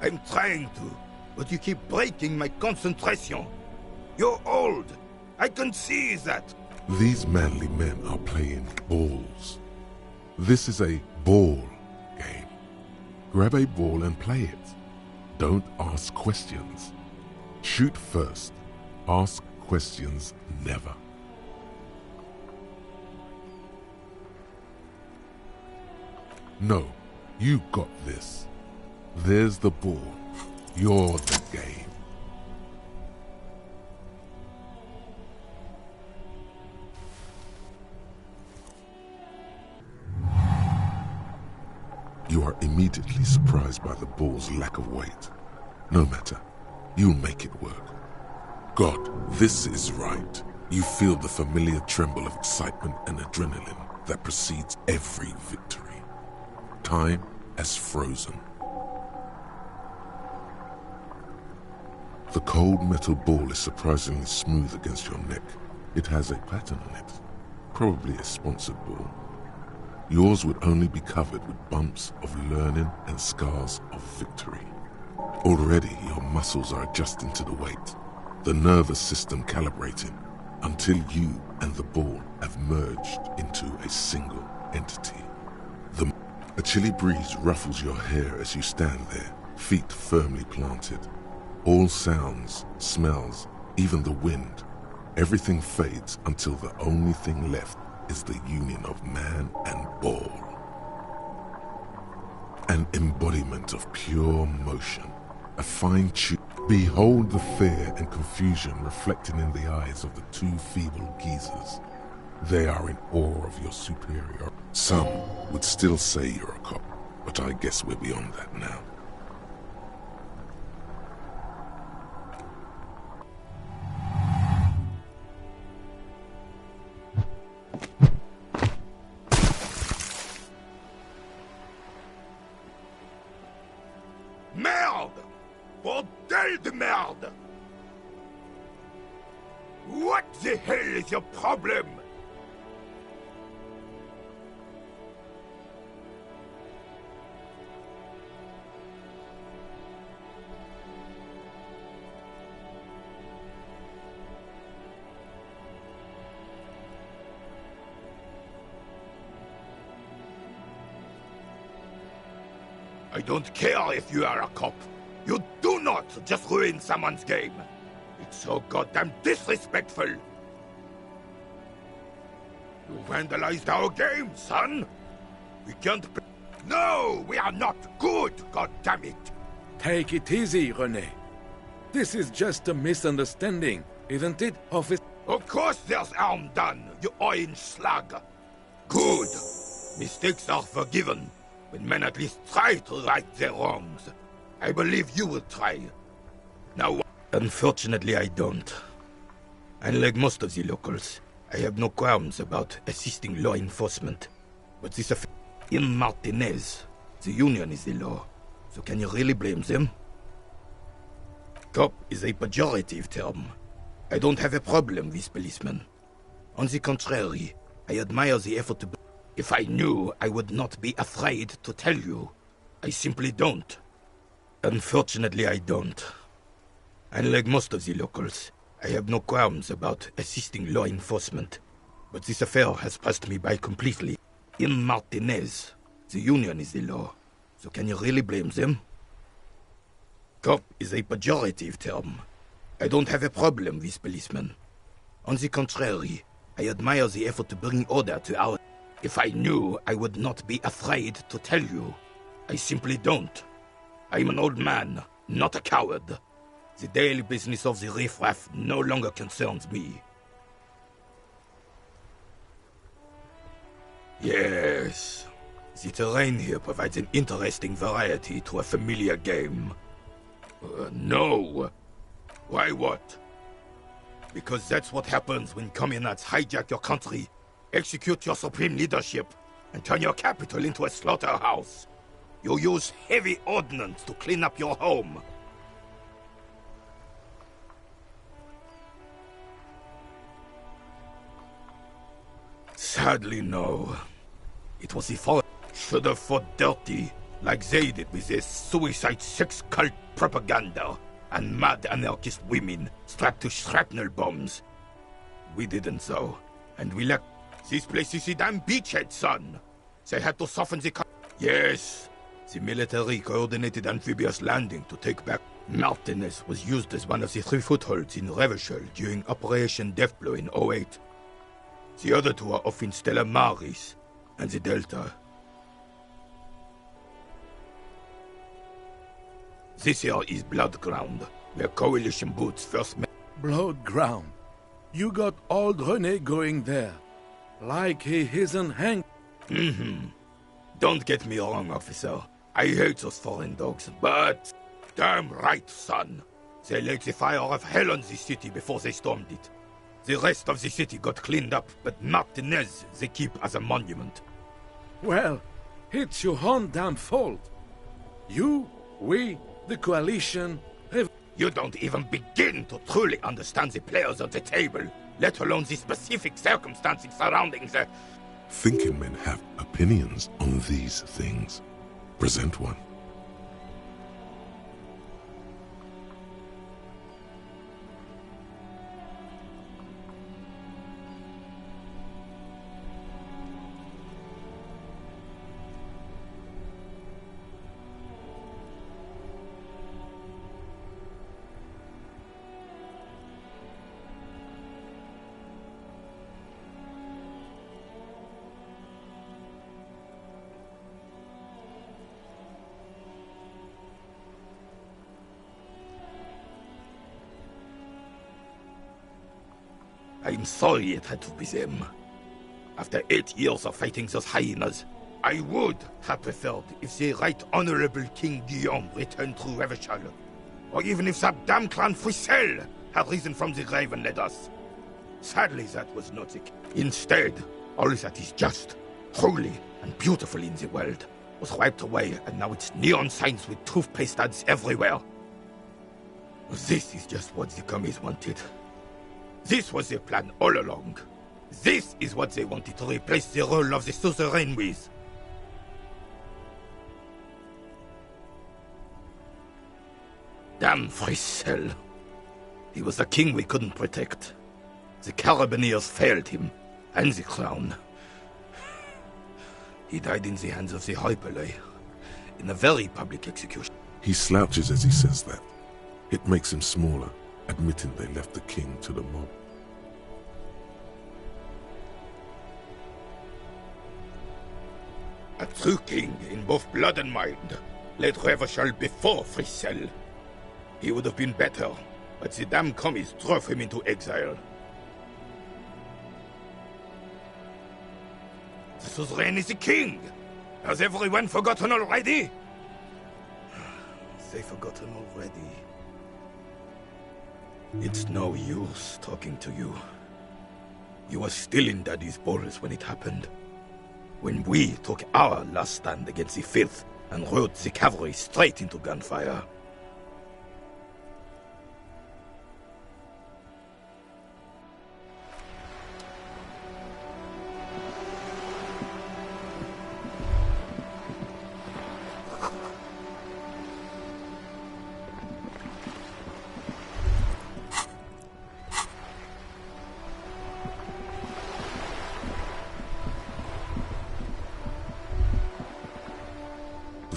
I'm trying to, but you keep breaking my concentration. You're old. I can see that. These manly men are playing balls. This is a ball game. Grab a ball and play it. Don't ask questions. Shoot first. Ask questions never. No, you got this. There's the ball. You're the game. You are immediately surprised by the ball's lack of weight. No matter, you'll make it work. God, this is right. You feel the familiar tremble of excitement and adrenaline that precedes every victory. Time has frozen. The cold metal ball is surprisingly smooth against your neck. It has a pattern on it, probably a sponsored ball. Yours would only be covered with bumps of learning and scars of victory. Already your muscles are adjusting to the weight, the nervous system calibrating, until you and the ball have merged into a single entity. A chilly breeze ruffles your hair as you stand there, feet firmly planted. All sounds, smells, even the wind, everything fades until the only thing left is the union of man and ball. An embodiment of pure motion, a fine-tuned. Behold the fear and confusion reflecting in the eyes of the two feeble geezers. They are in awe of your superior. Some would still say you're a cop, but I guess we're beyond that now. Merde! Bordel de merde! What the hell is your problem? I don't care if you are a cop. You do not just ruin someone's game. It's so goddamn disrespectful. You vandalized our game, son. We can't play. No, we are not good, goddammit. Take it easy, René. This is just a misunderstanding, isn't it, officer? Of course there's harm done, you orange slug. Good. Mistakes are forgiven when men at least try to right their wrongs. I believe you will try. Now, unfortunately, I don't. Unlike most of the locals, I have no qualms about assisting law enforcement. But this affair in Martinez, the union is the law. So can you really blame them? Cop is a pejorative term. I don't have a problem with policemen. On the contrary, I admire the effort to... If I knew, I would not be afraid to tell you. I simply don't. Unfortunately, I don't. Unlike most of the locals, I have no qualms about assisting law enforcement. But this affair has passed me by completely. In Martinez, the union is the law. So can you really blame them? Cop is a pejorative term. I don't have a problem with policemen. On the contrary, I admire the effort to bring order to our... If I knew, I would not be afraid to tell you. I simply don't. I'm an old man, not a coward. The daily business of the riffraff no longer concerns me. Yes, the terrain here provides an interesting variety to a familiar game. No. Why what? Because that's what happens when communards hijack your country, execute your supreme leadership, and turn your capital into a slaughterhouse. You use heavy ordnance to clean up your home. Sadly, no. It was the fault. Should have fought dirty, like they did with their suicide sex cult propaganda and mad anarchist women strapped to shrapnel bombs. We didn't though, and we lacked. This place is a damn beachhead, son. They had to soften the. Yes, the military coordinated amphibious landing to take back. Martinez was used as one of the 3 footholds in Revachol during Operation Deathblow in 08. The other 2 are off in Stella Maris and the Delta. This here is Blood Ground, where Coalition boots first met. Blood Ground. You got old René going there. Like he isn't hang. Don't get me wrong, officer. I hate those foreign dogs, but... Damn right, son. They laid the fire of hell on the city before they stormed it. The rest of the city got cleaned up, but Martinez they keep as a monument. Well, it's your own damn fault. You, we, the Coalition have... You don't even begin to truly understand the players at the table, let alone the specific circumstances surrounding the... Thinking men have opinions on these things. Present one. I'm sorry it had to be them. After 8 years of fighting those hyenas, I would have preferred if the Right Honorable King Guillaume returned to Revachol, or even if that damn clan Frissel had risen from the grave and led us. Sadly, that was not the case. Instead, all that is just, holy, and beautiful in the world was wiped away, and now it's neon signs with toothpaste ads everywhere. This is just what the commies wanted. This was their plan all along. This is what they wanted to replace the role of the suzerain with. Damn Frissel. He was a king we couldn't protect. The Carabineers failed him, and the crown. He died in the hands of the Hyperlay, in a very public execution. He slouches as he says that. It makes him smaller, admitting they left the king to the mob. A true king in both blood and mind led Revachol before Frissel. He would have been better, but the damn commies drove him into exile. The suzerain is the king! Has everyone forgotten already? They've forgotten already. It's no use talking to you. You were still in Daddy's balls when it happened. When we took our last stand against the Filth and rode the cavalry straight into gunfire.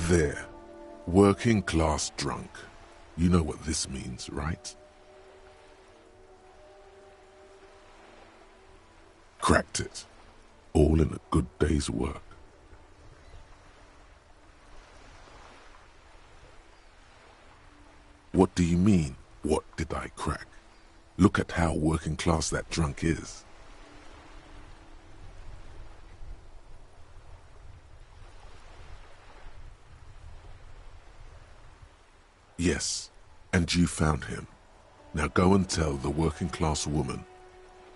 There. Working class drunk. You know what this means, right? Cracked it. All in a good day's work. What do you mean, what did I crack? Look at how working class that drunk is. Yes, and you found him. Now go and tell the working class woman.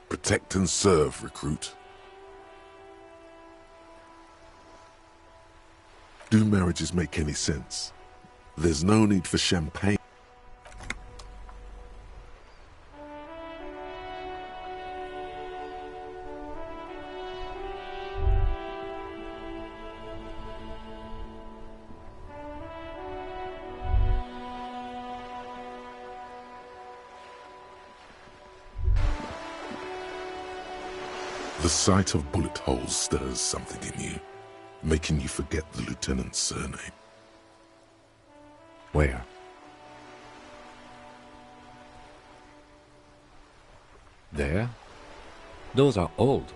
Protect and serve, recruit. Do marriages make any sense? There's no need for champagne. The sight of bullet holes stirs something in you, making you forget the lieutenant's surname. Where? There? Those are old.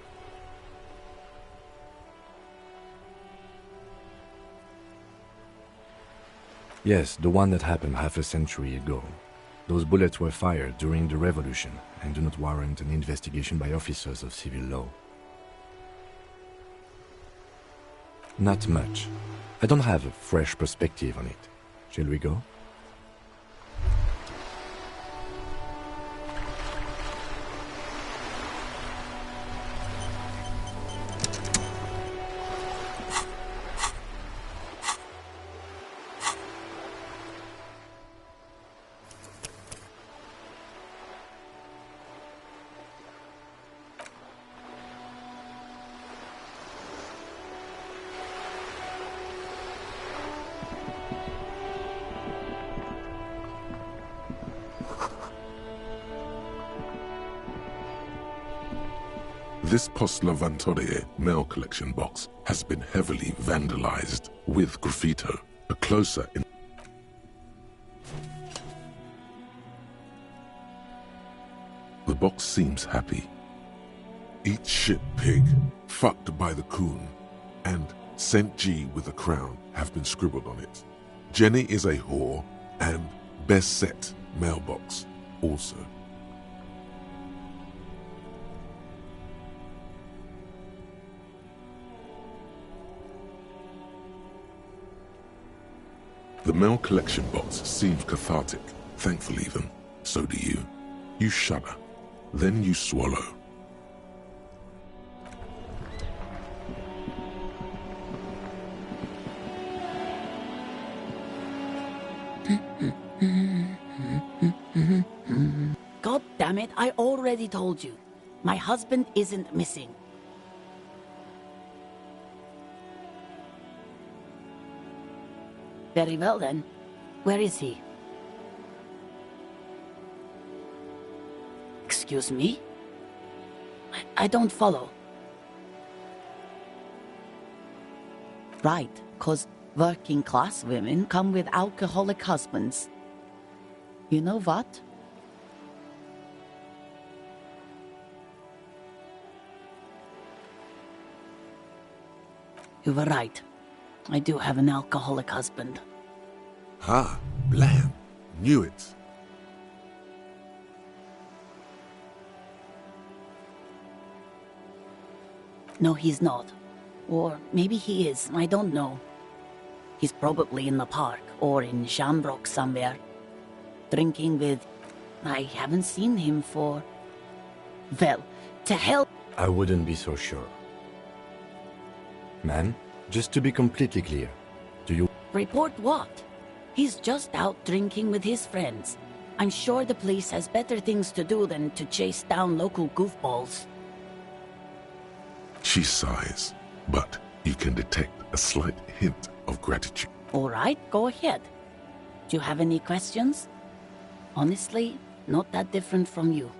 Yes, the one that happened half a century ago. Those bullets were fired during the revolution and do not warrant an investigation by officers of civil law. Not much. I don't have a fresh perspective on it. Shall we go? This Post-Levantorie mail collection box has been heavily vandalized with graffito. A closer in the box seems happy. Eat shit, pig, fucked by the coon, and St. G with a crown have been scribbled on it. Jenny is a whore, and best set mailbox also. The mail collection box seems cathartic, thankful even. So do you. You shudder. Then you swallow. God damn it, I already told you. My husband isn't missing. Very well then. Where is he? Excuse me? I don't follow. Right, 'cause working class women come with alcoholic husbands. You know what? You were right. I do have an alcoholic husband. Ha! Blam! Knew it. No, he's not. Or maybe he is, I don't know. He's probably in the park or in Shamrock somewhere. Drinking with... I haven't seen him for... Well, to hell... I wouldn't be so sure. Man, just to be completely clear, do you... Report what? He's just out drinking with his friends. I'm sure the police has better things to do than to chase down local goofballs. She sighs, but you can detect a slight hint of gratitude. All right, go ahead. Do you have any questions? Honestly, not that different from you.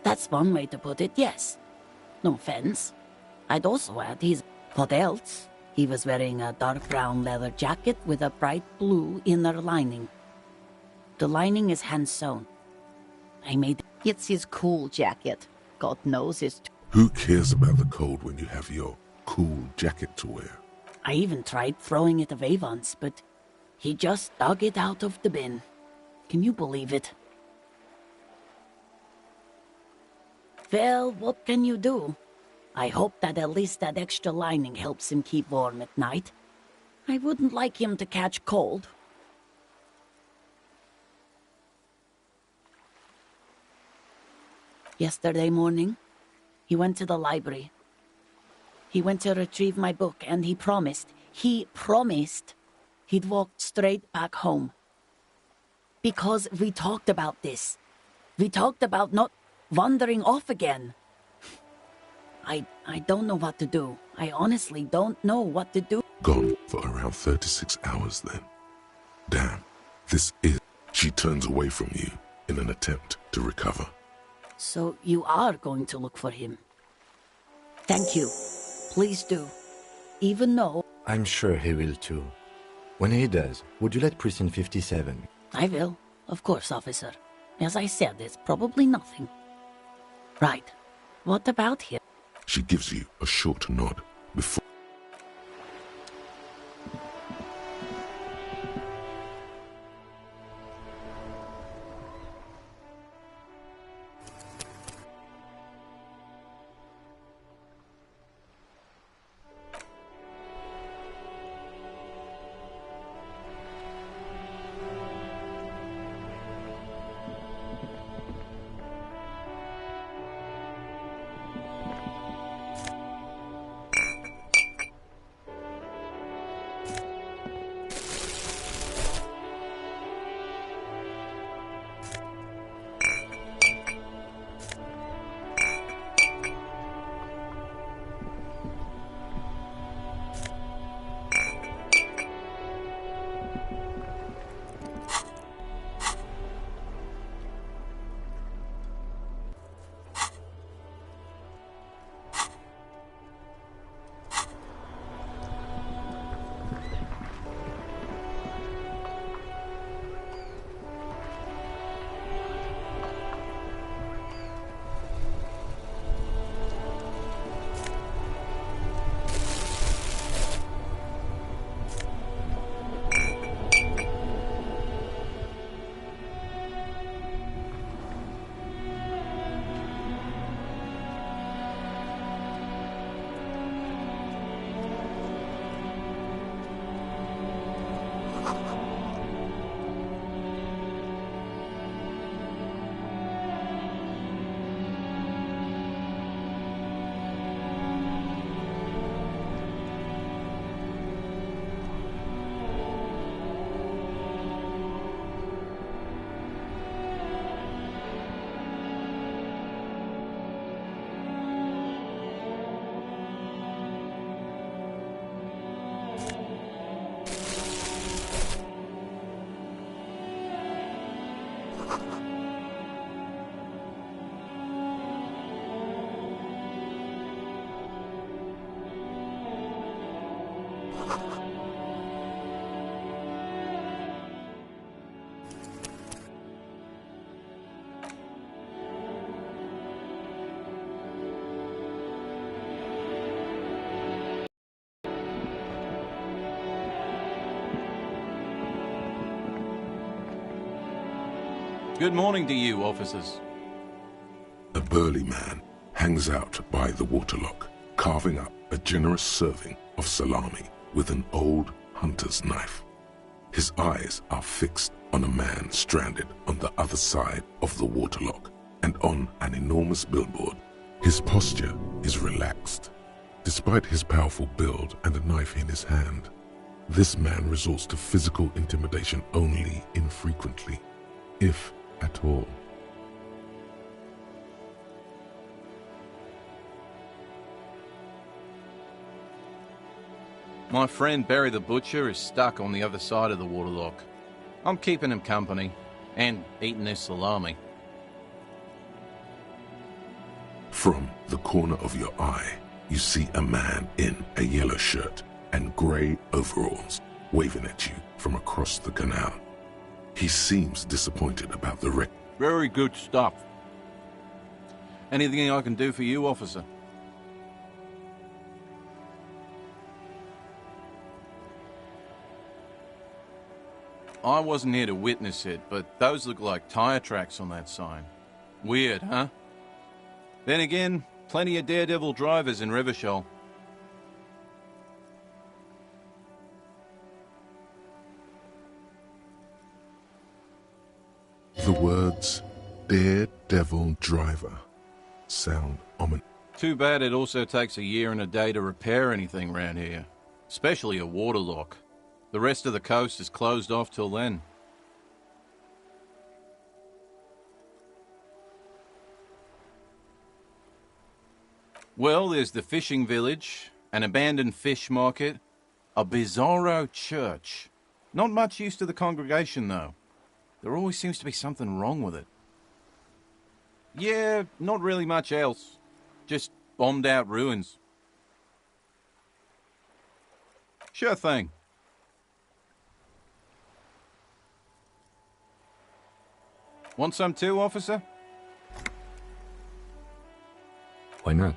That's one way to put it, yes. No offense. I'd also add he's... What else? He was wearing a dark brown leather jacket with a bright blue inner lining. The lining is hand-sewn. I made... It's his cool jacket. God knows it's... Who cares about the cold when you have your cool jacket to wear? I even tried throwing it away once, but he just dug it out of the bin. Can you believe it? Well, what can you do? I hope that at least that extra lining helps him keep warm at night. I wouldn't like him to catch cold. Yesterday morning, he went to the library. He went to retrieve my book, and he promised he'd walk straight back home. Because we talked about this. We talked about not wandering off again. I don't know what to do. I honestly don't know what to do. Gone for around 36 hours then. Damn, this is... She turns away from you in an attempt to recover. So you are going to look for him. Thank you. Please do. Even though... I'm sure he will too. When he does, would you let Precinct 57? I will. Of course, officer. As I said, it's probably nothing. Right. What about him? She gives you a short nod before... Good morning to you, officers. A burly man hangs out by the waterlock, carving up a generous serving of salami with an old hunter's knife. His eyes are fixed on a man stranded on the other side of the waterlock and on an enormous billboard. His posture is relaxed. Despite his powerful build and a knife in his hand, this man resorts to physical intimidation only infrequently, if at all. My friend Barry the Butcher is stuck on the other side of the waterlock. I'm keeping him company and eating his salami. From the corner of your eye, you see a man in a yellow shirt and grey overalls waving at you from across the canal. He seems disappointed about the wreck. Very good stuff. Anything I can do for you, officer? I wasn't here to witness it, but those look like tire tracks on that sign. Weird, huh? Then again, plenty of daredevil drivers in Revachol. The words, daredevil driver, sound ominous. Too bad it also takes a year and a day to repair anything around here. Especially a water lock. The rest of the coast is closed off till then. Well, there's the fishing village, an abandoned fish market, a bizarro church. Not much use to the congregation, though. There always seems to be something wrong with it. Yeah, not really much else. Just bombed out ruins. Sure thing. Want some too, officer? Why not?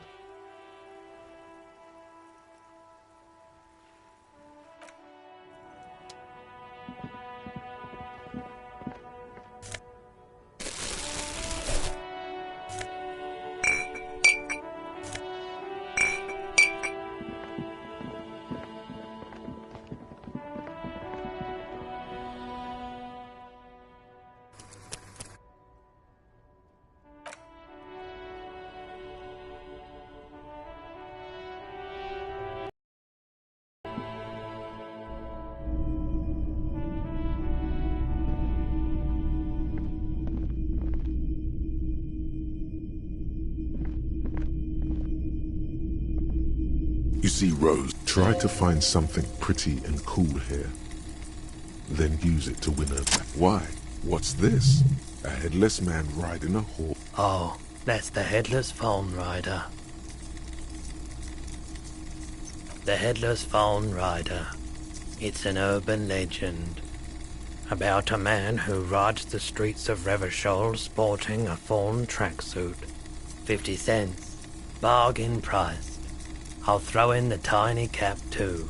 You see, Rose, try to find something pretty and cool here. Then use it to win her back. Why? What's this? A headless man riding a horse. Oh, that's the Headless Phone Rider. The Headless Phone Rider. It's an urban legend about a man who rides the streets of Revachol sporting a fawn tracksuit. 50 cents. Bargain price. I'll throw in the tiny cap too.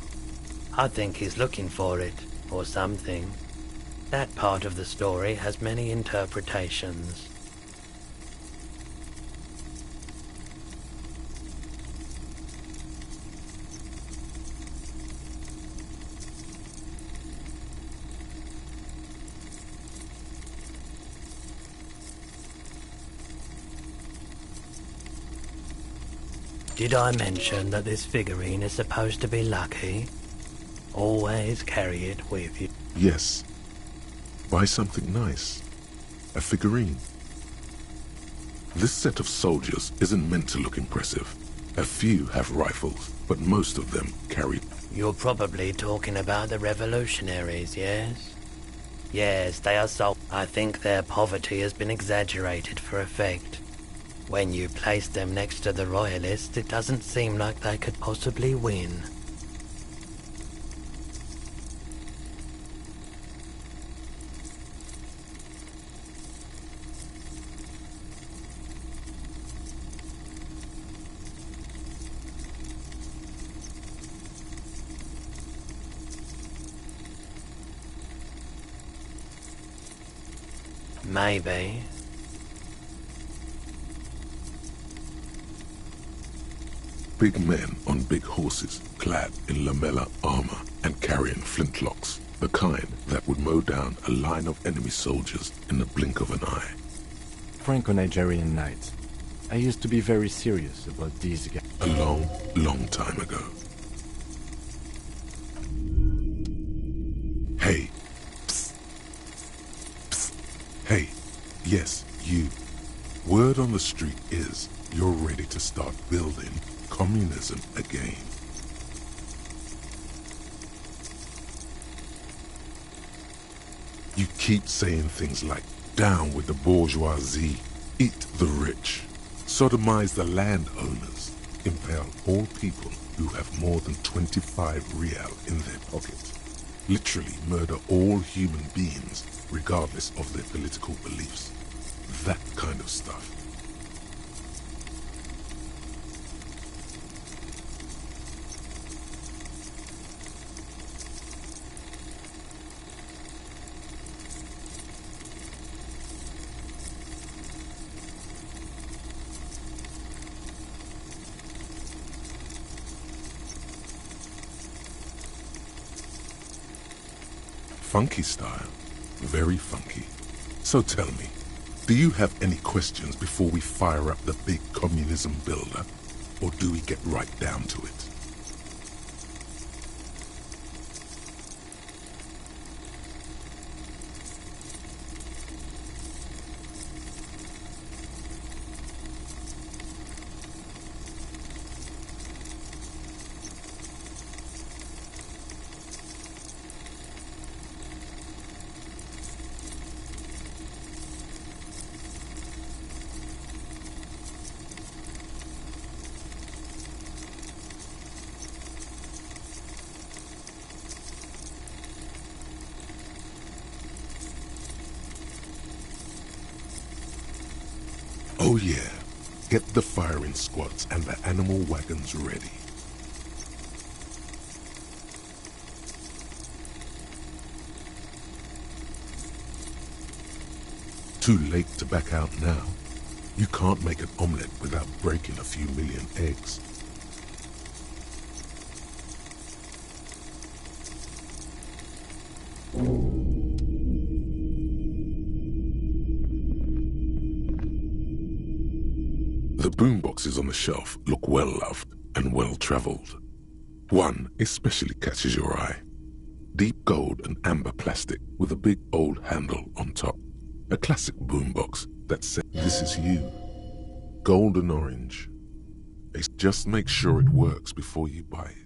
I think he's looking for it, or something. That part of the story has many interpretations. Did I mention that this figurine is supposed to be lucky? Always carry it with you. Yes. Buy something nice. A figurine. This set of soldiers isn't meant to look impressive. A few have rifles, but most of them carry... You're probably talking about the revolutionaries, yes? Yes, they are so... I think their poverty has been exaggerated for effect. When you place them next to the royalists, it doesn't seem like they could possibly win. Maybe. Big men on big horses, clad in lamella armor and carrying flintlocks, the kind that would mow down a line of enemy soldiers in the blink of an eye. Franco-Nigerian knights. I used to be very serious about these guys. A long, long time ago. Hey. Psst. Psst. Hey. Yes, you. Word on the street is you're ready to start building communism again. You keep saying things like, down with the bourgeoisie, eat the rich, sodomize the landowners, impale all people who have more than 25 real in their pockets, literally murder all human beings regardless of their political beliefs. That kind of stuff. Funky style. Very funky. So tell me, Do you have any questions before we fire up the big communism builder? Or do we get right down to it? Oh yeah, get the firing squads and the animal wagons ready. Too late to back out now. You can't make an omelette without breaking a few million eggs. The boomboxes on the shelf look well-loved and well-traveled. One especially catches your eye. Deep gold and amber plastic with a big old handle on top. A classic boombox that says, "This is you." Gold and orange. Just make sure it works before you buy it.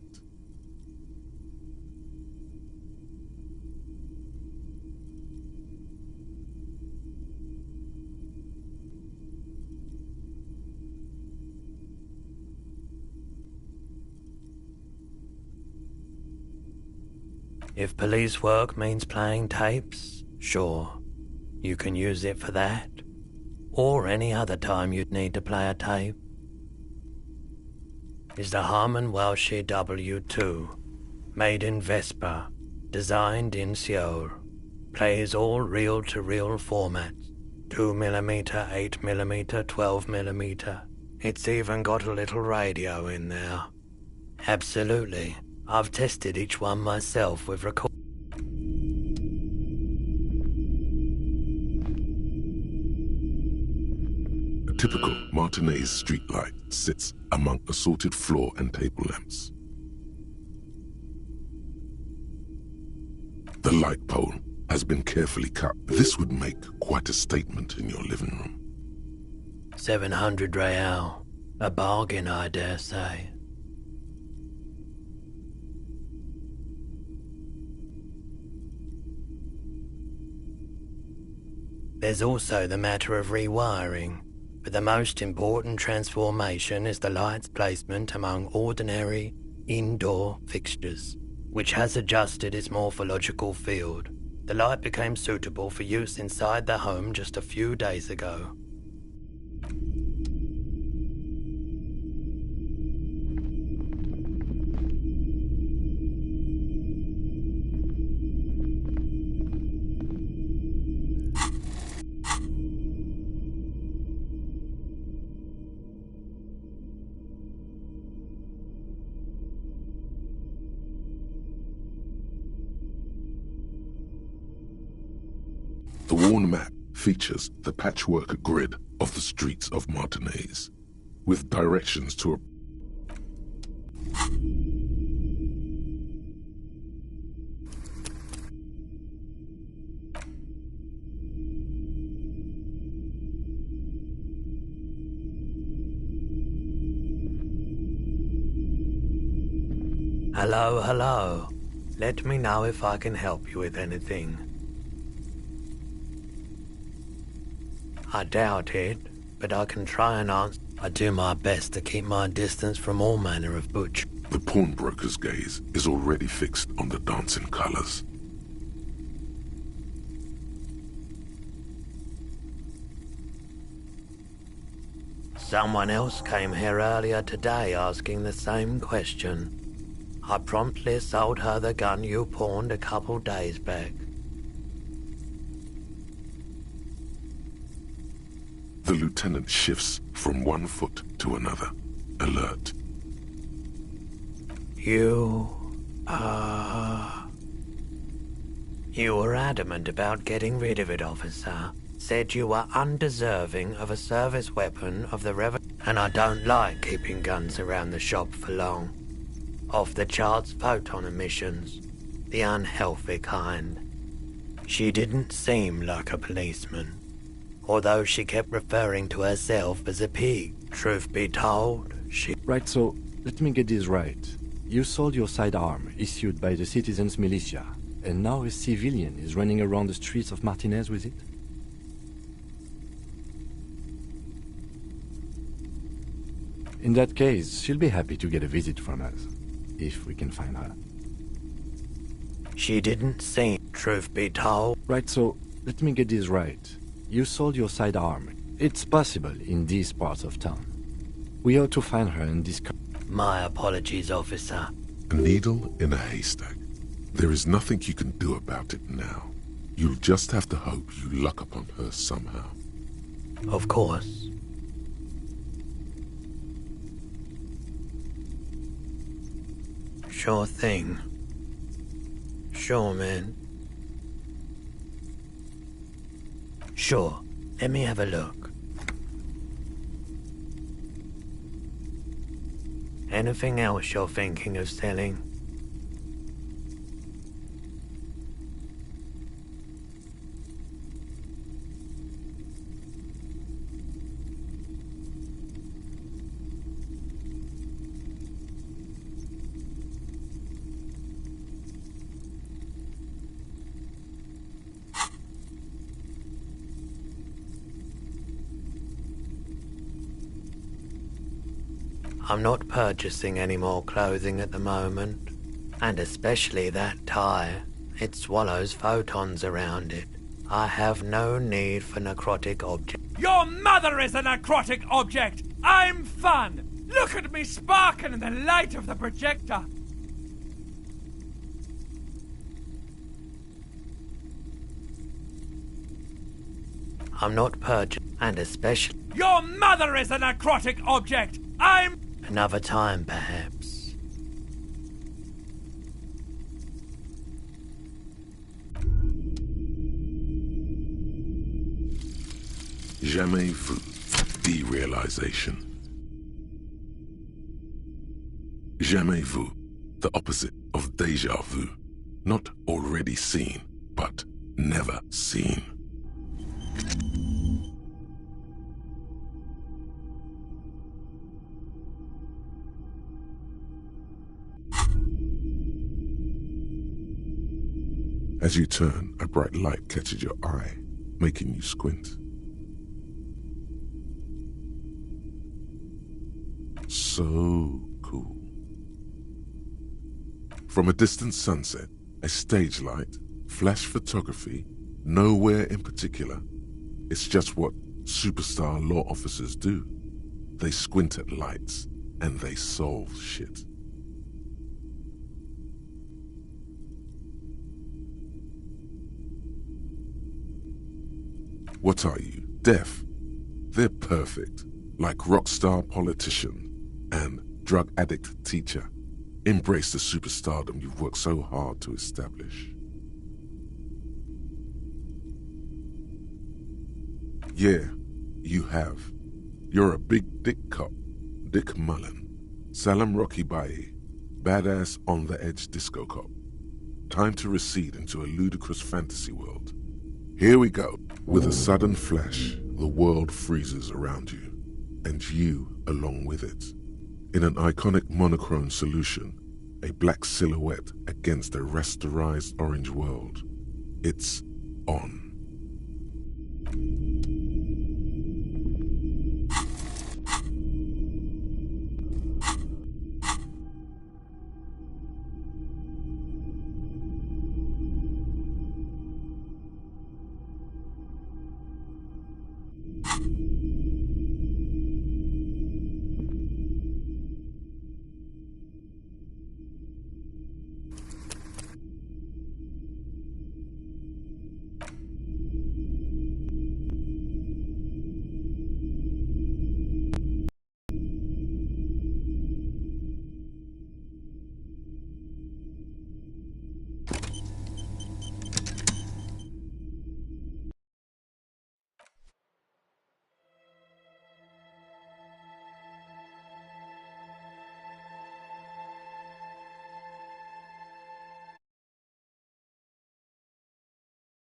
If police work means playing tapes, sure, you can use it for that. Or any other time you'd need to play a tape. Is the Harman Welshie W2, made in Vespa, designed in Seoul, plays all reel-to-reel formats, 2mm, 8mm, 12mm. It's even got a little radio in there. Absolutely. I've tested each one myself with record. A typical Martinez streetlight sits among assorted floor and table lamps. The light pole has been carefully cut. This would make quite a statement in your living room. 700 real. A bargain, I dare say. There's also the matter of rewiring, but the most important transformation is the light's placement among ordinary, indoor fixtures, which has adjusted its morphological field. The light became suitable for use inside the home just a few days ago. The worn map features the patchwork grid of the streets of Martinez, with directions to a... Hello, hello. Let me know if I can help you with anything. I doubt it, but I can try and answer. I do my best to keep my distance from all manner of butch. The pawnbroker's gaze is already fixed on the dancing colors. Someone else came here earlier today asking the same question. I promptly sold her the gun you pawned a couple days back. The lieutenant shifts from one foot to another, alert. You were adamant about getting rid of it, officer. Said you were undeserving of a service weapon of the and I don't like keeping guns around the shop for long. Off the charts photon emissions, the unhealthy kind. She didn't seem like a policeman, although she kept referring to herself as a pig. Truth be told, she... Right, so let me get this right. You sold your sidearm, issued by the citizens' militia, and now a civilian is running around the streets of Martinez with it? In that case, she'll be happy to get a visit from us, if we can find her. She didn't seem, truth be told. Right, so let me get this right. You sold your sidearm. It's possible in these parts of town. We ought to find her and discover... My apologies, officer. A needle in a haystack. There is nothing you can do about it now. You'll just have to hope you luck upon her somehow. Of course. Sure thing. Sure, man. Sure. Let me have a look. Anything else you're thinking of selling? I'm not purchasing any more clothing at the moment, and especially that tie. It swallows photons around it. I have no need for necrotic objects. Your mother is a necrotic object! I'm fun! Look at me sparking in the light of the projector! I'm not purchasing, and especially... Your mother is a necrotic object! I'm... Another time, perhaps. Jamais vu. Derealization. Jamais vu. The opposite of déjà vu. Not already seen, but never seen. As you turn, a bright light catches your eye, making you squint. So cool. From a distant sunset, a stage light, flash photography, nowhere in particular. It's just what superstar law officers do. They squint at lights, and they solve shit. What are you, deaf? They're perfect, like rock star politician and drug addict teacher. Embrace the superstardom you've worked so hard to establish. Yeah, you have. You're a big dick cop, Dick Mullen. Salam Rocky Baye, badass on-the-edge disco cop. Time to recede into a ludicrous fantasy world. Here we go. With a sudden flash, the world freezes around you, and you along with it. In an iconic monochrome solution, a black silhouette against a rasterized orange world. It's on.